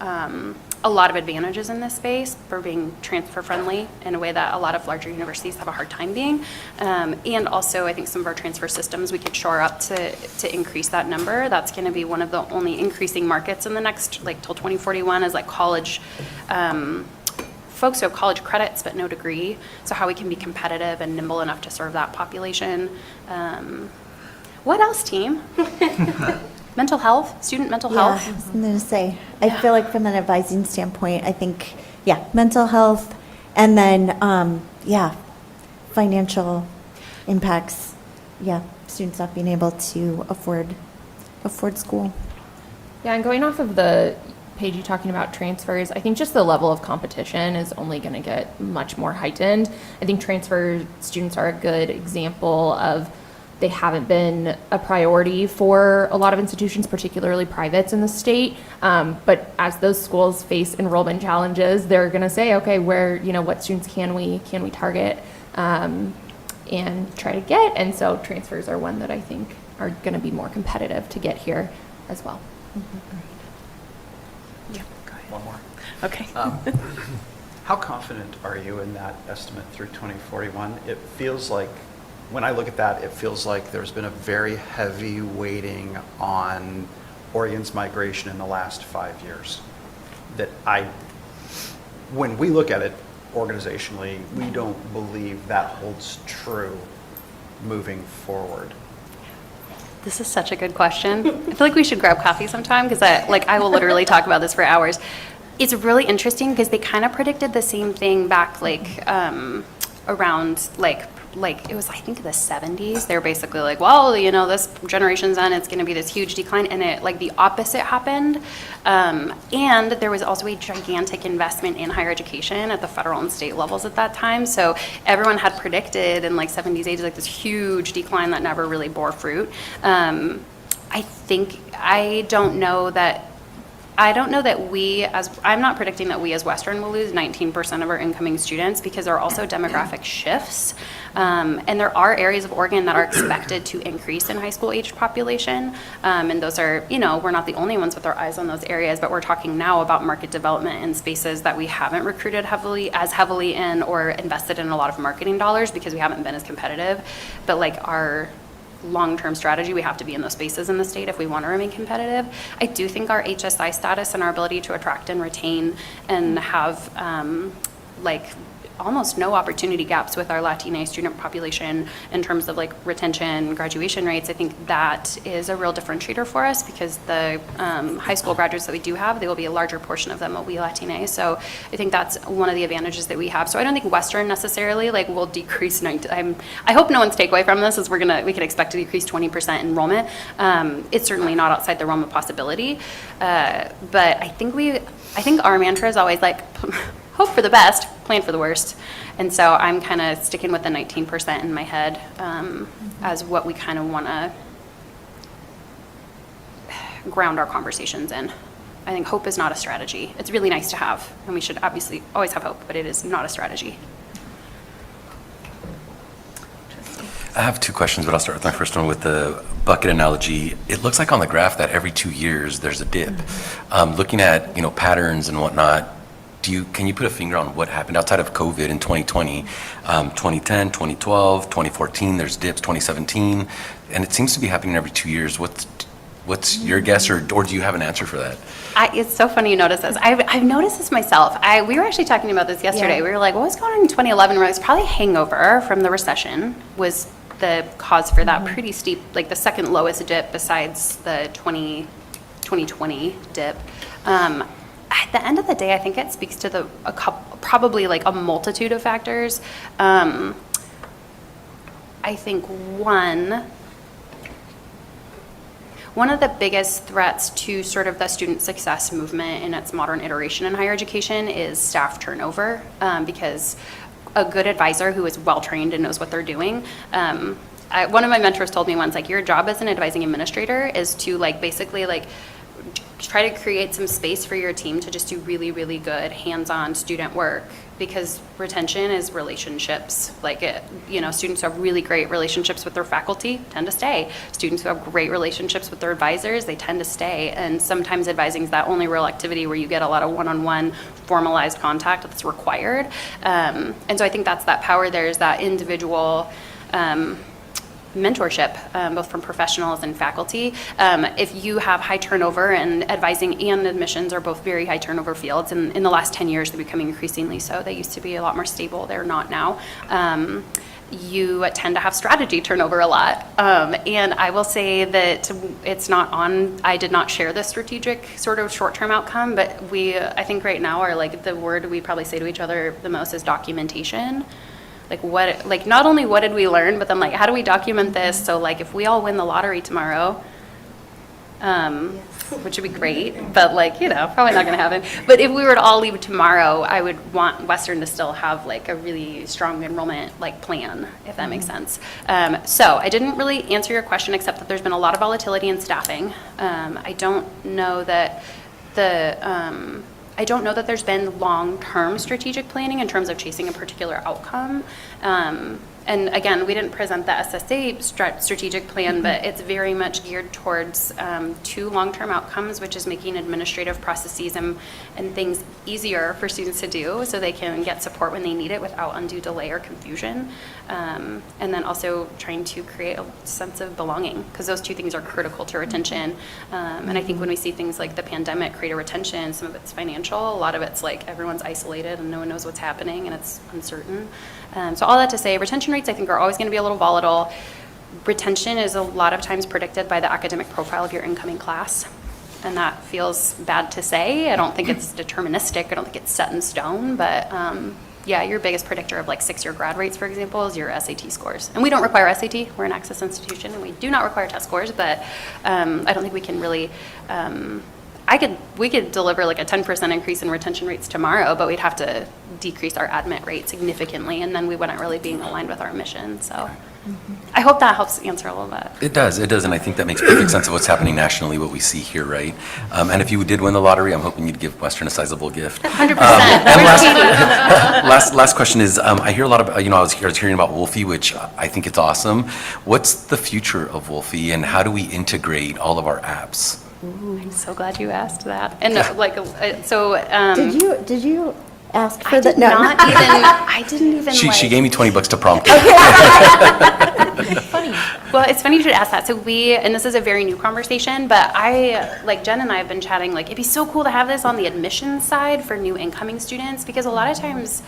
a lot of advantages in this space for being transfer friendly in a way that a lot of larger universities have a hard time being. And also, I think some of our transfer systems we could shore up to increase that number. That's going to be one of the only increasing markets in the next, like till 2041, is like college, folks who have college credits but no degree. So how we can be competitive and nimble enough to serve that population. What else, team? Mental health, student mental health. Yeah, I was going to say, I feel like from an advising standpoint, I think, mental health, and then, financial impacts, students not being able to afford school. Yeah, and going off of the page you talking about transfers, I think just the level of competition is only going to get much more heightened. I think transfer students are a good example of they haven't been a priority for a lot of institutions, particularly privates in the state. But as those schools face enrollment challenges, they're going to say, okay, what students can we target and try to get? And so transfers are one that I think are going to be more competitive to get here as well. Yeah, go ahead. One more. Okay. How confident are you in that estimate through 2041? It feels like, when I look at that, it feels like there's been a very heavy weighting on Oregon's migration in the last 5 years. When we look at it organizationally, we don't believe that holds true moving forward. This is such a good question. I feel like we should grab coffee sometime because I will literally talk about this for hours. It's really interesting because they kind of predicted the same thing back around it was, I think, the 70s. They're basically like, well, this generation's on, it's going to be this huge decline, and the opposite happened. And there was also a gigantic investment in higher education at the federal and state levels at that time. So everyone had predicted in 70s, 80s, this huge decline that never really bore fruit. I'm not predicting that we as Western will lose 19% of our incoming students, because there are also demographic shifts. And there are areas of Oregon that are expected to increase in high school aged population. And those are, we're not the only ones with our eyes on those areas, but we're talking now about market development in spaces that we haven't recruited as heavily in or invested in a lot of marketing dollars because we haven't been as competitive. But our long-term strategy, we have to be in those spaces in the state if we want to remain competitive. I do think our HSI status and our ability to attract and retain and have almost no opportunity gaps with our Latina student population in terms of retention, graduation rates. I think that is a real differentiator for us, because the high school graduates that we do have, they will be a larger portion of them will be Latina. So I think that's one of the advantages that we have. So I don't think Western necessarily will decrease. I hope no one's takeaway from this is we can expect to decrease 20% enrollment. It's certainly not outside the realm of possibility. But I think our mantra is always hope for the best, plan for the worst. And so I'm kind of sticking with the 19% in my head as what we kind of want to ground our conversations in. I think hope is not a strategy. It's really nice to have, and we should obviously always have hope, but it is not a strategy. I have two questions, but I'll start with my first one with the bucket analogy. It looks like on the graph that every 2 years there's a dip. Looking at patterns and whatnot, can you put a finger on what happened outside of COVID in 2020, 2010, 2012, 2014, there's dips, 2017, and it seems to be happening every 2 years. What's your guess, or do you have an answer for that? It's so funny you notice this. I've noticed this myself. We were actually talking about this yesterday. Yeah. We were like, what was going on in 2011? We're like, it's probably hangover from the recession was the cause for that pretty steep, the second lowest dip besides the 2020 dip. At the end of the day, I think it speaks to probably a multitude of factors. I think one of the biggest threats to sort of the student success movement in its modern iteration in higher education is staff turnover, because a good advisor who is well-trained and knows what they're doing. One of my mentors told me once, your job as an advising administrator is to basically try to create some space for your team to just do really, really good hands-on student work, because retention is relationships. Students who have really great relationships with their faculty tend to stay. Students who have great relationships with their advisors, they tend to stay. And sometimes advising is that only real activity where you get a lot of one-on-one formalized contact that's required. And so I think that's that power. There's that individual mentorship, both from professionals and faculty. If you have high turnover, and advising and admissions are both very high turnover fields, and in the last 10 years they're becoming increasingly so. They used to be a lot more stable. They're not now. You tend to have strategy turnover a lot. And I will say that I did not share the strategic sort of short-term outcome, but I think right now the word we probably say to each other the most is documentation. Not only what did we learn, but then how do we document this? So if we all win the lottery tomorrow, which would be great, but probably not going to happen. But if we were to all leave tomorrow, I would want Western to still have a really strong enrollment plan, if that makes sense. So I didn't really answer your question, except that there's been a lot of volatility in staffing. I don't know that there's been long-term strategic planning in terms of chasing a particular outcome. And again, we didn't present the SSA strategic plan, but it's very much geared towards two long-term outcomes, which is making administrative processes and things easier for students to do so they can get support when they need it without undue delay or confusion. And then also trying to create a sense of belonging, because those two things are critical to retention. And I think when we see things like the pandemic create a retention, some of it's financial, a lot of it's everyone's isolated and no one knows what's happening and it's uncertain. So all that to say, retention rates I think are always going to be a little volatile. Retention is a lot of times predicted by the academic profile of your incoming class. and that feels bad to say. I don't think it's deterministic. I don't think it's set in stone, but yeah, your biggest predictor of like 6-year grad rates, for example, is your SAT scores. And we don't require SAT. We're an access institution, and we do not require test scores, but I don't think we can really, we could deliver like a 10% increase in retention rates tomorrow, but we'd have to decrease our admit rate significantly, and then we wouldn't really be aligned with our mission. So I hope that helps answer a little bit. It does, and I think that makes perfect sense of what's happening nationally, what we see here, right? And if you did win the lottery, I'm hoping you'd give Western a sizable gift. 100%. And last question is, I hear a lot about, I was hearing about Wolfie, which I think it's awesome. What's the future of Wolfie, and how do we integrate all of our apps? Ooh, I'm so glad you asked that. And so. Did you ask for I the? did not even. I didn't even. She gave me $20 to prompt her. Funny. Well, it's funny you should ask that. So and this is a very new conversation, but Jen and I have been chatting, it'd be so cool to have this on the admissions side for new incoming students, because a lot of times,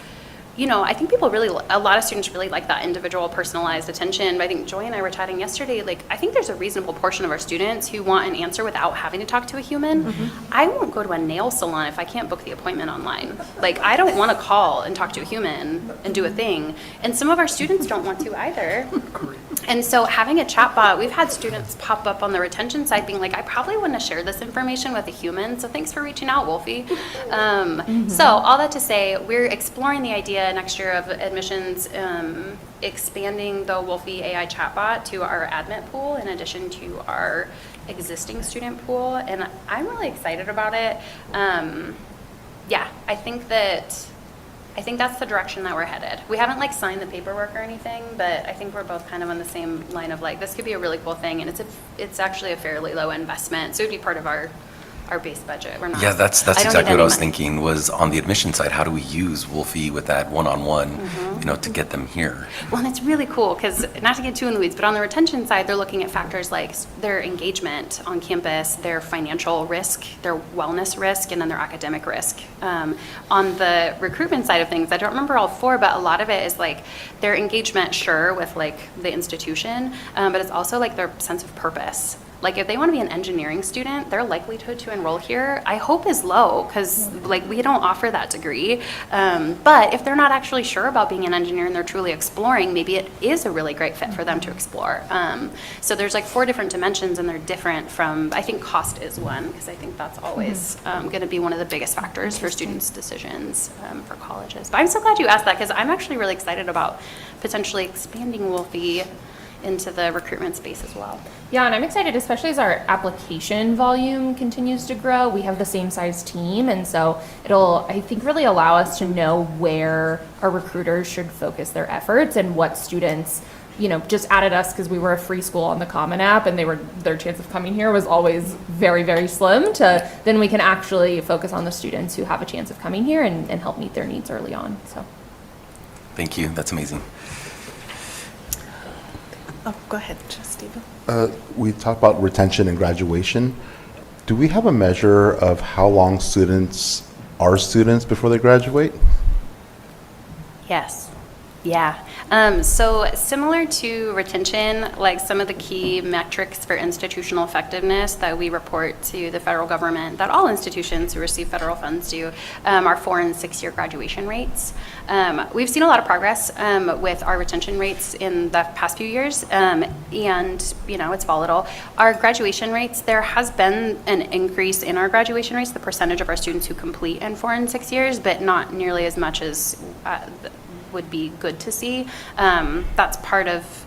I think a lot of students really like that individual personalized attention. But I think Joy and I were chatting yesterday, I think there's a reasonable portion of our students who want an answer without having to talk to a human. Mm-hmm. I won't go to a nail salon if I can't book the appointment online. I don't want to call and talk to a human and do a thing. And some of our students don't want to either. And so having a chatbot, we've had students pop up on the retention side being I probably wouldn't have shared this information with a human, so thanks for reaching out, Wolfie. So all that to say, we're exploring the idea next year of admissions, expanding the Wolfie AI chatbot to our admit pool in addition to our existing student pool, and I'm really excited about it. Yeah, I think that's the direction that we're headed. We haven't signed the paperwork or anything, but I think we're both kind of on the same line of this could be a really cool thing, and it's actually a fairly low investment, so it'd be part of our base budget. We're not. Yeah, that's exactly what I was thinking, was on the admission side, how do we use Wolfie with that one-on-one, to get them here? Well, and it's really cool because, not to get too in the weeds, but on the retention side, they're looking at factors like their engagement on campus, their financial risk, their wellness risk, and then their academic risk. On the recruitment side of things, I don't remember all 4, but a lot of it is their engagement, sure, with the institution, but it's also their sense of purpose. If they want to be an engineering student, their likelihood to enroll here, I hope, is low because we don't offer that degree. But if they're not actually sure about being an engineer and they're truly exploring, maybe it is a really great fit for them to explore. So there's 4 different dimensions, and they're different from, I think cost is one, because I think that's always going to be one of the biggest factors for students' decisions for colleges. But I'm so glad you asked that, because I'm actually really excited about potentially expanding Wolfie into the recruitment space as well. Yeah, and I'm excited, especially as our application volume continues to grow. We have the same size team, and so it'll, I think, really allow us to know where our recruiters should focus their efforts and what students, just added us because we were a free school on the Common App, and their chance of coming here was always very, very slim. Then we can actually focus on the students who have a chance of coming here and help meet their needs early on. So, thank you. That's amazing. Oh, go ahead, Trustee. We talked about retention and graduation. Do we have a measure of how long students are students before they graduate? Yes. Yeah. So similar to retention, some of the key metrics for institutional effectiveness that we report to the federal government, that all institutions who receive federal funds do, are 4- and 6-year graduation rates. We've seen a lot of progress with our retention rates in the past few years, and it's volatile. Our graduation rates, there has been an increase in our graduation rates, the percentage of our students who complete in 4 and 6 years, but not nearly as much as would be good to see. That's part of,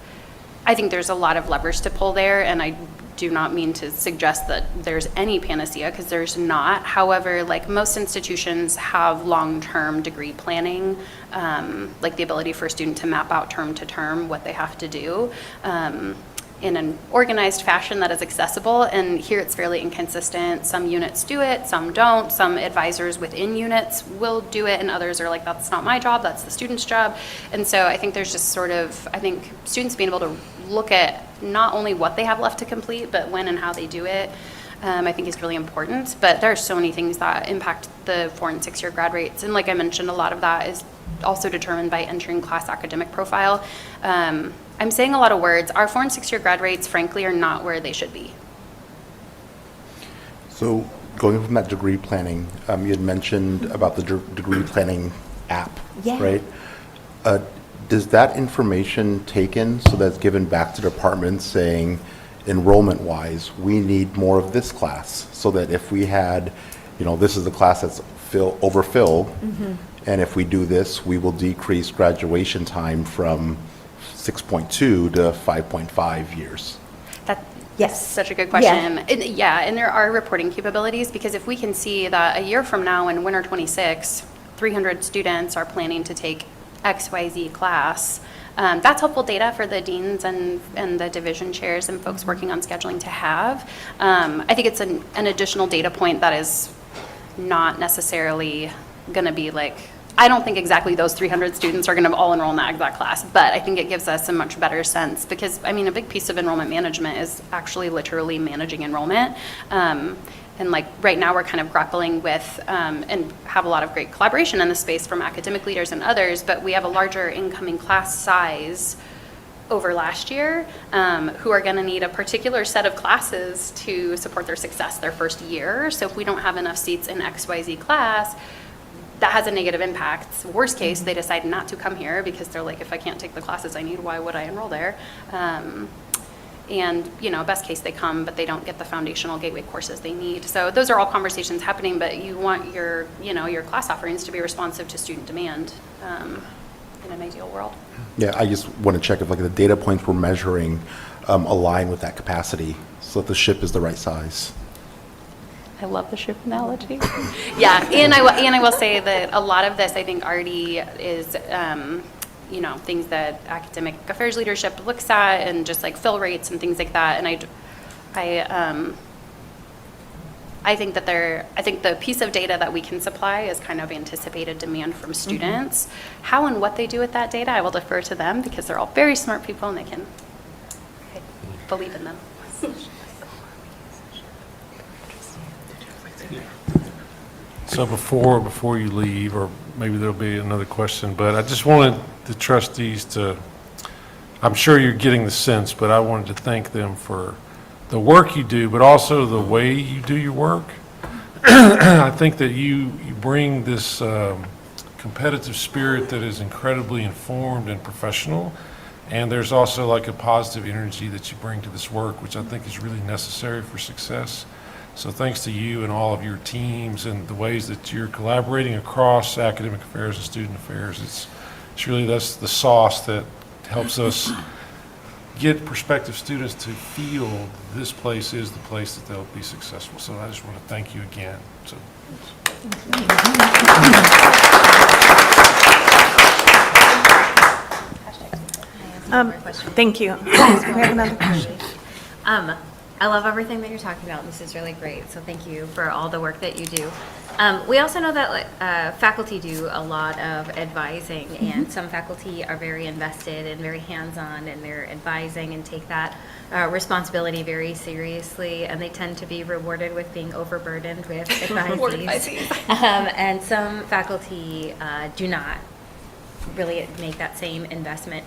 I think there's a lot of levers to pull there, and I do not mean to suggest that there's any panacea, because there's not. However, most institutions have long-term degree planning, the ability for a student to map out term to term what they have to do in an organized fashion that is accessible, and here it's fairly inconsistent. Some units do it, some don't. Some advisors within units will do it, and others are that's not my job, that's the student's job. And so I think there's just I think students being able to look at not only what they have left to complete, but when and how they do it, I think is really important. But there are so many things that impact the 4- and 6-year grad rates, and like I mentioned, a lot of that is also determined by entering class academic profile. I'm saying a lot of words. Our 4- and 6-year grad rates, frankly, are not where they should be. So going from that degree planning, you had mentioned about the degree planning app, Yeah. right? Does that information taken so that's given back to departments saying, enrollment-wise, we need more of this class, so that if we had, this is the class that's overfilled, and if we do this, we will decrease graduation time from 6.2 to 5.5 years? Yes. Such a good question. And there are reporting capabilities, because if we can see that a year from now in winter 26, 300 students are planning to take XYZ class, that's helpful data for the deans and the division chairs and folks working on scheduling to have. I think it's an additional data point that is not necessarily going to be like, I don't think exactly those 300 students are going to all enroll in that exact class, but I think it gives us a much better sense, because, I mean, a big piece of enrollment management is actually literally managing enrollment. And like right now we're kind of grappling with and have a lot of great collaboration in the space from academic leaders and others, but we have a larger incoming class size over last year who are going to need a particular set of classes to support their success their first year. So if we don't have enough seats in XYZ class, that has a negative impact. Worst case, they decide not to come here because they're like, if I can't take the classes I need, why would I enroll there? And, best case they come, but they don't get the foundational gateway courses they need. So those are all conversations happening, but you want your class offerings to be responsive to student demand in an ideal world. Yeah, I just want to check if the data points we're measuring align with that capacity, so that the ship is the right size. I love the ship analogy. Yeah, and I will say that a lot of this, I think, already is, things that academic affairs leadership looks at, and just like fill rates and things like that. And I think the piece of data that we can supply is kind of anticipated demand from students. How and what they do with that data, I will defer to them, because they're all very smart people and I believe in them. So before you leave, or maybe there'll be another question, but I just wanted the trustees to, I'm sure you're getting the sense, but I wanted to thank them for the work you do, but also the way you do your work. I think that you bring this competitive spirit that is incredibly informed and professional, and there's also like a positive energy that you bring to this work, which I think is really necessary for success. So thanks to you and all of your teams and the ways that you're collaborating across academic affairs and student affairs. It's really, that's the sauce that helps us get prospective students to feel this place is the place that they'll be successful. So I just want to thank you again. So. Thank you. We have another question. I love everything that you're talking about. This is really great. So thank you for all the work that you do. We also know that faculty do a lot of advising, and some faculty are very invested and very hands-on in their advising and take that responsibility very seriously, and they tend to be rewarded with being overburdened with advisees. And some faculty do not really make that same investment.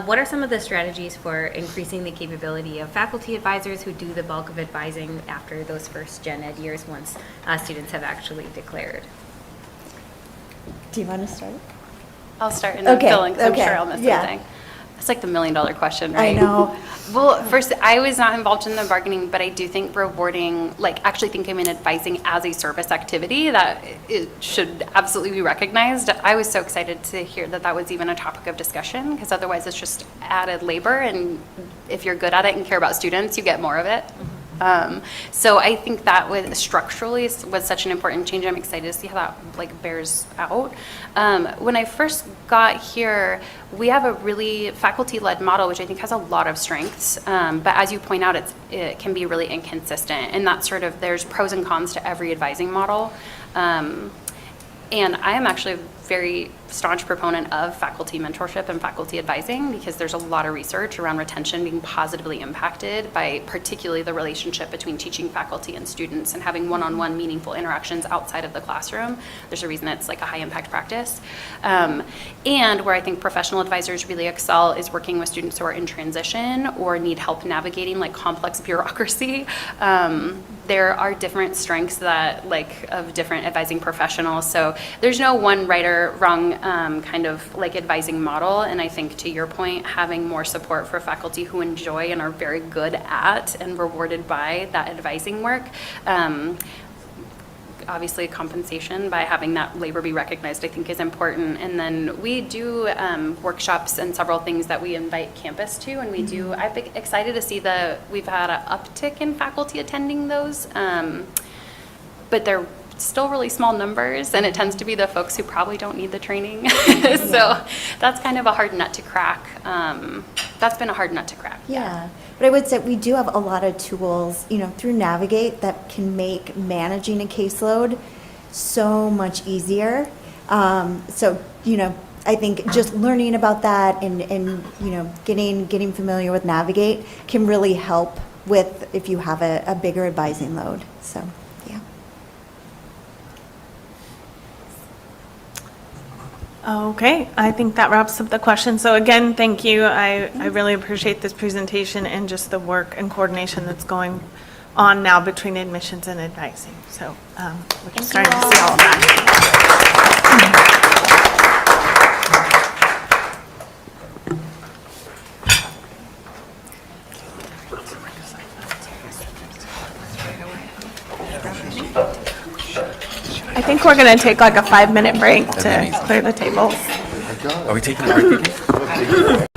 What are some of the strategies for increasing the capability of faculty advisors who do the bulk of advising after those first gen ed years once students have actually declared? Do you want to start? I'll start and then fill in, because I'm sure I'll miss something. It's like the $1 million question, right? I know. Well, first, I was not involved in the bargaining, but I do think rewarding, actually think I'm in advising as a service activity, that it should absolutely be recognized. I was so excited to hear that that was even a topic of discussion, because otherwise it's just added labor, and if you're good at it and care about students, you get more of it. So I think that structurally was such an important change. I'm excited to see how that bears out. When I first got here, we have a really faculty-led model, which I think has a lot of strengths. But as you point out, it can be really inconsistent, and that's there's pros and cons to every advising model. And I am actually very staunch proponent of faculty mentorship and faculty advising because there's a lot of research around retention being positively impacted by particularly the relationship between teaching faculty and students and having one-on-one meaningful interactions outside of the classroom. There's a reason it's like a high impact practice. And where I think professional advisors really excel is working with students who are in transition or need help navigating like complex bureaucracy. There are different strengths that like of different advising professionals. So there's no one right or wrong kind of like advising model. And I think to your point, having more support for faculty who enjoy and are very good at and rewarded by that advising work. Obviously compensation by having that labor be recognized I think is important. And then we do workshops and several things that we invite campus to, and we do, I've been excited to see we've had an uptick in faculty attending those, but they're still really small numbers, and it tends to be the folks who probably don't need the training. So that's kind of a hard nut to crack. That's been a hard nut to crack. Yeah. But I would say we do have a lot of tools, through Navigate that can make managing a caseload so much easier. I think just learning about that and getting familiar with Navigate can really help with if you have a bigger advising load. So, yeah. Okay, I think that wraps up the question. So again, thank you. I really appreciate this presentation and just the work and coordination that's going on now between admissions and advising. So we're just starting to see all of that. I think we're going to take like a 5-minute break to clear the tables. Are we taking a break?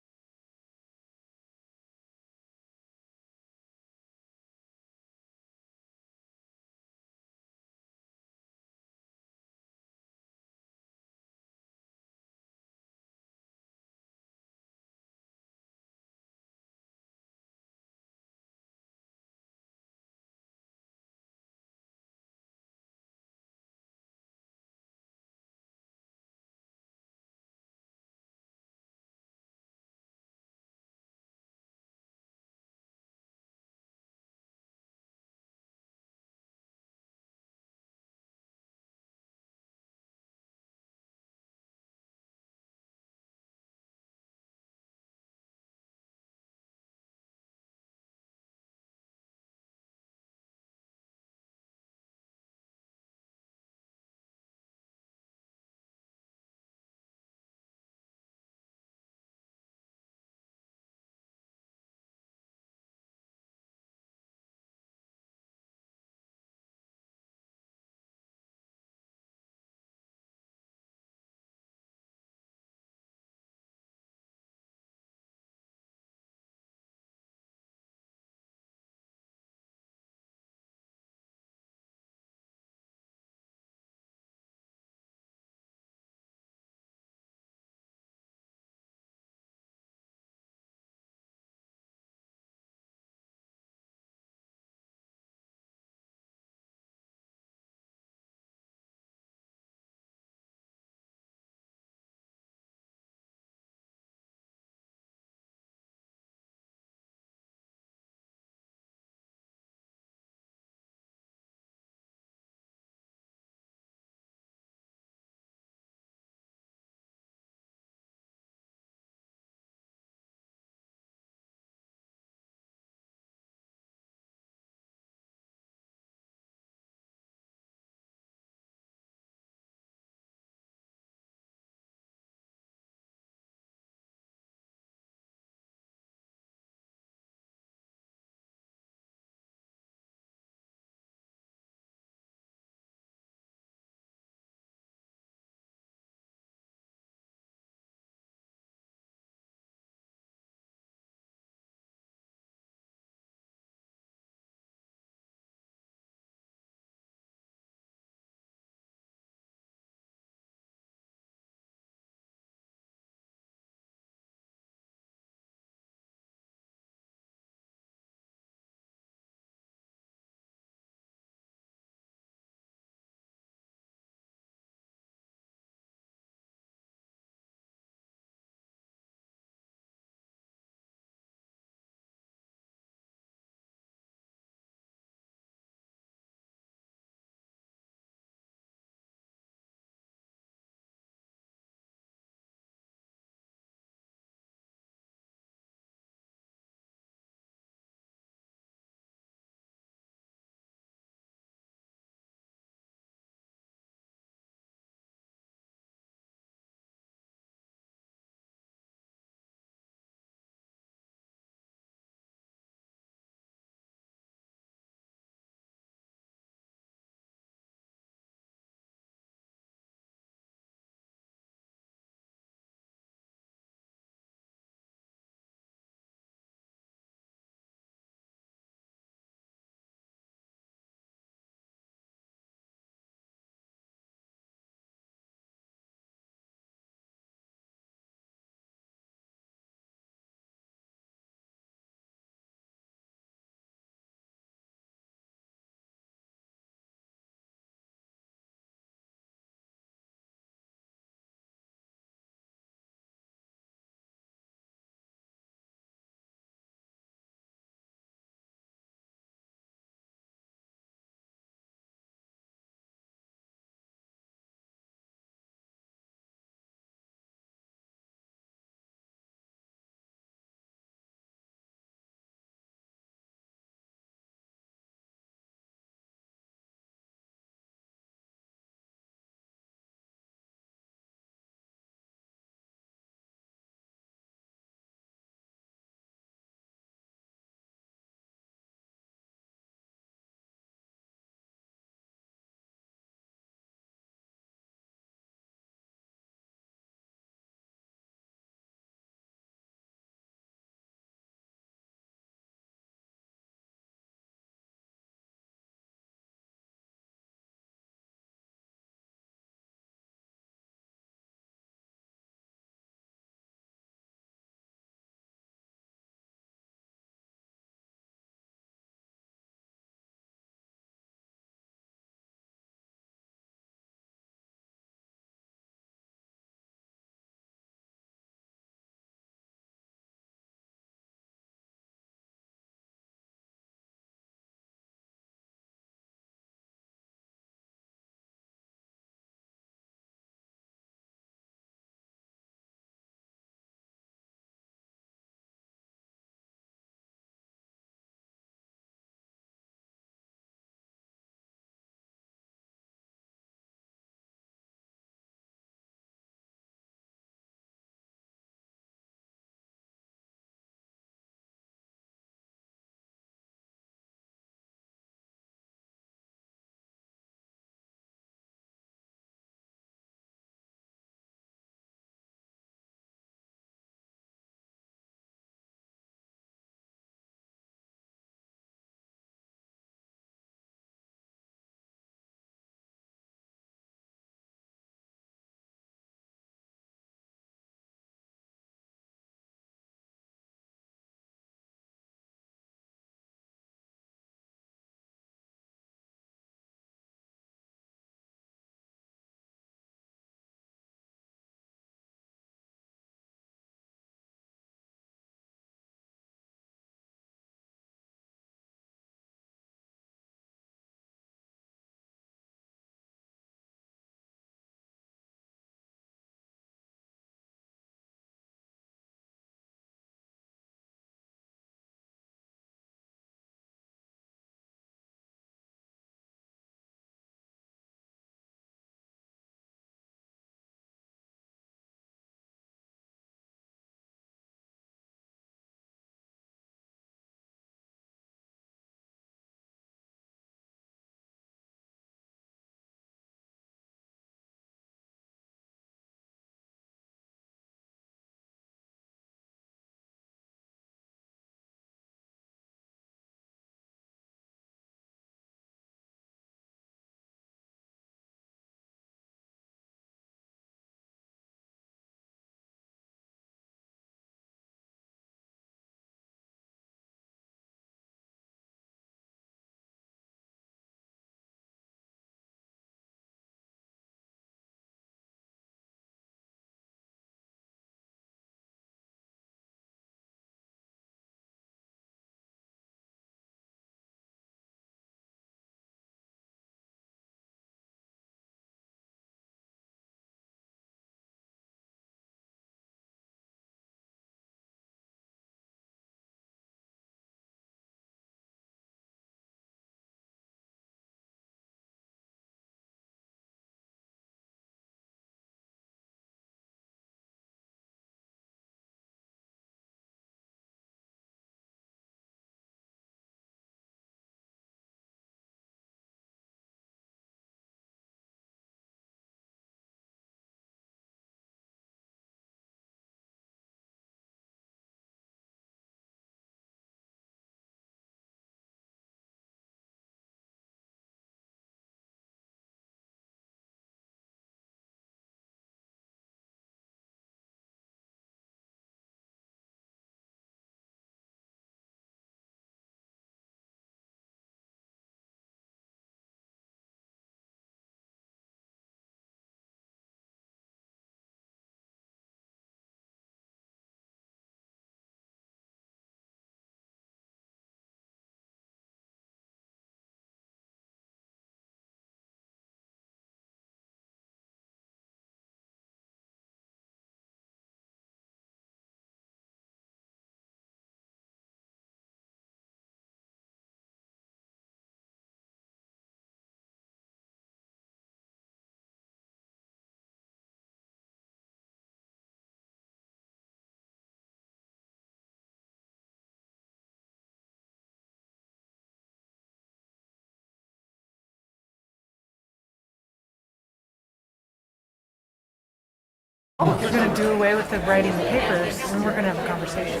If you're going to do away with the writing the papers, then we're going to have a conversation.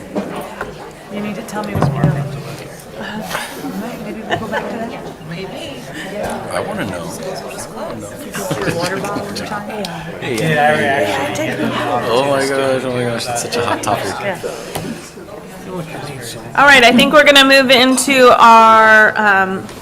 You need to tell me when you know. Maybe we'll go back to that. I want to know. Your water bottle in time. Oh my gosh, it's such a hot topic. All right, I think we're going to move into our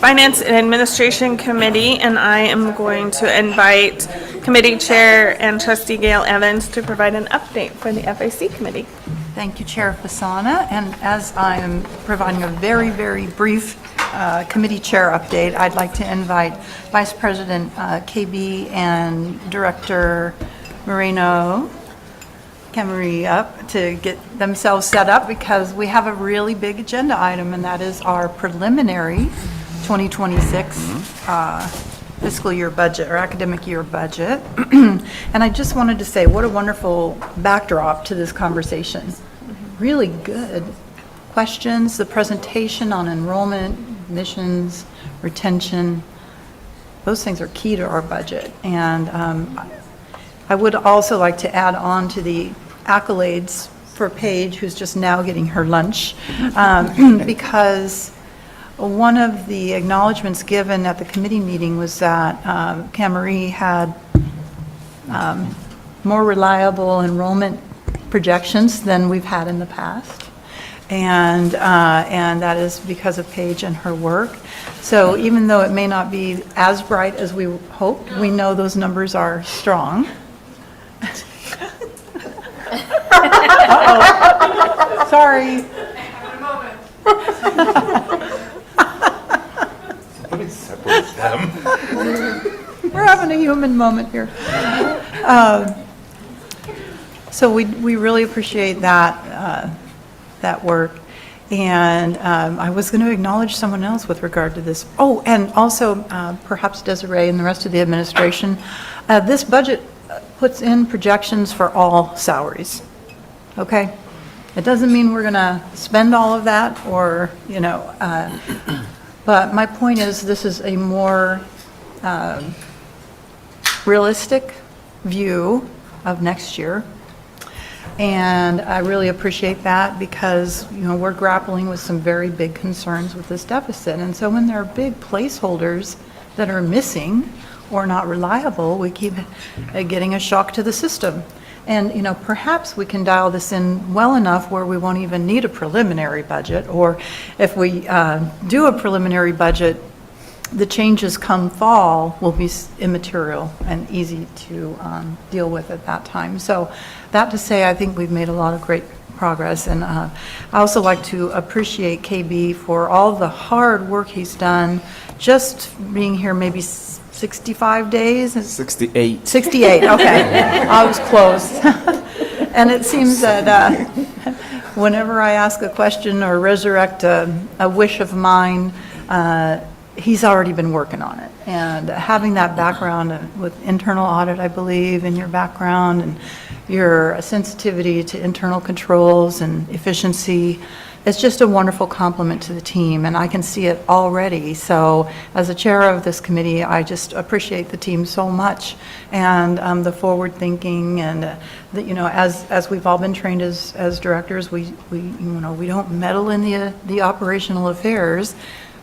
Finance and Administration Committee, and I am going to invite Committee Chair and Trustee Gail Evans to provide an update for the FAC Committee. Thank you, Chair Fasana. And as I am providing a very, very brief committee chair update, I'd like to invite Vice President KB and Director Moreno Camry up to get themselves set up, because we have a really big agenda item, and that is our preliminary 2026 fiscal year budget, or academic year budget. And I just wanted to say what a wonderful backdrop to this conversation. Really good questions, the presentation on enrollment, admissions, retention. Those things are key to our budget. And I would also like to add on to the accolades for Paige, who's just now getting her lunch, because one of the acknowledgments given at the committee meeting was that Camry had more reliable enrollment projections than we've had in the past. And that is because of Paige and her work. So even though it may not be as bright as we hoped, we know those numbers are strong. Uh-oh. Sorry. Somebody separate them. We're having a human moment here. So we really appreciate that work. And I was going to acknowledge someone else with regard to this. Oh, and also perhaps Desiree and the rest of the administration. This budget puts in projections for all salaries, okay? It doesn't mean we're going to spend all of that, or, you know, but my point is this is a more realistic view of next year. And I really appreciate that, because, you know, we're grappling with some very big concerns with this deficit. And so when there are big placeholders that are missing or not reliable, we keep getting a shock to the system. And, you know, perhaps we can dial this in well enough where we won't even need a preliminary budget, or if we do a preliminary budget, the changes come fall will be immaterial and easy to deal with at that time. So that to say, I think we've made a lot of great progress. And I also like to appreciate KB for all the hard work he's done, just being here maybe 65 days? 68. 68, okay. I was close. And it seems that whenever I ask a question or resurrect a wish of mine, he's already been working on it. And having that background with internal audit, I believe, in your background, and your sensitivity to internal controls and efficiency, it's just a wonderful compliment to the team, and I can see it already. So as a chair of this committee, I just appreciate the team so much, and the forward thinking, and you know, as we've all been trained as directors, we don't meddle in the operational affairs,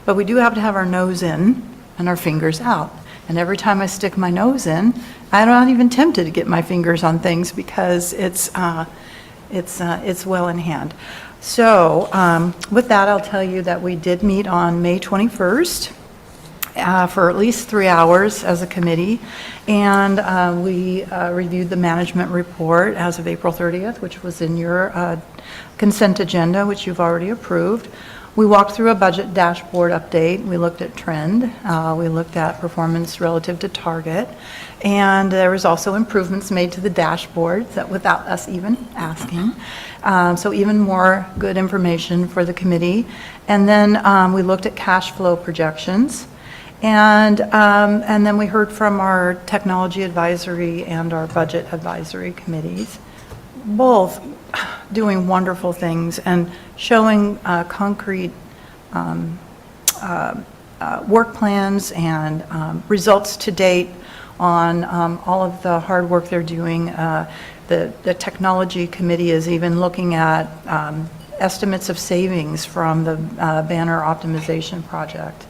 but we do have to have our nose in and our fingers out. And every time I stick my nose in, I'm not even tempted to get my fingers on things, because it's well in hand. So with that, I'll tell you that we did meet on May 21st for at least 3 hours as a committee, and we reviewed the management report as of April 30th, which was in your consent agenda, which you've already approved. We walked through a budget dashboard update. We looked at trend. We looked at performance relative to target. And there was also improvements made to the dashboard that without us even asking. So even more good information for the committee. And then we looked at cash flow projections. And then we heard from our technology advisory and our budget advisory committees, both doing wonderful things and showing concrete work plans and results to date on all of the hard work they're doing. The technology committee is even looking at estimates of savings from the banner optimization project.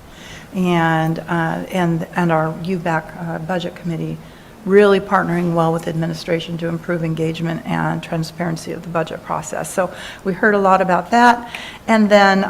And our UBAC budget committee really partnering well with administration to improve engagement and transparency of the budget process. So we heard a lot about that. And then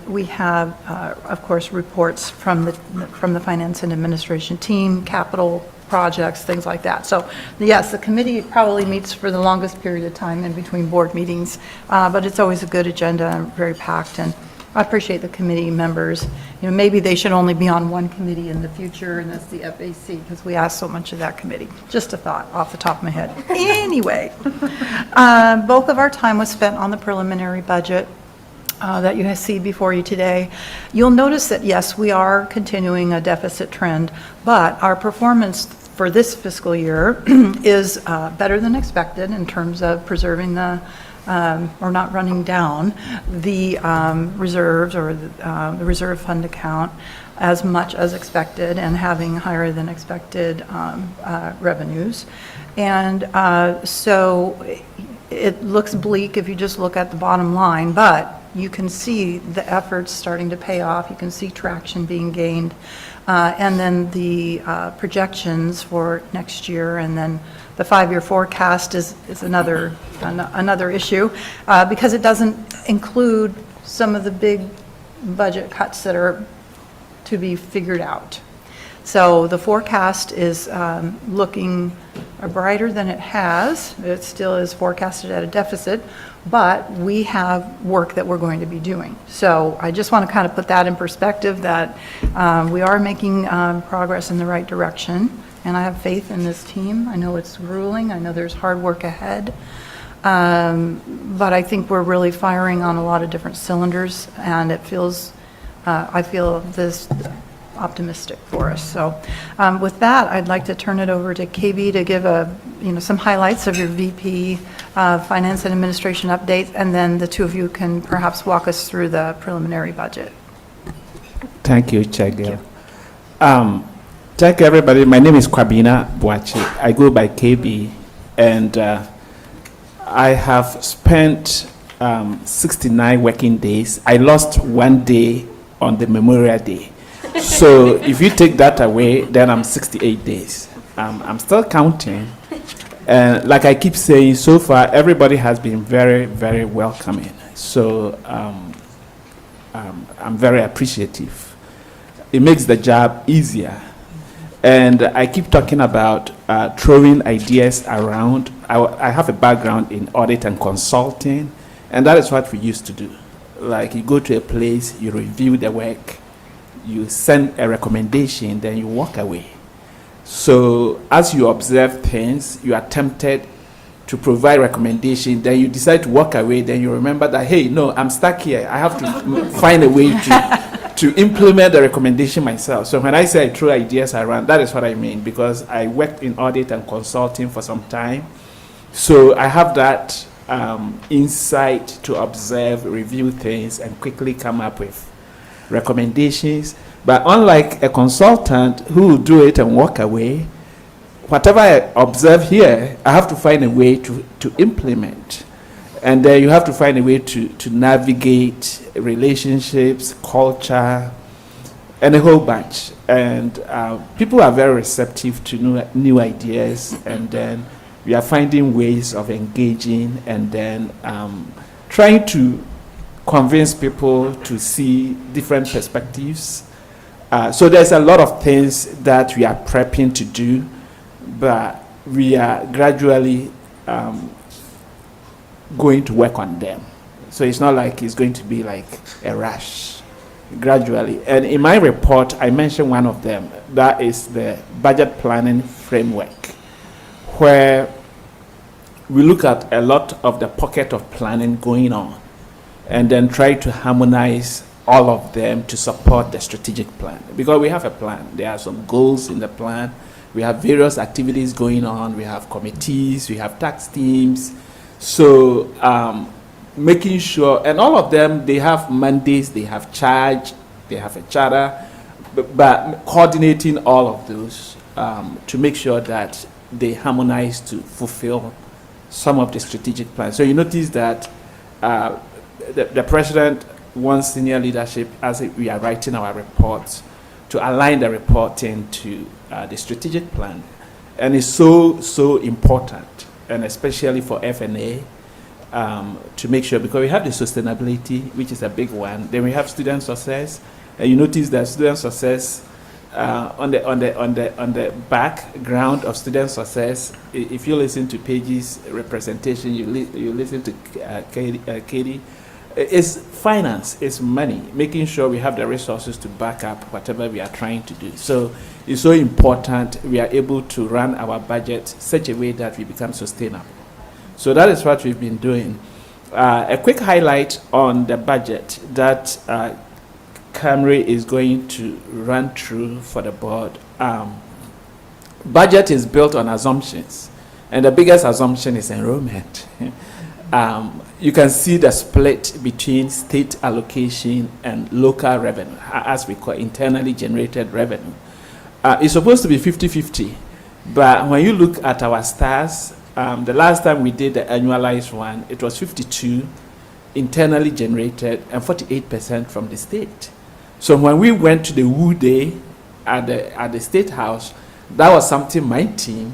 we have, of course, reports from the finance and administration team, capital projects, things like that. So yes, the committee probably meets for the longest period of time in between board meetings, but it's always a good agenda and very packed. And I appreciate the committee members. You know, maybe they should only be on one committee in the future, and that's the FAC, because we ask so much of that committee. Just a thought off the top of my head. Anyway, both of our time was spent on the preliminary budget that you see before you today. You'll notice that, yes, we are continuing a deficit trend, but our performance for this fiscal year is better than expected in terms of preserving the or not running down the reserves or the reserve fund account as much as expected and having higher than expected revenues. And so it looks bleak if you just look at the bottom line, but you can see the efforts starting to pay off. You can see traction being gained. And then the projections for next year, and then the 5-year forecast is another issue because it doesn't include some of the big budget cuts that are to be figured out. So the forecast is looking brighter than it has. It still is forecasted at a deficit, but we have work that we're going to be doing. So I just want to kind of put that in perspective that we are making progress in the right direction, and I have faith in this team. I know it's grueling. I know there's hard work ahead, but I think we're really firing on a lot of different cylinders, and it feels, I feel this optimistic for us. So with that, I'd like to turn it over to KB to give some highlights of your VP Finance and Administration update, and then the two of you can perhaps walk us through the preliminary budget. Thank you, Chair Gail. Thank you, everybody. My name is Kwabena Boachi. I go by KB, and I have spent 69 working days. I lost 1 day on the Memorial Day. So if you take that away, then I'm 68 days. I'm still counting. And like I keep saying, so far, everybody has been very, very welcoming. So I'm very appreciative. It makes the job easier. And I keep talking about throwing ideas around. I have a background in audit and consulting, and that is what we used to do. Like you go to a place, you review the work, you send a recommendation, then you walk away. So as you observe things, you are tempted to provide recommendation, then you decide to walk away, then you remember that, hey, no, I'm stuck here. I have to find a way to implement the recommendation myself. So when I say I throw ideas around, that is what I mean, because I worked in audit and consulting for some time. So I have that insight to observe, review things, and quickly come up with recommendations. But unlike a consultant who will do it and walk away, whatever I observe here, I have to find a way to implement. And then you have to find a way to navigate relationships, culture, and a whole bunch. And people are very receptive to new ideas, and then we are finding ways of engaging and then trying to convince people to see different perspectives. So there's a lot of things that we are prepping to do, but we are gradually going to work on them. So it's not like it's going to be like a rush, gradually. And in my report, I mentioned one of them. That is the budget planning framework, where we look at a lot of the pocket of planning going on and then try to harmonize all of them to support the strategic plan. Because we have a plan. There are some goals in the plan. We have various activities going on. We have committees. We have tax teams. So making sure, and all of them, they have mandates, they have charge, they have a charter, but coordinating all of those to make sure that they harmonize to fulfill some of the strategic plans. So you notice that the president wants senior leadership, as we are writing our reports, to align the reporting to the strategic plan. And it's so important, and especially for FNA, to make sure, because we have the sustainability, which is a big one. Then we have student success, and you notice that student success on the background of student success. If you listen to Paige's representation, you listen to Katie. It's finance, it's money, making sure we have the resources to back up whatever we are trying to do. So it's so important we are able to run our budget such a way that we become sustainable. So that is what we've been doing. A quick highlight on the budget that Camry is going to run through for the board. Budget is built on assumptions, and the biggest assumption is enrollment. You can see the split between state allocation and local revenue, as we call internally generated revenue. It's supposed to be 50-50, but when you look at our stars, the last time we did the annualized one, it was 52 internally generated and 48% from the state. So when we went to the WOU Day at the State House, that was something my team,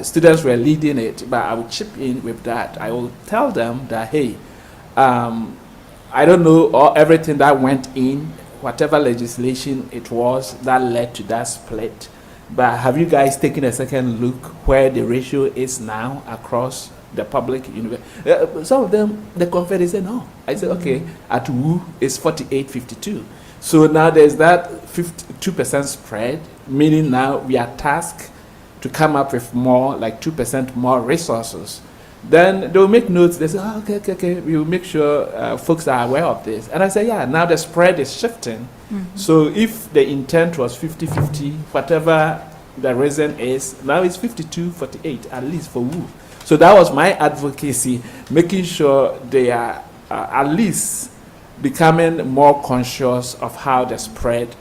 students were leading it, but I would chip in with that. I will tell them that, hey, I don't know everything that went in, whatever legislation it was that led to that split, but have you guys taken a second look where the ratio is now across the public university? Some of them, the conference said no. I said, okay, at WOU it's 48-52. So now there's that 2% spread, meaning now we are tasked to come up with more, like 2% more resources. Then they'll make notes. They say, oh, okay, we will make sure folks are aware of this. And I say, yeah, now the spread is shifting. Mm-hmm. So if the intent was 50-50, whatever the reason is, now it's 52-48, at least for WOU. So that was my advocacy, making sure they are at least becoming more conscious of how the spread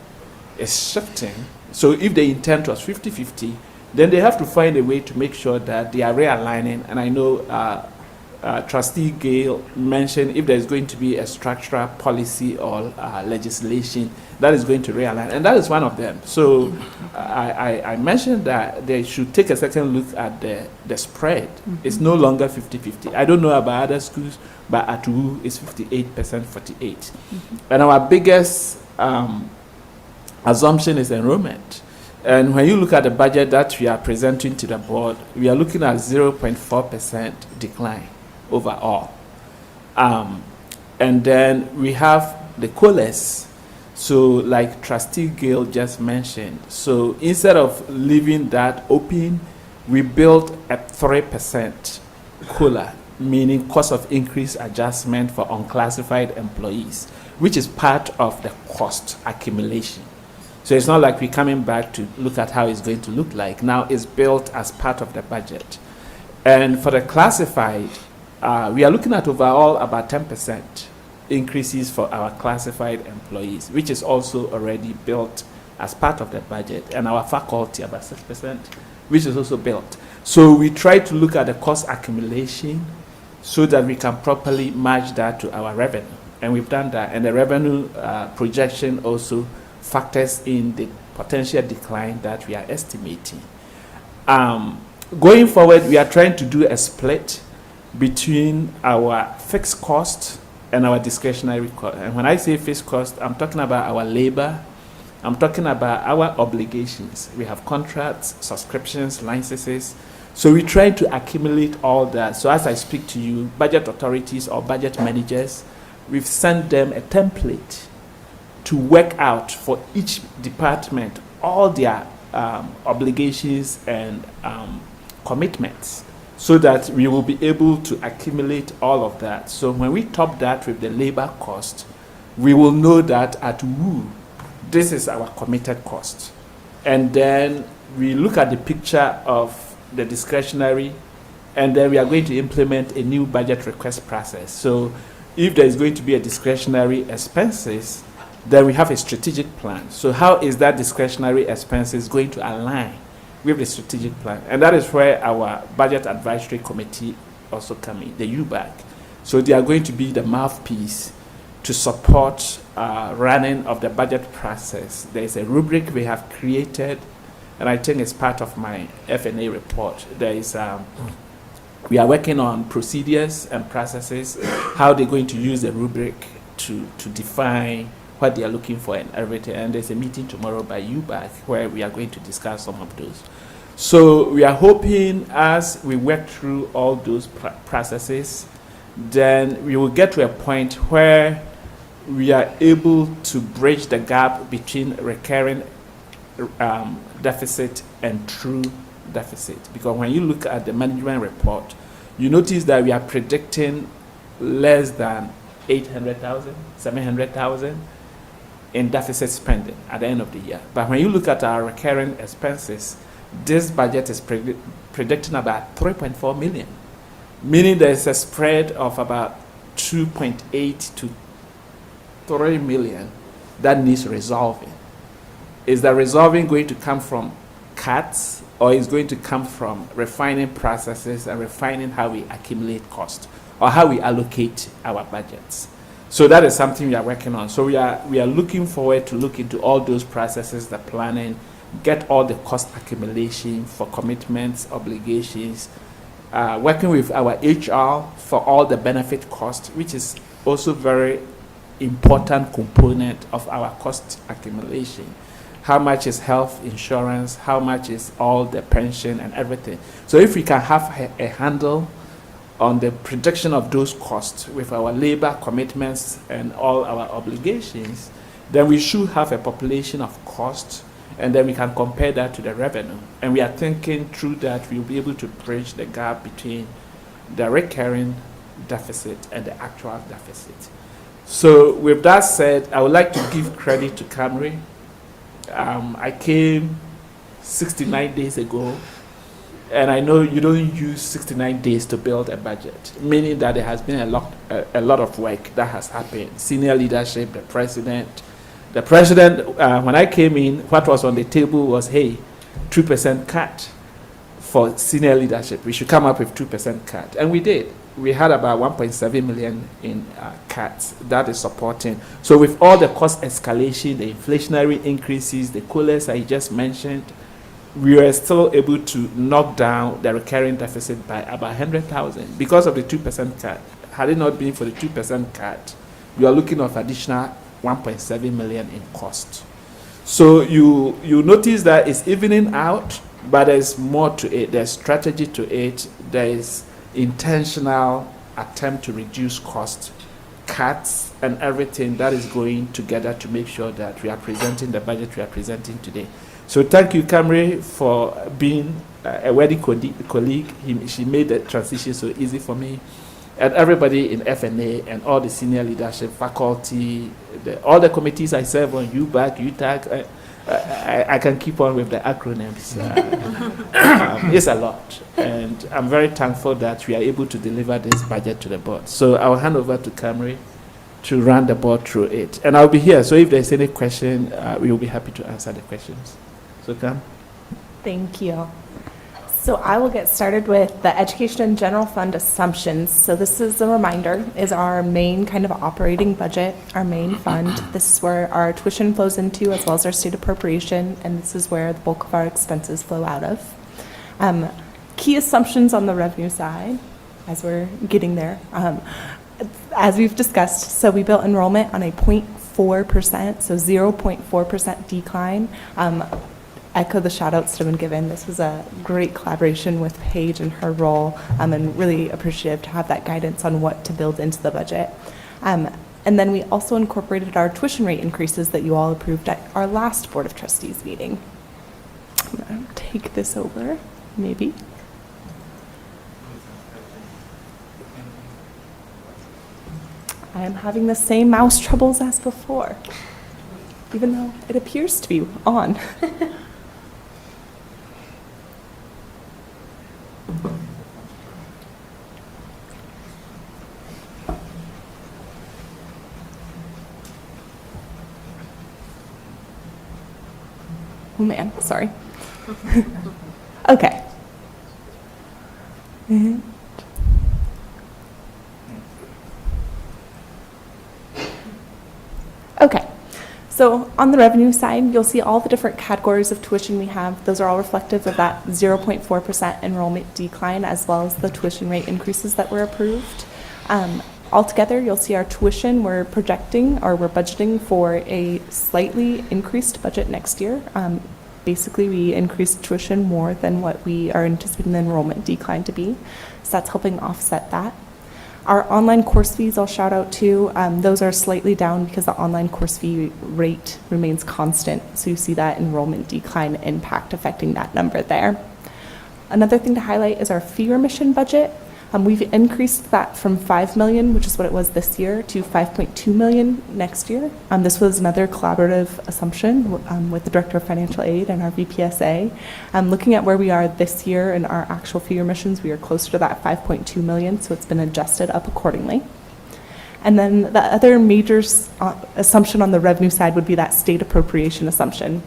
is shifting. So if the intent was 50-50, then they have to find a way to make sure that they are realigning. And I know Trustee Gale mentioned if there's going to be a structural policy or legislation that is going to realign, and that is one of them. So I mentioned that they should take a second look at the spread. Mm-hmm. It's no longer 50-50. I don't know about other schools, but at WOU it's 58%, 48%. Mm-hmm. And our biggest assumption is enrollment. And when you look at the budget that we are presenting to the board, we are looking at 0.4% decline overall. And then we have the COLAs. So like Trustee Gale just mentioned, so instead of leaving that open, we built a 3% COLA, meaning cost of increase adjustment for unclassified employees, which is part of the cost accumulation. So it's not like we're coming back to look at how it's going to look like. Now it's built as part of the budget. And for the classified, we are looking at overall about 10% increases for our classified employees, which is also already built as part of the budget. And our faculty, about 6%, which is also built. So we try to look at the cost accumulation so that we can properly match that to our revenue. And we've done that. And the revenue projection also factors in the potential decline that we are estimating. Going forward, we are trying to do a split between our fixed cost and our discretionary cost. And when I say fixed cost, I'm talking about our labor, I'm talking about our obligations. We have contracts, subscriptions, licenses. So we try to accumulate all that. So as I speak to you, budget authorities or budget managers, we've sent them a template to work out for each department all their obligations and commitments, so that we will be able to accumulate all of that. So when we top that with the labor cost, we will know that at WOU, this is our committed cost. And then we look at the picture of the discretionary, and then we are going to implement a new budget request process. So if there is going to be a discretionary expenses, then we have a strategic plan. So how is that discretionary expenses going to align with the strategic plan. And that is where our Budget Advisory Committee also come in, the UBAC. So they are going to be the mouthpiece to support running of the budget process. There is a rubric we have created, and I think it's part of my FNA report. There is, we are working on procedures and processes, how they're going to use the rubric to define what they are looking for and everything. And there's a meeting tomorrow by UBAC where we are going to discuss some of those. So we are hoping as we work through all those processes, then we will get to a point where we are able to bridge the gap between recurring deficit and true deficit. Because when you look at the management report, you notice that we are predicting less than 800,000, 700,000 in deficit spending at the end of the year. But when you look at our recurring expenses, this budget is predicting about 3.4 million, meaning there's a spread of about 2.8 to 3 million that needs resolving. Is the resolving going to come from cuts, or is going to come from refining processes and refining how we accumulate cost or how we allocate our budgets? So that is something we are working on. So we are looking forward to look into all those processes, the planning, get all the cost accumulation for commitments, obligations, working with our HR for all the benefit cost, which is also very important component of our cost accumulation. How much is health insurance? How much is all the pension and everything? So if we can have a handle on the prediction of those costs with our labor commitments and all our obligations, then we should have a population of cost, and then we can compare that to the revenue. And we are thinking through that we'll be able to bridge the gap between the recurring deficit and the actual deficit. So with that said, I would like to give credit to Camry. I came 69 days ago, and I know you don't use 69 days to build a budget, meaning that there has been a lot of work that has happened. Senior leadership, the president. The president, when I came in, what was on the table was, hey, 2% cut for senior leadership. We should come up with 2% cut. And we did. We had about 1.7 million in cuts that is supporting. So with all the cost escalation, the inflationary increases, the colas I just mentioned, we were still able to knock down the recurring deficit by about 100,000 because of the 2% cut. Had it not been for the 2% cut, you are looking at additional 1.7 million in cost. So you notice that it's evening out, but there's more to it. There's strategy to it. There is intentional attempt to reduce cost, cuts, and everything that is going together to make sure that we are presenting the budget we are presenting today. So thank you, Camry, for being a worthy colleague. She made the transition so easy for me. And everybody in FNA and all the senior leadership, faculty, all the committees I serve on, UBAC, UTAC, I can keep on with the acronyms. It's a lot. And I'm very thankful that we are able to deliver this budget to the board. So I'll hand over to Camry to run the board through it. And I'll be here. So if there's any question, we will be happy to answer the questions. So Cam. Thank you. So I will get started with the Education and General Fund assumptions. So this is a reminder, is our main kind of operating budget, our main fund. This is where our tuition flows into, as well as our state appropriation, and this is where the bulk of our expenses flow out of. Key assumptions on the revenue side, as we're getting there. As we've discussed, so we built enrollment on a 0.4%, so 0.4% decline. Echo the shout outs that have been given. This was a great collaboration with Paige and her role, and really appreciative to have that guidance on what to build into the budget. And then we also incorporated our tuition rate increases that you all approved at our last Board of Trustees meeting. I'm going to take this over, maybe. I am having the same mouse troubles as before, even though it appears to be on. Oh man, sorry. Okay. And okay. So on the revenue side, you'll see all the different categories of tuition we have. Those are all reflective of that 0.4% enrollment decline, as well as the tuition rate increases that were approved. Altogether, you'll see our tuition, we're projecting, or we're budgeting for a slightly increased budget next year. Basically, we increased tuition more than what we are anticipating the enrollment decline to be. So that's helping offset that. Our online course fees, I'll shout out to. Those are slightly down because the online course fee rate remains constant. So you see that enrollment decline impact affecting that number there. Another thing to highlight is our fee remission budget. We've increased that from $5 million, which is what it was this year, to $5.2 million next year. This was another collaborative assumption with the Director of Financial Aid and our VPSA. Looking at where we are this year in our actual fee remissions, we are closer to that $5.2 million, so it's been adjusted up accordingly. And then the other major assumption on the revenue side would be that state appropriation assumption.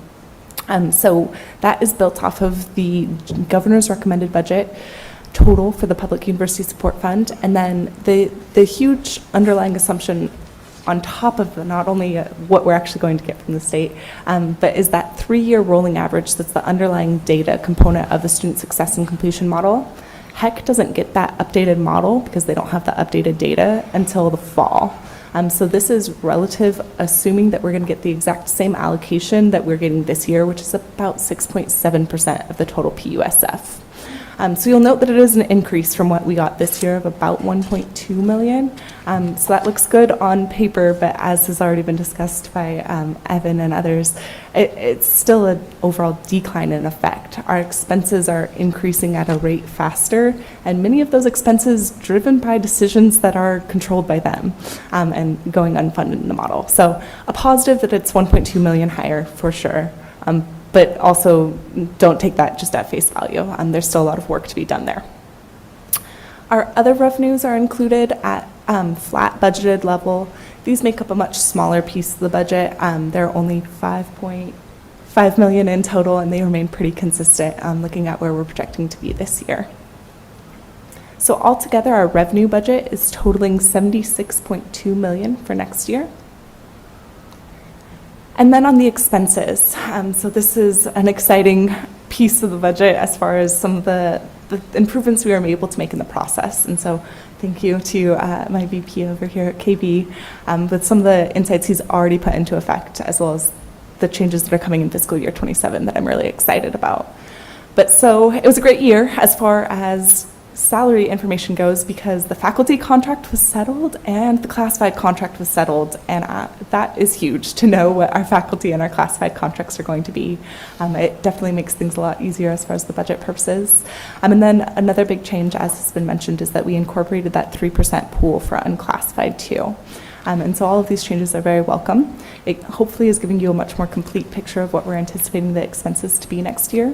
So that is built off of the governor's recommended budget total for the Public University Support Fund, and then the huge underlying assumption on top of not only what we're actually going to get from the state, but is that 3-year rolling average that's the underlying data component of the student success and completion model. HEC doesn't get that updated model because they don't have the updated data until the fall. So this is relative, assuming that we're going to get the exact same allocation that we're getting this year, which is about 6.7% of the total PUSF. So you'll note that it is an increase from what we got this year of about 1.2 million. So that looks good on paper, but as has already been discussed by Evan and others, it's still an overall decline in effect. Our expenses are increasing at a rate faster, and many of those expenses driven by decisions that are controlled by them and going unfunded in the model. So a positive that it's 1.2 million higher for sure. But also don't take that just at face value. There's still a lot of work to be done there. Our other revenues are included at flat budgeted level. These make up a much smaller piece of the budget. They're only 5.5 million in total, and they remain pretty consistent looking at where we're projecting to be this year. So altogether, our revenue budget is totaling 76.2 million for next year. And then on the expenses, so this is an exciting piece of the budget as far as some of the improvements we were able to make in the process. And so thank you to my VP over here at KB with some of the insights he's already put into effect, as well as the changes that are coming in fiscal year 27 that I'm really excited about. But so it was a great year as far as salary information goes, because the faculty contract was settled and the classified contract was settled, and that is huge to know what our faculty and our classified contracts are going to be. It definitely makes things a lot easier as far as the budget purposes. And then another big change, as has been mentioned, is that we incorporated that 3% pool for unclassified too. And so all of these changes are very welcome. It hopefully is giving you a much more complete picture of what we're anticipating the expenses to be next year.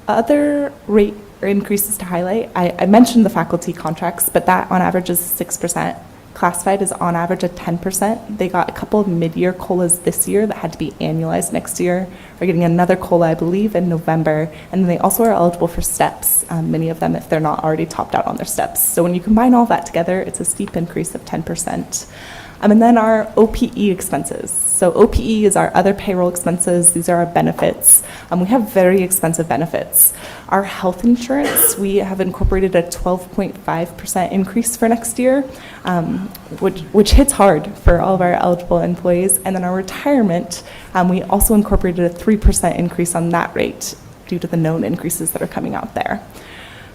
Other rate increases to highlight, I mentioned the faculty contracts, but that on average is 6%. Classified is on average at 10%. They got a couple of mid-year COLAs this year that had to be annualized next year. We're getting another COLA, I believe, in November. And then they also are eligible for steps, many of them, if they're not already topped out on their steps. So when you combine all that together, it's a steep increase of 10%. And then our OPE expenses. So OPE is our other payroll expenses. These are our benefits. We have very expensive benefits. Our health insurance, we have incorporated a 12.5% increase for next year, which hits hard for all of our eligible employees. And then our retirement, we also incorporated a 3% increase on that rate due to the known increases that are coming out there.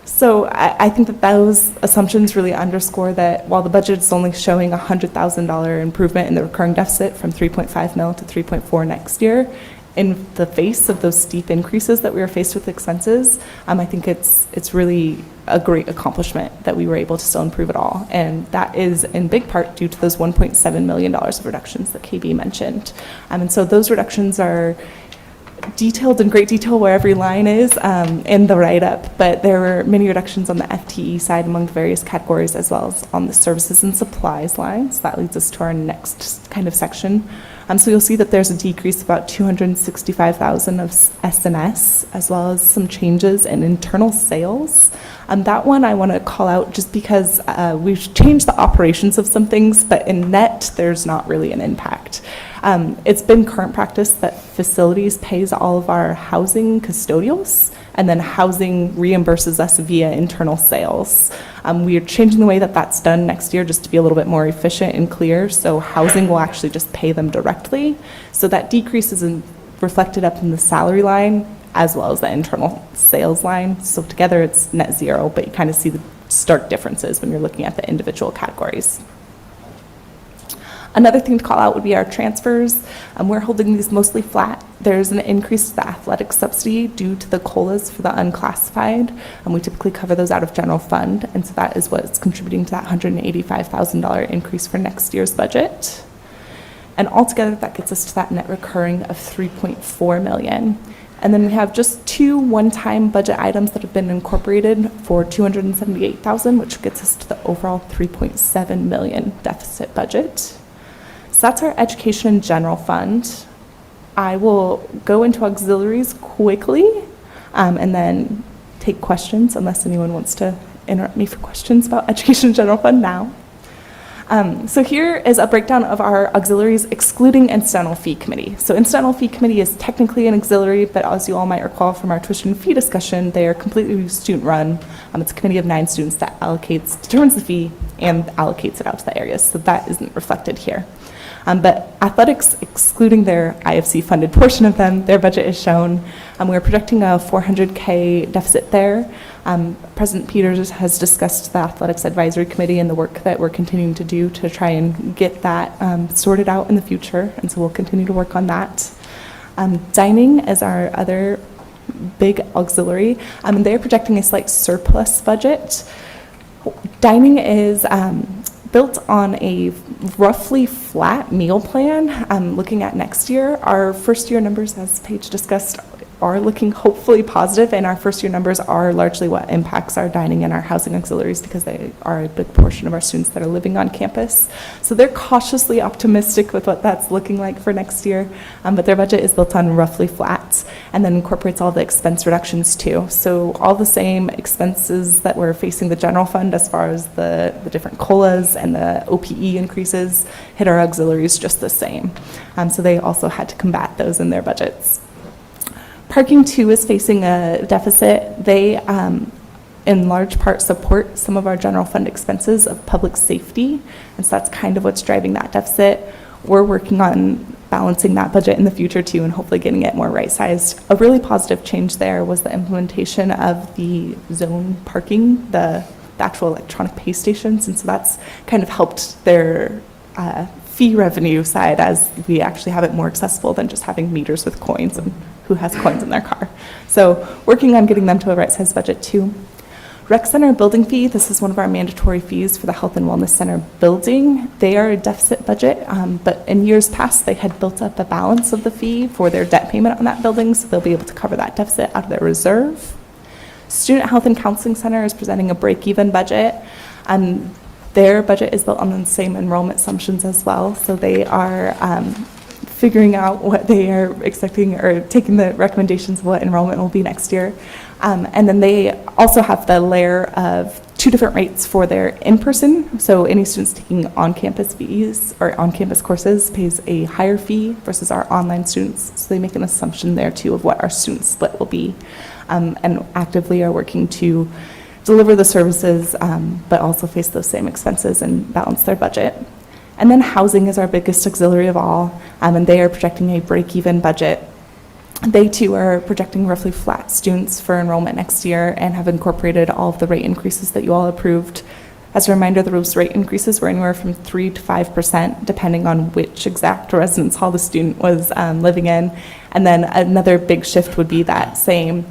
So I think that those assumptions really underscore that while the budget is only showing a $100,000 improvement in the recurring deficit from 3.5 mil to 3.4 next year, in the face of those steep increases that we were faced with expenses, I think it's really a great accomplishment that we were able to still improve it all. And that is in big part due to those $1.7 million of reductions that KB mentioned. And so those reductions are detailed in great detail where every line is in the write-up, but there were many reductions on the FTE side among various categories, as well as on the services and supplies lines. That leads us to our next kind of section. So you'll see that there's a decrease of about $265,000 of S&S, as well as some changes in internal sales. That one I want to call out just because we've changed the operations of some things, but in net, there's not really an impact. It's been current practice that facilities pays all of our housing custodials, and then housing reimburses us via internal sales. We are changing the way that that's done next year just to be a little bit more efficient and clear, so housing will actually just pay them directly. So that decrease is reflected up in the salary line as well as the internal sales line. So together it's net zero, but you kind of see the stark differences when you're looking at the individual categories. Another thing to call out would be our transfers. We're holding these mostly flat. There's an increase to the athletic subsidy due to the COLAs for the unclassified, and we typically cover those out of general fund, and so that is what's contributing to that $185,000 increase for next year's budget. And altogether, that gets us to that net recurring of $3.4 million. And then we have just 2 one-time budget items that have been incorporated for $278,000, which gets us to the overall $3.7 million deficit budget. So that's our education and general fund. I will go into auxiliaries quickly and then take questions unless anyone wants to interrupt me for questions about education and general fund now. So here is a breakdown of our auxiliaries excluding incidental fee committee. So incidental fee committee is technically an auxiliary, but as you all might recall from our tuition fee discussion, they are completely student run. It's a committee of 9 students that determines the fee and allocates it out to the areas. So that isn't reflected here. But athletics, excluding their IFC funded portion of them, their budget is shown. We're projecting a $400K deficit there. President Peters has discussed the athletics advisory committee and the work that we're continuing to do to try and get that sorted out in the future, and so we'll continue to work on that. Dining is our other big auxiliary, and they're projecting a slight surplus budget. Dining is built on a roughly flat meal plan. Looking at next year, our first year numbers, as Paige discussed, are looking hopefully positive, and our first year numbers are largely what impacts our dining and our housing auxiliaries because they are a big portion of our students that are living on campus. So they're cautiously optimistic with what that's looking like for next year, but their budget is built on roughly flat and then incorporates all the expense reductions too. So all the same expenses that we're facing the general fund as far as the different COLAs and the OPE increases hit our auxiliaries just the same. So they also had to combat those in their budgets. Parking too is facing a deficit. They, in large part, support some of our general fund expenses of public safety, and so that's kind of what's driving that deficit. We're working on balancing that budget in the future too, and hopefully getting it more right-sized. A really positive change there was the implementation of the zone parking, the actual electronic pay stations, and so that's kind of helped their fee revenue side as we actually have it more accessible than just having meters with coins and who has coins in their car. So working on getting them to a right-sized budget too. Rec Center building fee, this is one of our mandatory fees for the Health and Wellness Center building. They are a deficit budget, but in years past they had built up a balance of the fee for their debt payment on that building, so they'll be able to cover that deficit out of their reserve. Student Health and Counseling Center is presenting a break-even budget. Their budget is built on the same enrollment assumptions as well, so they are figuring out what they are expecting or taking the recommendations of what enrollment will be next year. And then they also have the layer of 2 different rates for their in-person. So any students taking on-campus fees or on-campus courses pays a higher fee versus our online students. So they make an assumption there too of what our student split will be, and actively are working to deliver the services, but also face those same expenses and balance their budget. And then housing is our biggest auxiliary of all, and they are projecting a break-even budget. They too are projecting roughly flat students for enrollment next year and have incorporated all of the rate increases that you all approved. As a reminder, those rate increases were anywhere from 3 to 5%, depending on which exact residence hall the student was living in. And then another big shift would be that same,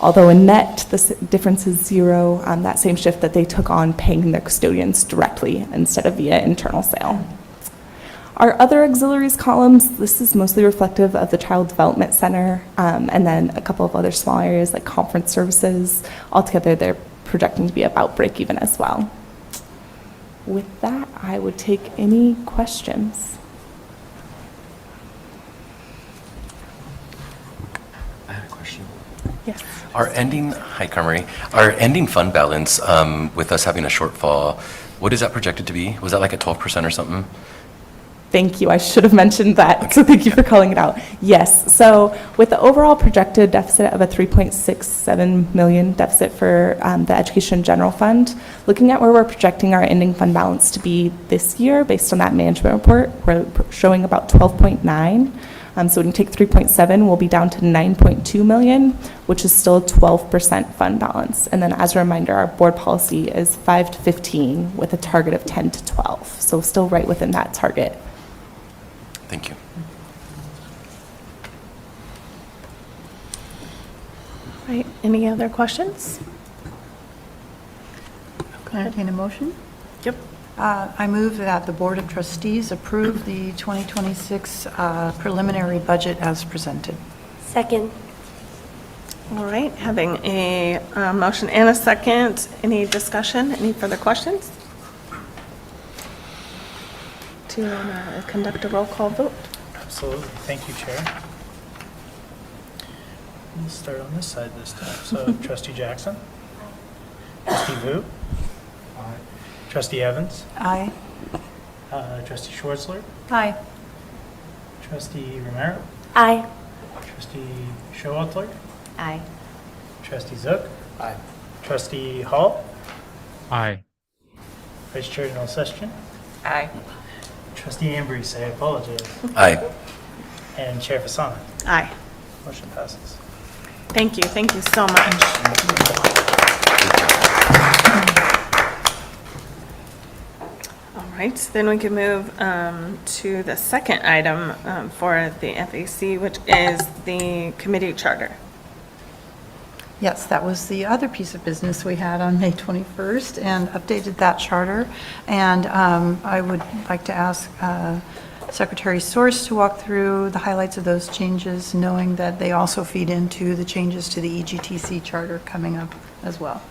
although in net, the difference is 0, that same shift that they took on paying their custodians directly instead of via internal sale. Our other auxiliaries columns, this is mostly reflective of the Child Development Center, and then a couple of other small areas like conference services. Altogether, they're projecting to be about break even as well. With that, I would take any questions. Yes. Hi Carmery, our ending fund balance, with us having a shortfall, what is that projected to be? Was that like a 12% or something? Thank you. I should have mentioned that. So thank you for calling it out. Yes. So with the overall projected deficit of a 3.67 million deficit for the Education General Fund, looking at where we're projecting our ending fund balance to be this year based on that management report, we're showing about 12.9. So when you take 3.7, we'll be down to 9.2 million, which is still a 12% fund balance. And then as a reminder, our board policy is 5 to 15 with a target of 10 to 12. So still right within that target. Thank you. Right, any other questions? Entertain a motion? Yep. I move that the Board of Trustees approve the 2026 preliminary budget as presented. Second. All right, having a motion and a second, any discussion, any further questions? Do you want to conduct a roll call vote? Absolutely. Thank you, Chair. We'll start on this side this time. So Trustee Jackson? Trustee Vu? Trustee Evans? Aye. Trustee Schwartzler? Aye. Trustee Romero? Aye. Trustee Showalter? Aye. Trustee Zook? Aye. Trustee Hall? Aye. Vice Chair Nolsestian? Aye. Trustee Ambrose, I apologize. Aye. And Chair Fasana. Aye. Motion passes. Thank you so much. All right, then we can move to the second item for the FAC, which is the committee charter. Yes, that was the other piece of business we had on May 21st and updated that charter. And I would like to ask Secretary Source to walk through the highlights of those changes, knowing that they also feed into the changes to the EGTC charter coming up as well.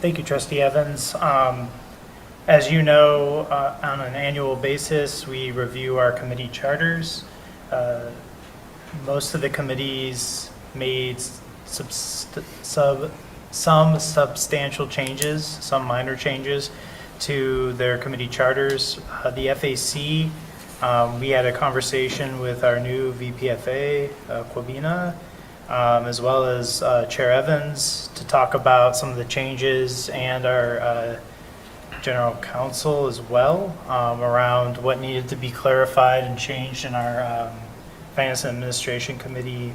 Thank you, Trustee Evans. As you know, on an annual basis, we review our committee charters. Most of the committees made some substantial changes, some minor changes to their committee charters. The FAC, we had a conversation with our new VPFA, Quabina, as well as Chair Evans to talk about some of the changes, and our General Counsel as well, around what needed to be clarified and changed in our Finance and Administration Committee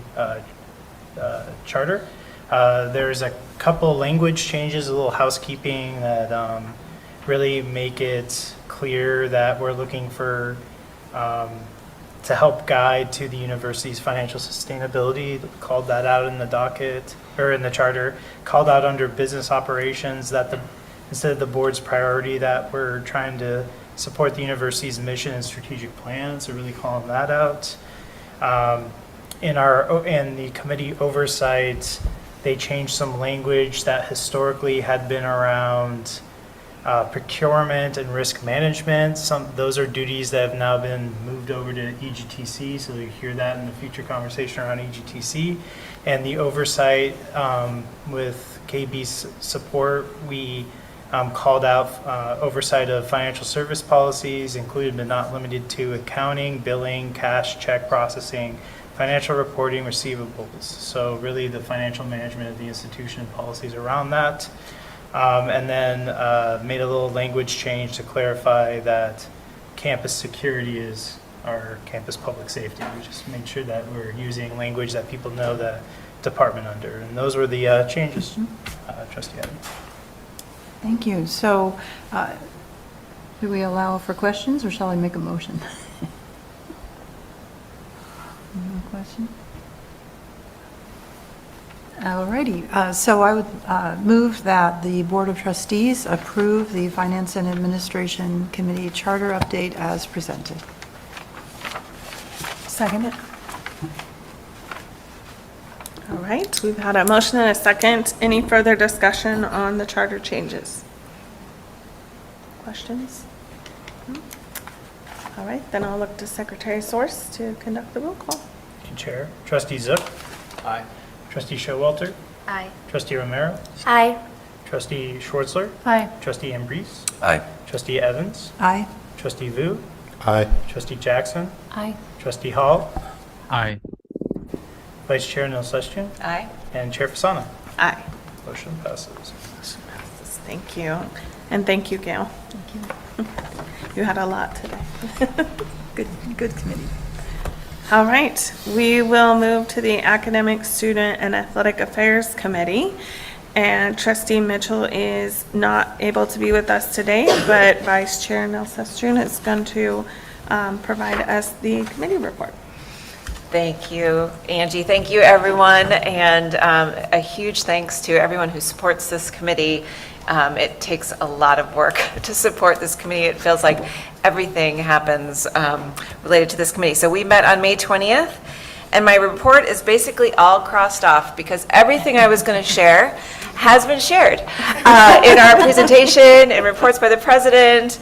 charter. There's a couple language changes, a little housekeeping that really make it clear that we're looking for to help guide to the university's financial sustainability. Called that out in the docket, or in the charter, called out under business operations that instead of the board's priority, that we're trying to support the university's mission and strategic plan, so really calling that out. In the committee oversight, they changed some language that historically had been around procurement and risk management. Those are duties that have now been moved over to EGTC, so you hear that in the future conversation around EGTC. And the oversight, with KB's support, we called out oversight of financial service policies, included but not limited to accounting, billing, cash, check processing, financial reporting, receivables. So really the financial management of the institution and policies around that. And then made a little language change to clarify that campus security is our campus public safety. We just made sure that we're using language that people know the department under. And those were the changes, Trustee Evans. Thank you. So do we allow for questions, or shall I make a motion? No question? All righty. So I would move that the Board of Trustees approve the Finance and Administration Committee Charter update as presented. Second. All right, we've had a motion and a second. Any further discussion on the charter changes? Questions? All right, then I'll look to Secretary Source to conduct the roll call. Thank you, Chair. Trustee Zook? Aye. Trustee Showalter, Aye. Trustee Romero, Aye. Trustee Schwartzler, Aye. Trustee Ambrose, Aye. Trustee Evans, Aye. Trustee Vu, Aye. Trustee Jackson, Aye. Trustee Hall, Aye. Vice Chair Nilsestian, Aye. and Chair Fasana. Aye. Motion passes. Thank you. And thank you, Gail. Thank you. You had a lot today. Good committee. All right, we will move to the Academic, Student, and Athletic Affairs Committee. And Trustee Mitchell is not able to be with us today, but Vice Chair Nilsestian is going to provide us the committee report. Thank you, Angie. Thank you, everyone, and a huge thanks to everyone who supports this committee. It takes a lot of work to support this committee. It feels like everything happens related to this committee. So we met on May 20th, and my report is basically all crossed off because everything I was going to share has been shared in our presentation, in reports by the president,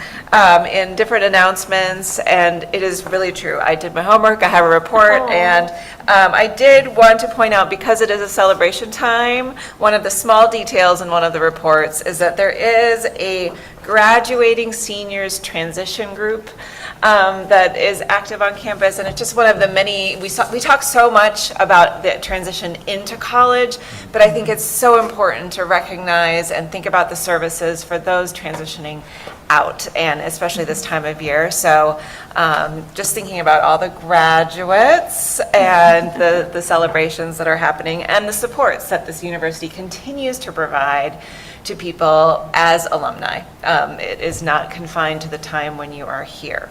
in different announcements, and it is really true. I did my homework, I have a report, and I did want to point out, because it is a celebration time, one of the small details in one of the reports is that there is a graduating seniors transition group that is active on campus, and it's just one of the many, we talk so much about the transition into college, but I think it's so important to recognize and think about the services for those transitioning out, and especially this time of year. So just thinking about all the graduates and the celebrations that are happening and the supports that this university continues to provide to people as alumni. It is not confined to the time when you are here.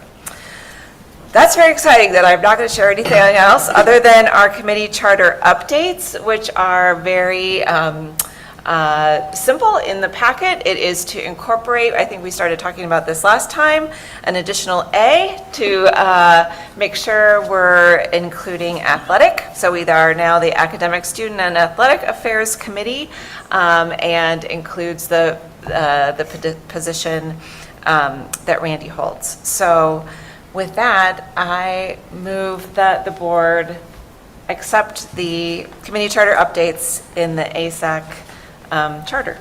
That's very exciting that I'm not going to share anything else other than our committee charter updates, which are very simple in the packet. It is to incorporate, I think we started talking about this last time, an additional A to make sure we're including athletic. So we are now the Academic, Student, and Athletic Affairs Committee, and includes the position that Randy holds. So with that, I move that the board accept the committee charter updates in the ASAC charter.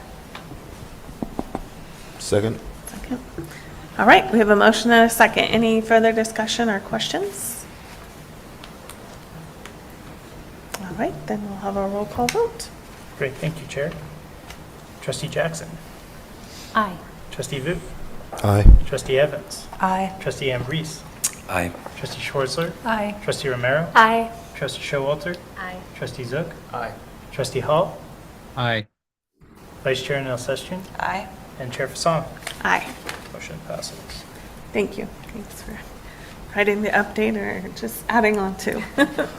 Second? Second. All right, we have a motion and a second. Any further discussion or questions? All right, then we'll have a roll call vote. Great, thank you, Chair. Trustee Jackson, Aye. Trustee Vu, Aye. Trustee Evans, Aye. Trustee Ambrose, Aye. Trustee Schwartzler, Aye. Trustee Romero, Aye. Trustee Showalter, Aye. Trustee Zook, Aye. Trustee Hall, Aye. Vice Chair Nilsestian, Aye. and Chair Fasana. Aye. Motion passes. Thank you. Thanks for writing the update or just adding on to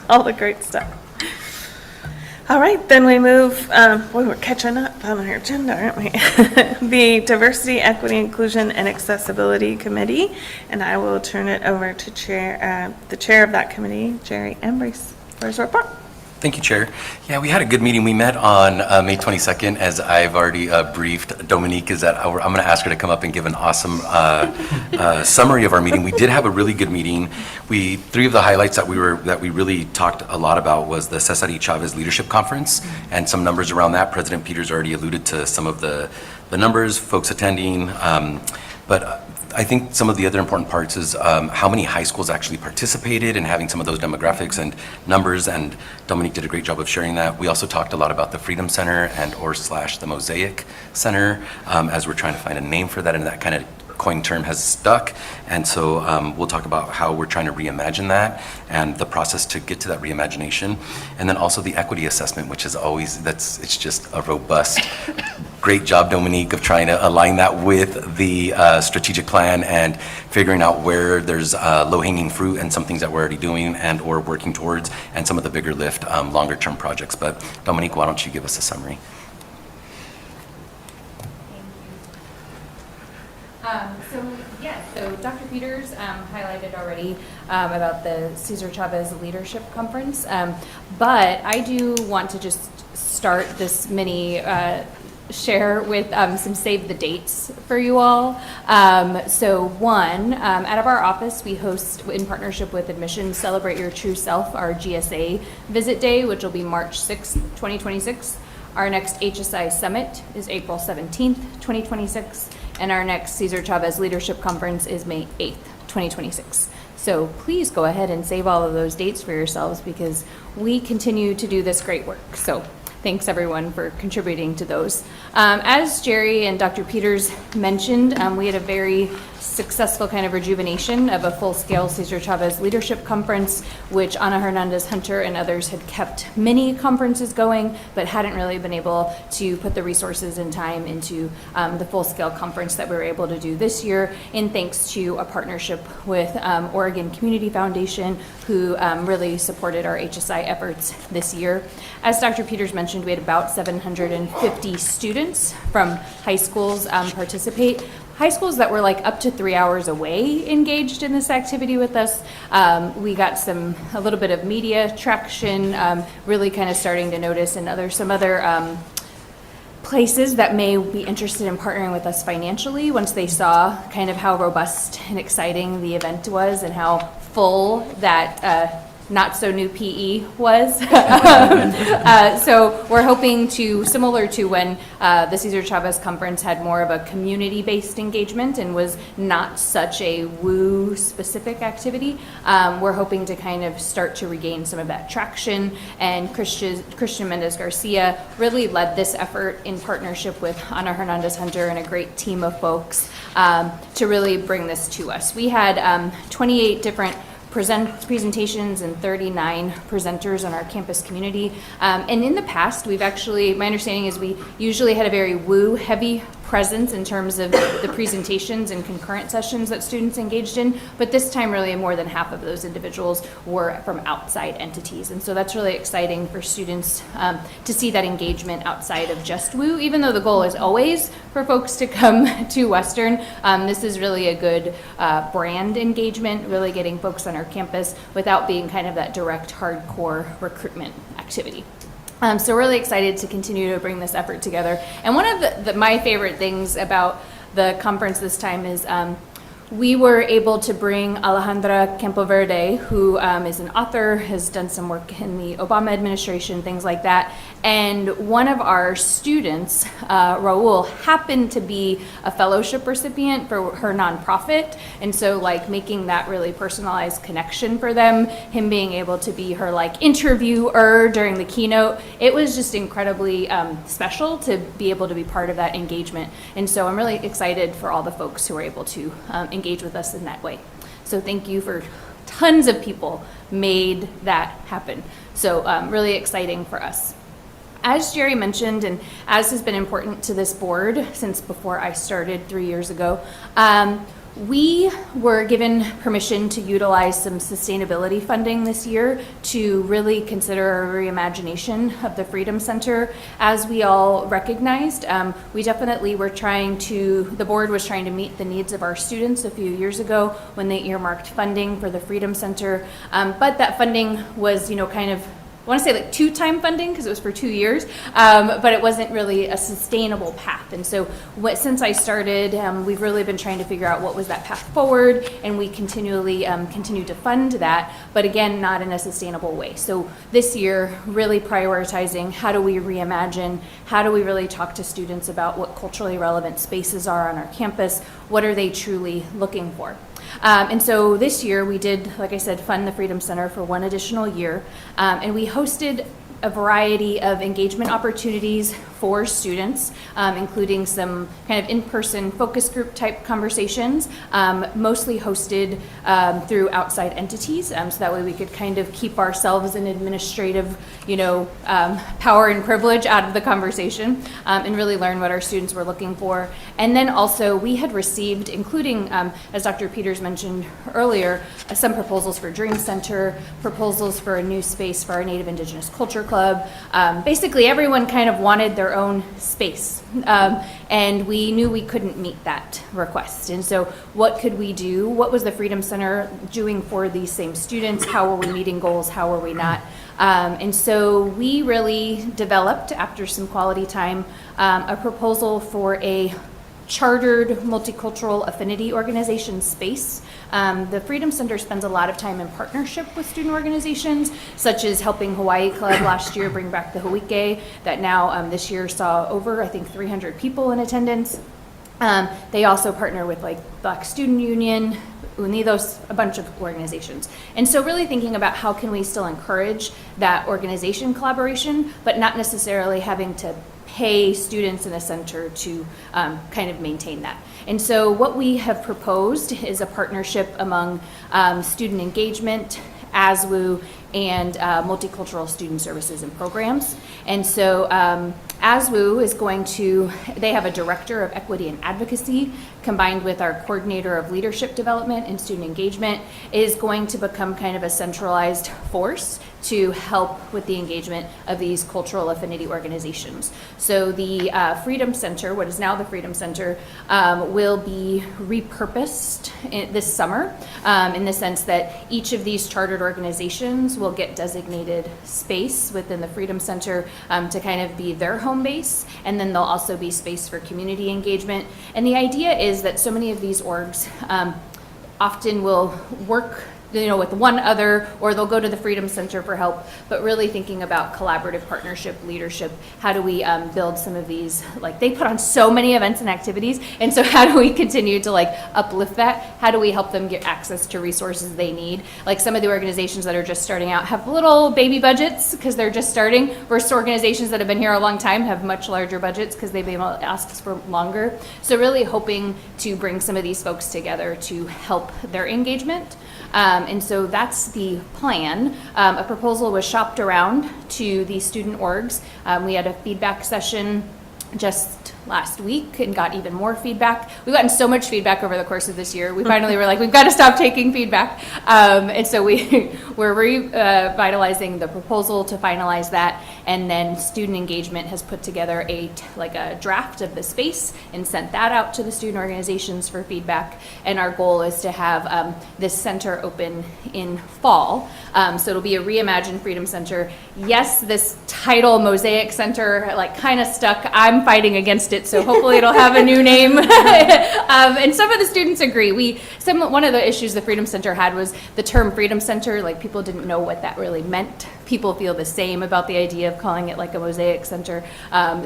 all the great stuff. All right, then we move, boy, we're catching up on our agenda, aren't we? The Diversity, Equity, Inclusion, and Accessibility Committee, and I will turn it over to the chair of that committee, Jerry Ambrose, for his report. Thank you, Chair. Yeah, we had a good meeting. We met on May 22nd. As I've already briefed Dominique, is that I'm going to ask her to come up and give an awesome summary of our meeting. We did have a really good meeting. Three of the highlights that we really talked a lot about was the Cesar Chavez Leadership Conference and some numbers around that. President Peters already alluded to some of the numbers, folks attending, but I think some of the other important parts is how many high schools actually participated and having some of those demographics and numbers, and Dominique did a great job of sharing that. We also talked a lot about the Freedom Center and / the Mosaic Center as we're trying to find a name for that, and that kind of coined term has stuck, and so we'll talk about how we're trying to reimagine that and the process to get to that reimagination, and then also the equity assessment, which is always, it's just a robust, great job, Dominique, of trying to align that with the strategic plan and figuring out where there's low-hanging fruit and some things that we're already doing and or working towards, and some of the bigger lift, longer-term projects. But Dominique, why don't you give us a summary? So Dr. Peters highlighted already about the Cesar Chavez Leadership Conference, but I do want to just start this mini share with some save the dates for you all. So one, out of our office, we host, in partnership with Admissions, Celebrate Your True Self, our GSA Visit Day, which will be March 6th, 2026. Our next HSI Summit is April 17th, 2026. And our next Cesar Chavez Leadership Conference is May 8th, 2026. So please go ahead and save all of those dates for yourselves because we continue to do this great work. So thanks everyone for contributing to those. As Jerry and Dr. Peters mentioned, we had a very successful kind of rejuvenation of a full-scale Cesar Chavez Leadership Conference, which Ana Hernandez Hunter and others had kept many conferences going, but hadn't really been able to put the resources and time into the full-scale conference that we were able to do this year, in thanks to a partnership with Oregon Community Foundation, who really supported our HSI efforts this year. As Dr. Peters mentioned, we had about 750 students from high schools participate. High schools that were like up to 3 hours away engaged in this activity with us. We got a little bit of media traction, really kind of starting to notice, and some other places that may be interested in partnering with us financially once they saw kind of how robust and exciting the event was and how full that not so new PE was. So we're hoping to, similar to when the Cesar Chavez Conference had more of a community-based engagement and was not such a WOU specific activity, we're hoping to kind of start to regain some of that traction. And Christian Mendez Garcia really led this effort in partnership with Ana Hernandez Hunter and a great team of folks to really bring this to us. We had 28 different presentations and 39 presenters on our campus community. And in the past, we've actually, my understanding is we usually had a very WOU heavy presence in terms of the presentations and concurrent sessions that students engaged in, but this time really more than half of those individuals were from outside entities. And so that's really exciting for students to see that engagement outside of just WOU, even though the goal is always for folks to come to Western. This is really a good brand engagement, really getting folks on our campus without being kind of that direct hardcore recruitment activity. So really excited to continue to bring this effort together. And one of my favorite things about the conference this time is we were able to bring Alejandra Campoverde, who is an author, has done some work in the Obama administration, things like that. And one of our students, Raul, happened to be a fellowship recipient for her nonprofit. And so like making that really personalized connection for them, him being able to be her like interviewer during the keynote, it was just incredibly special to be able to be part of that engagement. And so I'm really excited for all the folks who were able to engage with us in that way. So thank you for tons of people made that happen. So really exciting for us. As Jerry mentioned, and as has been important to this board since before I started 3 years ago, we were given permission to utilize some sustainability funding this year to really consider a reimagination of the Freedom Center. As we all recognized, we definitely were the board was trying to meet the needs of our students a few years ago when they earmarked funding for the Freedom Center. But that funding was, kind of, I want to say like two-time funding because it was for 2 years, but it wasn't really a sustainable path. And so since I started, we've really been trying to figure out what was that path forward, and we continually continue to fund that, but again, not in a sustainable way. So this year, really prioritizing how do we reimagine, how do we really talk to students about what culturally relevant spaces are on our campus, what are they truly looking for. And so this year we did, like I said, fund the Freedom Center for one additional year, and we hosted a variety of engagement opportunities for students, including some kind of in-person focus group type conversations, mostly hosted through outside entities, so that way we could kind of keep ourselves in administrative, power and privilege out of the conversation, and really learn what our students were looking for. And then also we had received, including, as Dr. Peters mentioned earlier, some proposals for Dream Center, proposals for a new space for our Native Indigenous Culture Club. Basically everyone kind of wanted their their own space. And we knew we couldn't meet that request. And so what could we do? What was the Freedom Center doing for these same students? How were we meeting goals? How were we not? And so we really developed, after some quality time, a proposal for a chartered multicultural affinity organization space. The Freedom Center spends a lot of time in partnership with student organizations, such as helping Hawaii Club last year bring back the Hawike, that now this year saw over, I think, 300 people in attendance. They also partner with like Black Student Union, Unidos, a bunch of organizations. And so really thinking about how can we still encourage that organization collaboration, but not necessarily having to pay students in a center to kind of maintain that. And so what we have proposed is a partnership among student engagement, ASWU, and multicultural student services and programs. And so ASWU is going to, they have a director of equity and advocacy combined with our coordinator of leadership development and student engagement is going to become kind of a centralized force to help with the engagement of these cultural affinity organizations. So the Freedom Center, what is now the Freedom Center, will be repurposed this summer in the sense that each of these chartered organizations will get designated space within the Freedom Center to kind of be their home base, and then there'll also be space for community engagement. And the idea is that so many of these orgs often will work with one other, or they'll go to the Freedom Center for help, but really thinking about collaborative partnership, leadership, how do we build some of these, like they put on so many events and activities, and so how do we continue to like uplift that? How do we help them get access to resources they need? Like some of the organizations that are just starting out have little baby budgets because they're just starting, versus organizations that have been here a long time have much larger budgets because they've been able to ask for longer. So really hoping to bring some of these folks together to help their engagement. And so that's the plan. A proposal was shopped around to the student orgs. We had a feedback session just last week and got even more feedback. We've gotten so much feedback over the course of this year. We finally were like, we've got to stop taking feedback. And so we're revitalizing the proposal to finalize that. And then student engagement has put together a draft of the space and sent that out to the student organizations for feedback. And our goal is to have this center open in fall. So it'll be a reimagined Freedom Center. Yes, this title Mosaic Center kind of stuck. I'm fighting against it, so hopefully it'll have a new name. And some of the students agree. One of the issues the Freedom Center had was the term Freedom Center, like people didn't know what that really meant. People feel the same about the idea of calling it like a Mosaic Center.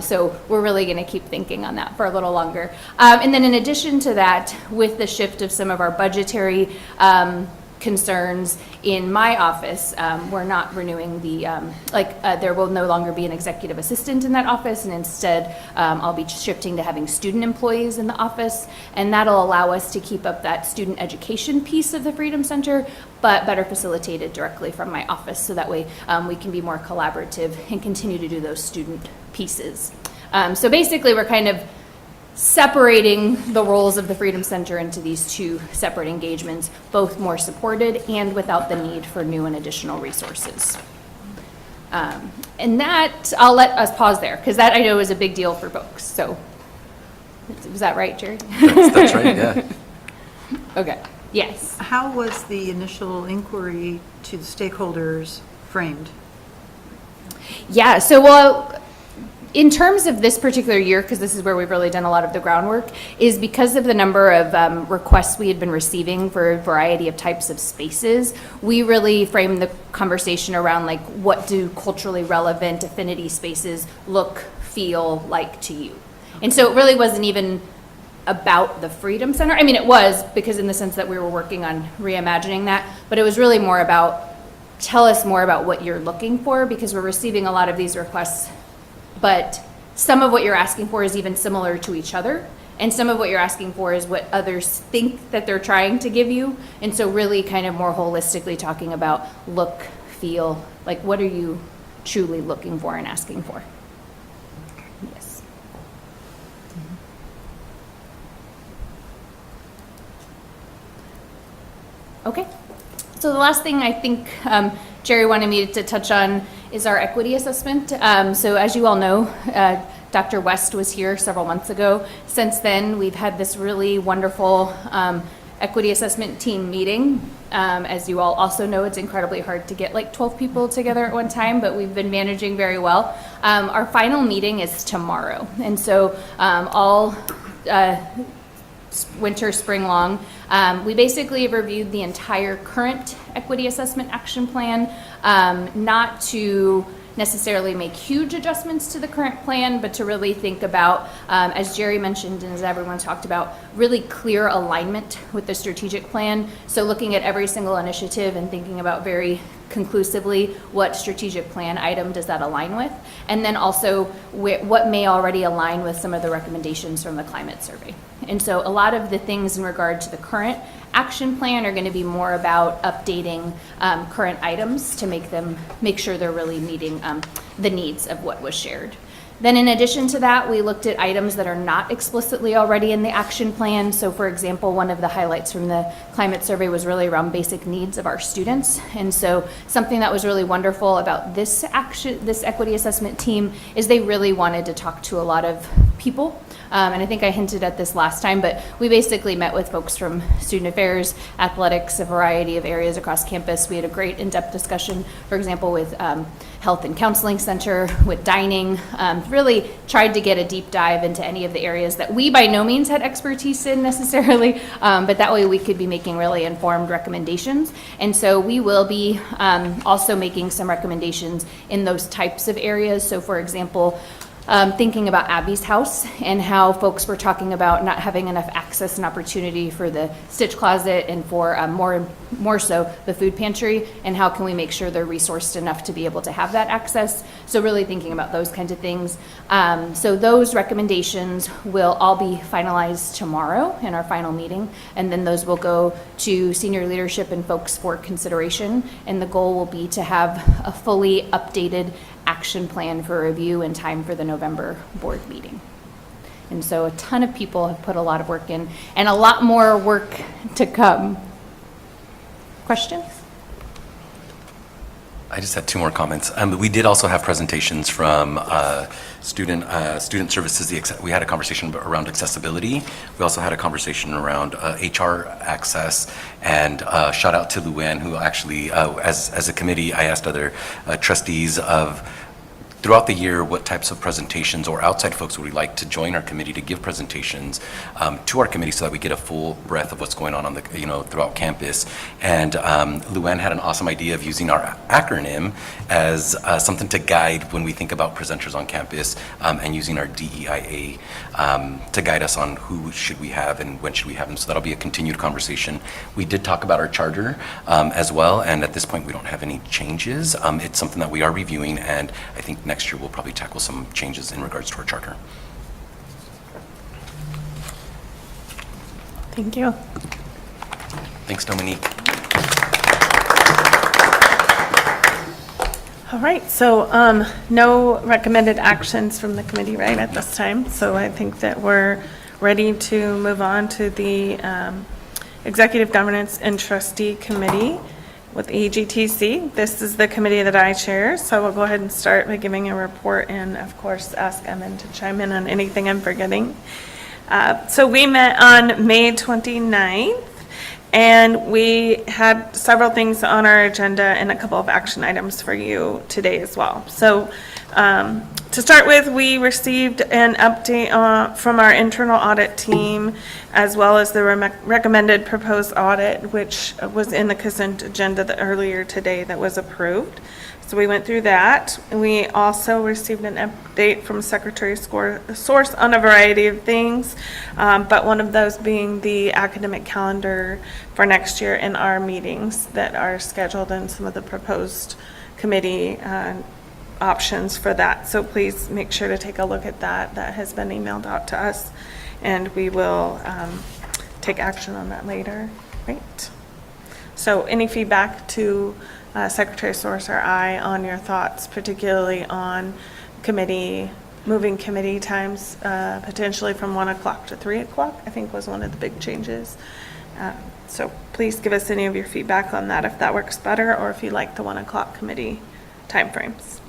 So we're really going to keep thinking on that for a little longer. And then in addition to that, with the shift of some of our budgetary concerns in my office, we're not renewing the, there will no longer be an executive assistant in that office, and instead I'll be shifting to having student employees in the office, and that'll allow us to keep up that student education piece of the Freedom Center, but better facilitated directly from my office, so that way we can be more collaborative and continue to do those student pieces. So basically we're kind of separating the roles of the Freedom Center into these two separate engagements, both more supported and without the need for new and additional resources. And that, I'll let us pause there, because that I know is a big deal for folks. So, was that right, Jerry? That's right, yeah. Okay, yes. How was the initial inquiry to the stakeholders framed? Yeah, so well, in terms of this particular year, because this is where we've really done a lot of the groundwork, is because of the number of requests we had been receiving for a variety of types of spaces, we really framed the conversation around like, what do culturally relevant affinity spaces look, feel like to you? And so it really wasn't even about the Freedom Center. I mean, it was, because in the sense that we were working on reimagining that, but it was really more about, tell us more about what you're looking for, because we're receiving a lot of these requests, but some of what you're asking for is even similar to each other, and some of what you're asking for is what others think that they're trying to give you. And so really kind of more holistically talking about look, feel, like what are you truly looking for and asking for? Yes. Okay. So the last thing I think Jerry wanted me to touch on is our equity assessment. So as you all know, Dr. West was here several months ago. Since then, we've had this really wonderful equity assessment team meeting. As you all also know, it's incredibly hard to get like 12 people together at one time, but we've been managing very well. Our final meeting is tomorrow. And so all winter, spring long, we basically have reviewed the entire current equity assessment action plan, not to necessarily make huge adjustments to the current plan, but to really think about, as Jerry mentioned and as everyone talked about, really clear alignment with the strategic plan. So looking at every single initiative and thinking about very conclusively what strategic plan item does that align with, and then also what may already align with some of the recommendations from the climate survey. And so a lot of the things in regard to the current action plan are going to be more about updating current items to make sure they're really meeting the needs of what was shared. Then in addition to that, we looked at items that are not explicitly already in the action plan. So for example, one of the highlights from the climate survey was really around basic needs of our students. And so something that was really wonderful about this equity assessment team is they really wanted to talk to a lot of people. And I think I hinted at this last time, but we basically met with folks from student affairs, athletics, a variety of areas across campus. We had a great in-depth discussion, for example, with health and counseling center, with dining, really tried to get a deep dive into any of the areas that we by no means had expertise in necessarily, but that way we could be making really informed recommendations. And so we will be also making some recommendations in those types of areas. So for example, thinking about Abby's house and how folks were talking about not having enough access and opportunity for the stitch closet and for more so the food pantry, and how can we make sure they're resourced enough to be able to have that access. So really thinking about those kinds of things. So those recommendations will all be finalized tomorrow in our final meeting, and then those will go to senior leadership and folks for consideration. And the goal will be to have a fully updated action plan for review in time for the November board meeting. And so a ton of people have put a lot of work in, and a lot more work to come. Questions? I just had two more comments. We did also have presentations from student services. We had a conversation around accessibility. We also had a conversation around HR access, and shout out to Luann, who actually, as a committee, I asked other trustees of throughout the year, what types of presentations or outside folks would we like to join our committee to give presentations to our committee so that we get a full breadth of what's going on the, throughout campus. And Luann had an awesome idea of using our acronym as something to guide when we think about presenters on campus, and using our DEIA to guide us on who should we have and when should we have them. So that'll be a continued conversation. We did talk about our charter as well, and at this point we don't have any changes. It's something that we are reviewing, and I think next year we'll probably tackle some changes in regards to our charter. Thank you. Thanks, Dominique. All right, so no recommended actions from the committee, right, at this time. So I think that we're ready to move on to the Executive Governance and Trustee Committee with EGTC. This is the committee that I chair, so we'll go ahead and start by giving a report, and of course ask Evan to chime in on anything I'm forgetting. So we met on May 29th, and we had several things on our agenda and a couple of action items for you today as well. So to start with, we received an update from our internal audit team, as well as the recommended proposed audit, which was in the consent agenda earlier today that was approved. So we went through that. We also received an update from Secretary Source on a variety of things, but one of those being the academic calendar for next year and our meetings that are scheduled and some of the proposed committee options for that. So please make sure to take a look at that. That has been emailed out to us, and we will take action on that later. Great. So any feedback to Secretary Source or I on your thoughts, particularly on moving committee times potentially from 1 o'clock to 3 o'clock, I think was one of the big changes. So please give us any of your feedback on that, if that works better, or if you like the 1 o'clock committee timeframes.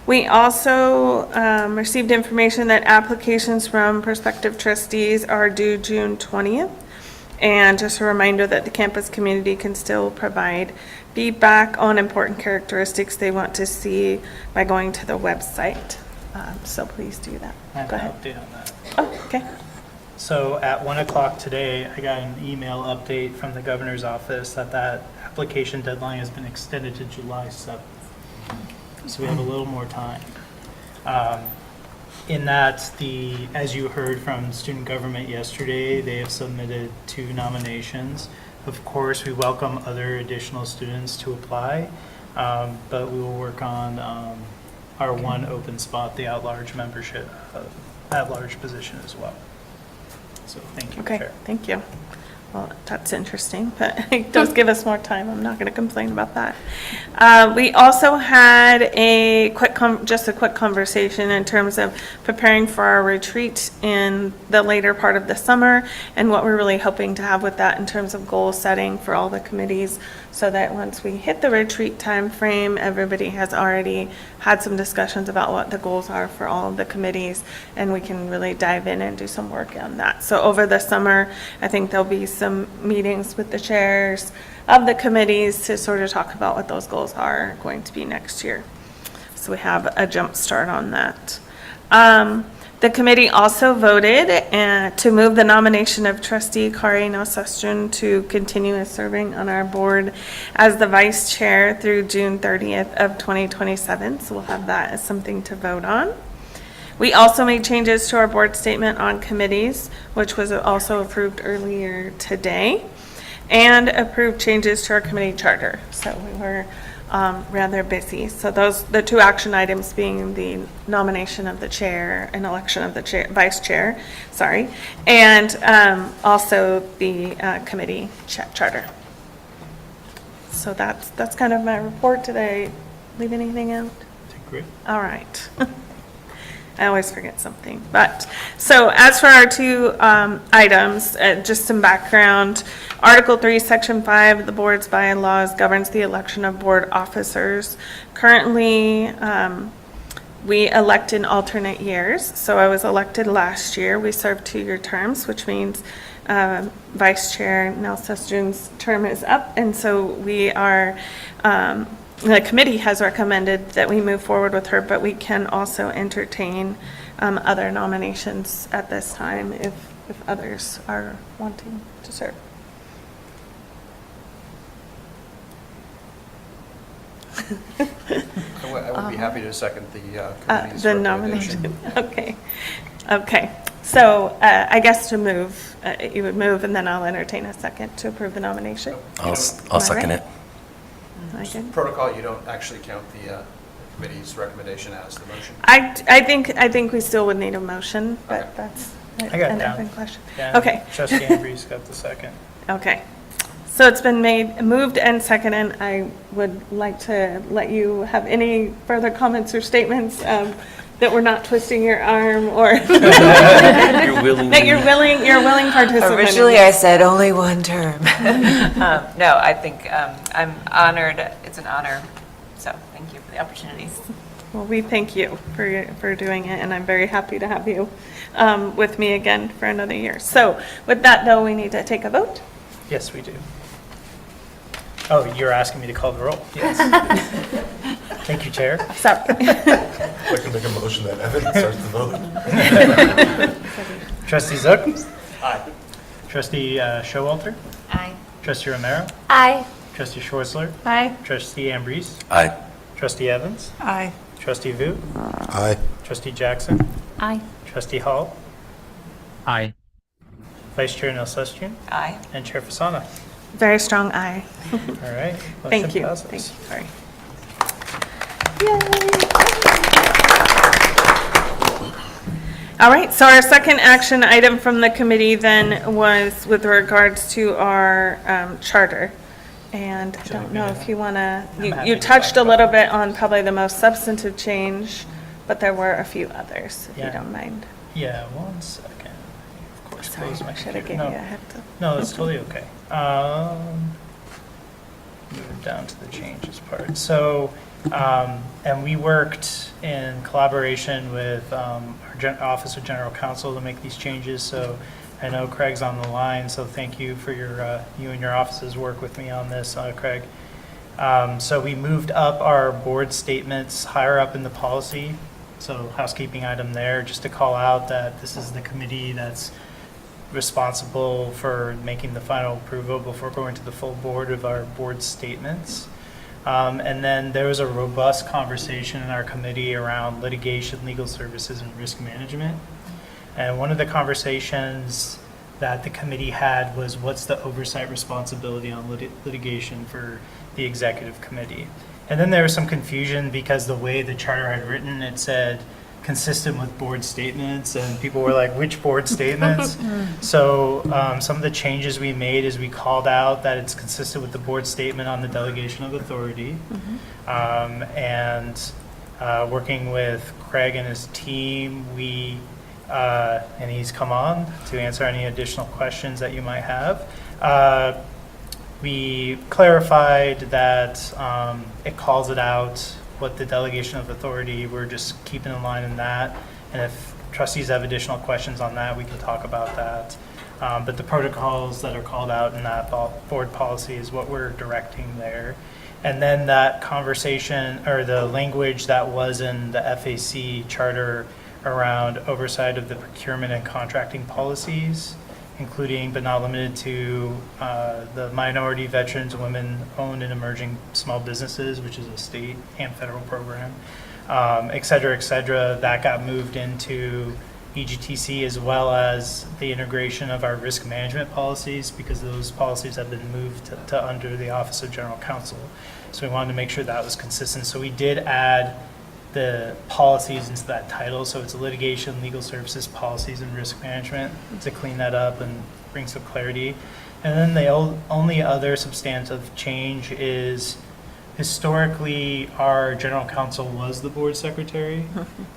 We also received information that applications from prospective trustees are due June 20th. And just a reminder that the campus community can still provide feedback on important characteristics they want to see by going to the website. So please do that. I have Go an ahead. update on that. Oh, okay. So at 1 o'clock today, I got an email update from the governor's office that application deadline has been extended to July 7th. So we have a little more time. In that, as you heard from student government yesterday, they have submitted 2 nominations. Of course, we welcome other additional students to apply, but we will work on our one open spot, the at-large membership, at-large position as well. So thank you, Okay, Chair. thank you. Well, that's interesting, but it does give us more time. I'm not going to complain about that. We also had a quick conversation in terms of preparing for our retreat in the later part of the summer and what we're really hoping to have with that in terms of goal setting for all the committees, so that once we hit the retreat time frame, everybody has already had some discussions about what the goals are for all of the committees, and we can really dive in and do some work on that. So over the summer, I think there'll be some meetings with the chairs of the committees to sort of talk about what those goals are going to be next year. So we have a jump start on that. The committee also voted to move the nomination of trustee Kari Nosestrin to continue as serving on our board as the vice chair through June 30th of 2027. So we'll have that as something to vote on. We also made changes to our board statement on committees, which was also approved earlier today, and approved changes to our committee charter. So we were rather busy. So the 2 action items being the nomination of the chair and election of the vice chair, and also the committee charter. So that's kind of my report. Did I leave anything out? I think great. All right. I always forget something. But so as for our 2 items, just some background. Article 3, Section 5 of the board's bylaws governs the election of board officers. Currently, we elect in alternate years. So I was elected last year. We served 2-year terms, which means Vice Chair Nell Sestrin's term is up. And so we are the committee has recommended that we move forward with her, but we can also entertain other nominations at this time if others are wanting to serve. I would be happy to second the committee's The recommendation. nomination. Okay. So I guess to move, you would move, and then I'll entertain a second to approve the nomination. I'll second it. Am I good? Protocol, you don't actually count the committee's recommendation as the motion? I think we still would need a motion, but Okay. that's I got an down. open question. Yeah, Okay. Trustee Ambrose got the second. Okay. So it's been moved and seconded. I would like to let you have any further comments or statements that we're not twisting your arm or You're willing. that you're willing participant. Originally, I said only 1 term. No, I think I'm honored. It's an honor. So thank you for the opportunities. Well, we thank you for doing it, and I'm very happy to have you with me again for another year. So with that, though, we need to take a vote. Yes, we do. Oh, you're asking me to call the roll? Yes. Thank you, Chair. Sorry. I can make a motion that Evan starts the vote. Trustee Zook? Aye. Trustee Showalter? Aye. Trustee Romero? Aye. Trustee Schwartzler? Aye. Trustee Ambrose? Aye. Trustee Evans? Aye. Trustee Vu? Aye. Trustee Jackson? Aye. Trustee Hall? Aye. Vice Chair Nelsestian? Aye. And Chair Fasana? Very strong aye. All right. Thank motion you. passes. Thank you. Sorry. All right, so our second action item from the committee then was with regards to our charter. And I don't know if you want to, happy you to touched talk a little bit on probably the most substantive change, but there were a few others, if you Yeah. don't mind. Yeah, 1 second. Of course, Sorry, close my I should have computer. given you a No, heads up. no, it's totally okay. move down to the changes part. So, and we worked in collaboration with our Office of General Counsel to make these changes. So I know Craig's on the line, so thank you for you and your office's work with me on this, Craig. So we moved up our board statements higher up in the policy. So housekeeping item there, just to call out that this is the committee that's responsible for making the final approval before going to the full board of our board statements. And then there was a robust conversation in our committee around litigation, legal services, and risk management. And one of the conversations that the committee had was what's the oversight responsibility on litigation for the executive committee. And then there was some confusion because the way the charter had written, it said consistent with board statements, and people were like, which board statements? So some of the changes we made is we called out that it's consistent with the board statement on the delegation of authority. And working with Craig and his team, and he's come on to answer any additional questions that you might have. We clarified that it calls it out what the delegation of authority, we're just keeping in line in that. And if trustees have additional questions on that, we can talk about that. But the protocols that are called out in that board policy is what we're directing there. And then that conversation, or the language that was in the FAC charter around oversight of the procurement and contracting policies, including but not limited to the minority, veterans, women-owned and emerging small businesses, which is a state and federal program, et cetera, that got moved into EGTC, as well as the integration of our risk management policies, because those policies have been moved to under the Office of General Counsel. So we wanted to make sure that was consistent. So we did add the policies into that title, so it's litigation, legal services, policies, and risk management, to clean that up and bring some clarity. And then the only other substantive change is historically our general counsel was the board secretary,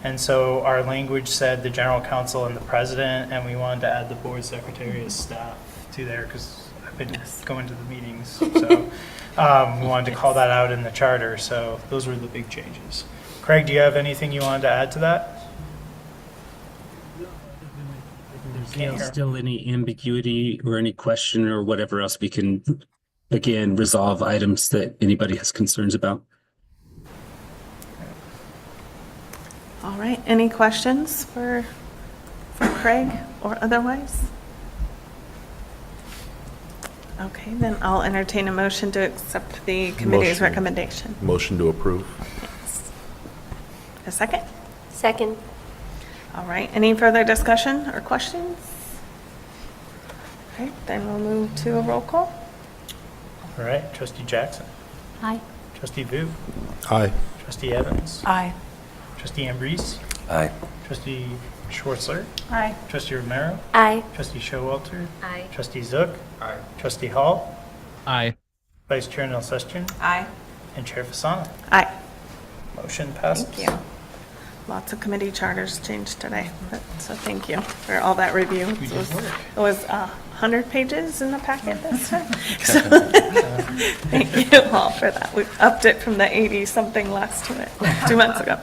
and so our language said the general counsel and the president, and we wanted to add the board secretary as staff to there because I've been going to the meetings, so we wanted to call that out in the charter. So those were the big changes. Craig, do you have anything you wanted to add to that? There's still any ambiguity or any question or whatever else, we can, again, resolve items that anybody has concerns about. All right, any questions for Craig or otherwise? Okay, then I'll entertain a motion to accept the committee's recommendation. Motion to approve. A second? Second. All right, any further discussion or questions? Okay, then we'll move to a roll call. All right, Trustee Jackson. Aye. Trustee Vu. Aye. Trustee Evans. Aye. Trustee Ambrose. Aye. Trustee Schwartzler. Aye. Trustee Romero. Aye. Trustee Showalter. Aye. Trustee Zook. Aye. Trustee Hall. Aye. Vice Chair Nelsestian. Aye. And Chair Fasano. Aye. Motion passes. Thank you. Lots of committee charters changed today, so thank you for all that review. It was 100 pages in the packet this time. So, thank you all for that. We upped it from the 80-something last 2 months ago.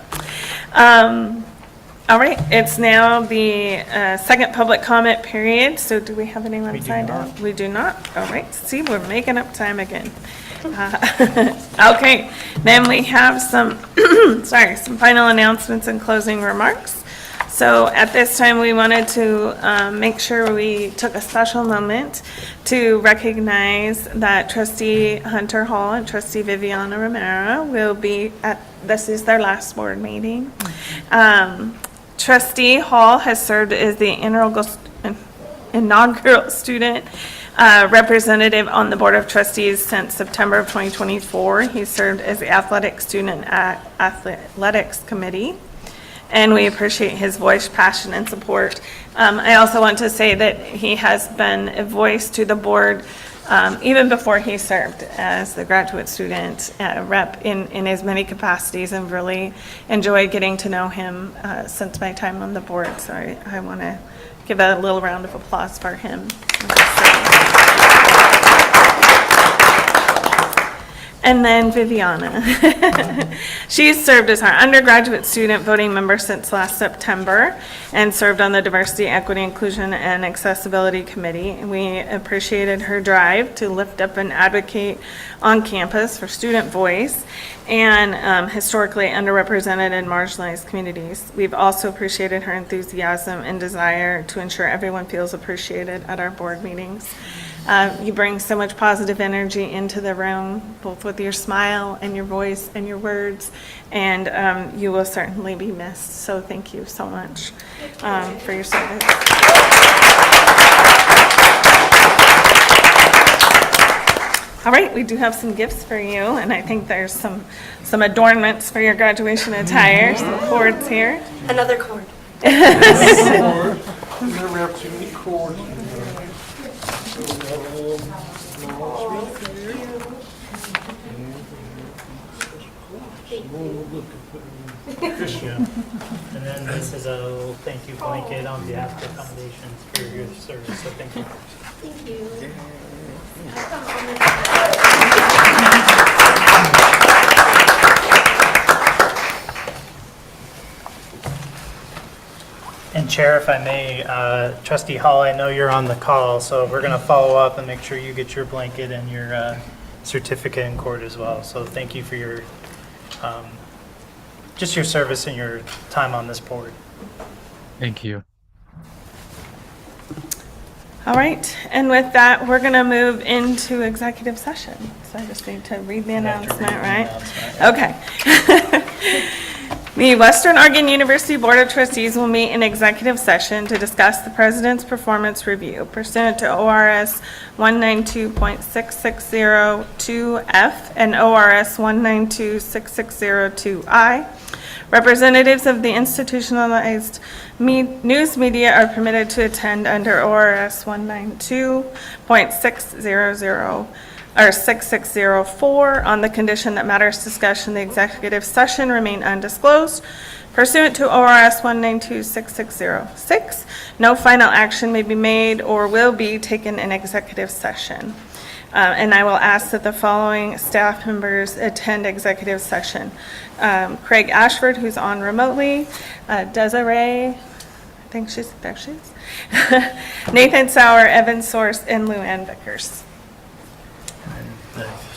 All right, it's now the second public comment period. So do we have anyone signed up? We do not. All right, see, we're making up time again. Okay, then we have some, some final announcements and closing remarks. So at this time, we wanted to make sure we took a special moment to recognize that Trustee Hunter Hall and Trustee Viviana Romero will be this is their last board meeting. Trustee Hall has served as the inaugural student representative on the Board of Trustees since September of 2024. He served as the athletic student at Athletics Committee, and we appreciate his voice, passion, and support. I also want to say that he has been a voice to the board even before he served as the graduate student rep in as many capacities, and really enjoyed getting to know him since my time on the board. So I want to give a little round of applause for him. And then Viviana. She's served as our undergraduate student voting member since last September and served on the Diversity, Equity, Inclusion, and Accessibility Committee. We appreciated her drive to lift up and advocate on campus for student voice and historically underrepresented and marginalized communities. We've also appreciated her enthusiasm and desire to ensure everyone feels appreciated at our board meetings. You bring so much positive energy into the room, both with your smile and your voice and your words, and you will certainly be missed. So thank you so much for your service. All right, we do have some gifts for you, and I think there's some adornments for your graduation attire, some cords here. Another cord. And then this is a thank you blanket on behalf of the foundations for your service, so thank you. Thank you. And Chair, if I may, Trustee Hall, I know you're on the call, so we're going to follow up and make sure you get your blanket and your certificate in court as well. So thank you for your, just your service and your time on this board. Thank you. All right, and with that, we're going to move into executive session. So I just need to read the announcement, right? Okay. The Western Oregon University Board of Trustees will meet in executive session to discuss the president's performance review pursuant to ORS 192.6602F and ORS 192.6602I. Representatives of the institutionalized news media are permitted to attend under ORS 192.600 or 6604 on the condition that matters discussed in the executive session remain undisclosed. Pursuant to ORS 192.6606, no final action may be made or will be taken in executive session. And I will ask that the following staff members attend executive session. Craig Ashford, who's on remotely, Desiree, I think she's, there she is, Nathan Sauer, Evan Source, and Luann Vickers.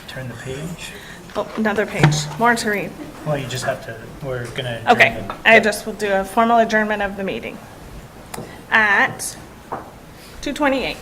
Turn the page. Oh, another page, more to read. Well, you just have to, we're going to. Okay, I just will do a formal adjournment of the meeting at 2:28.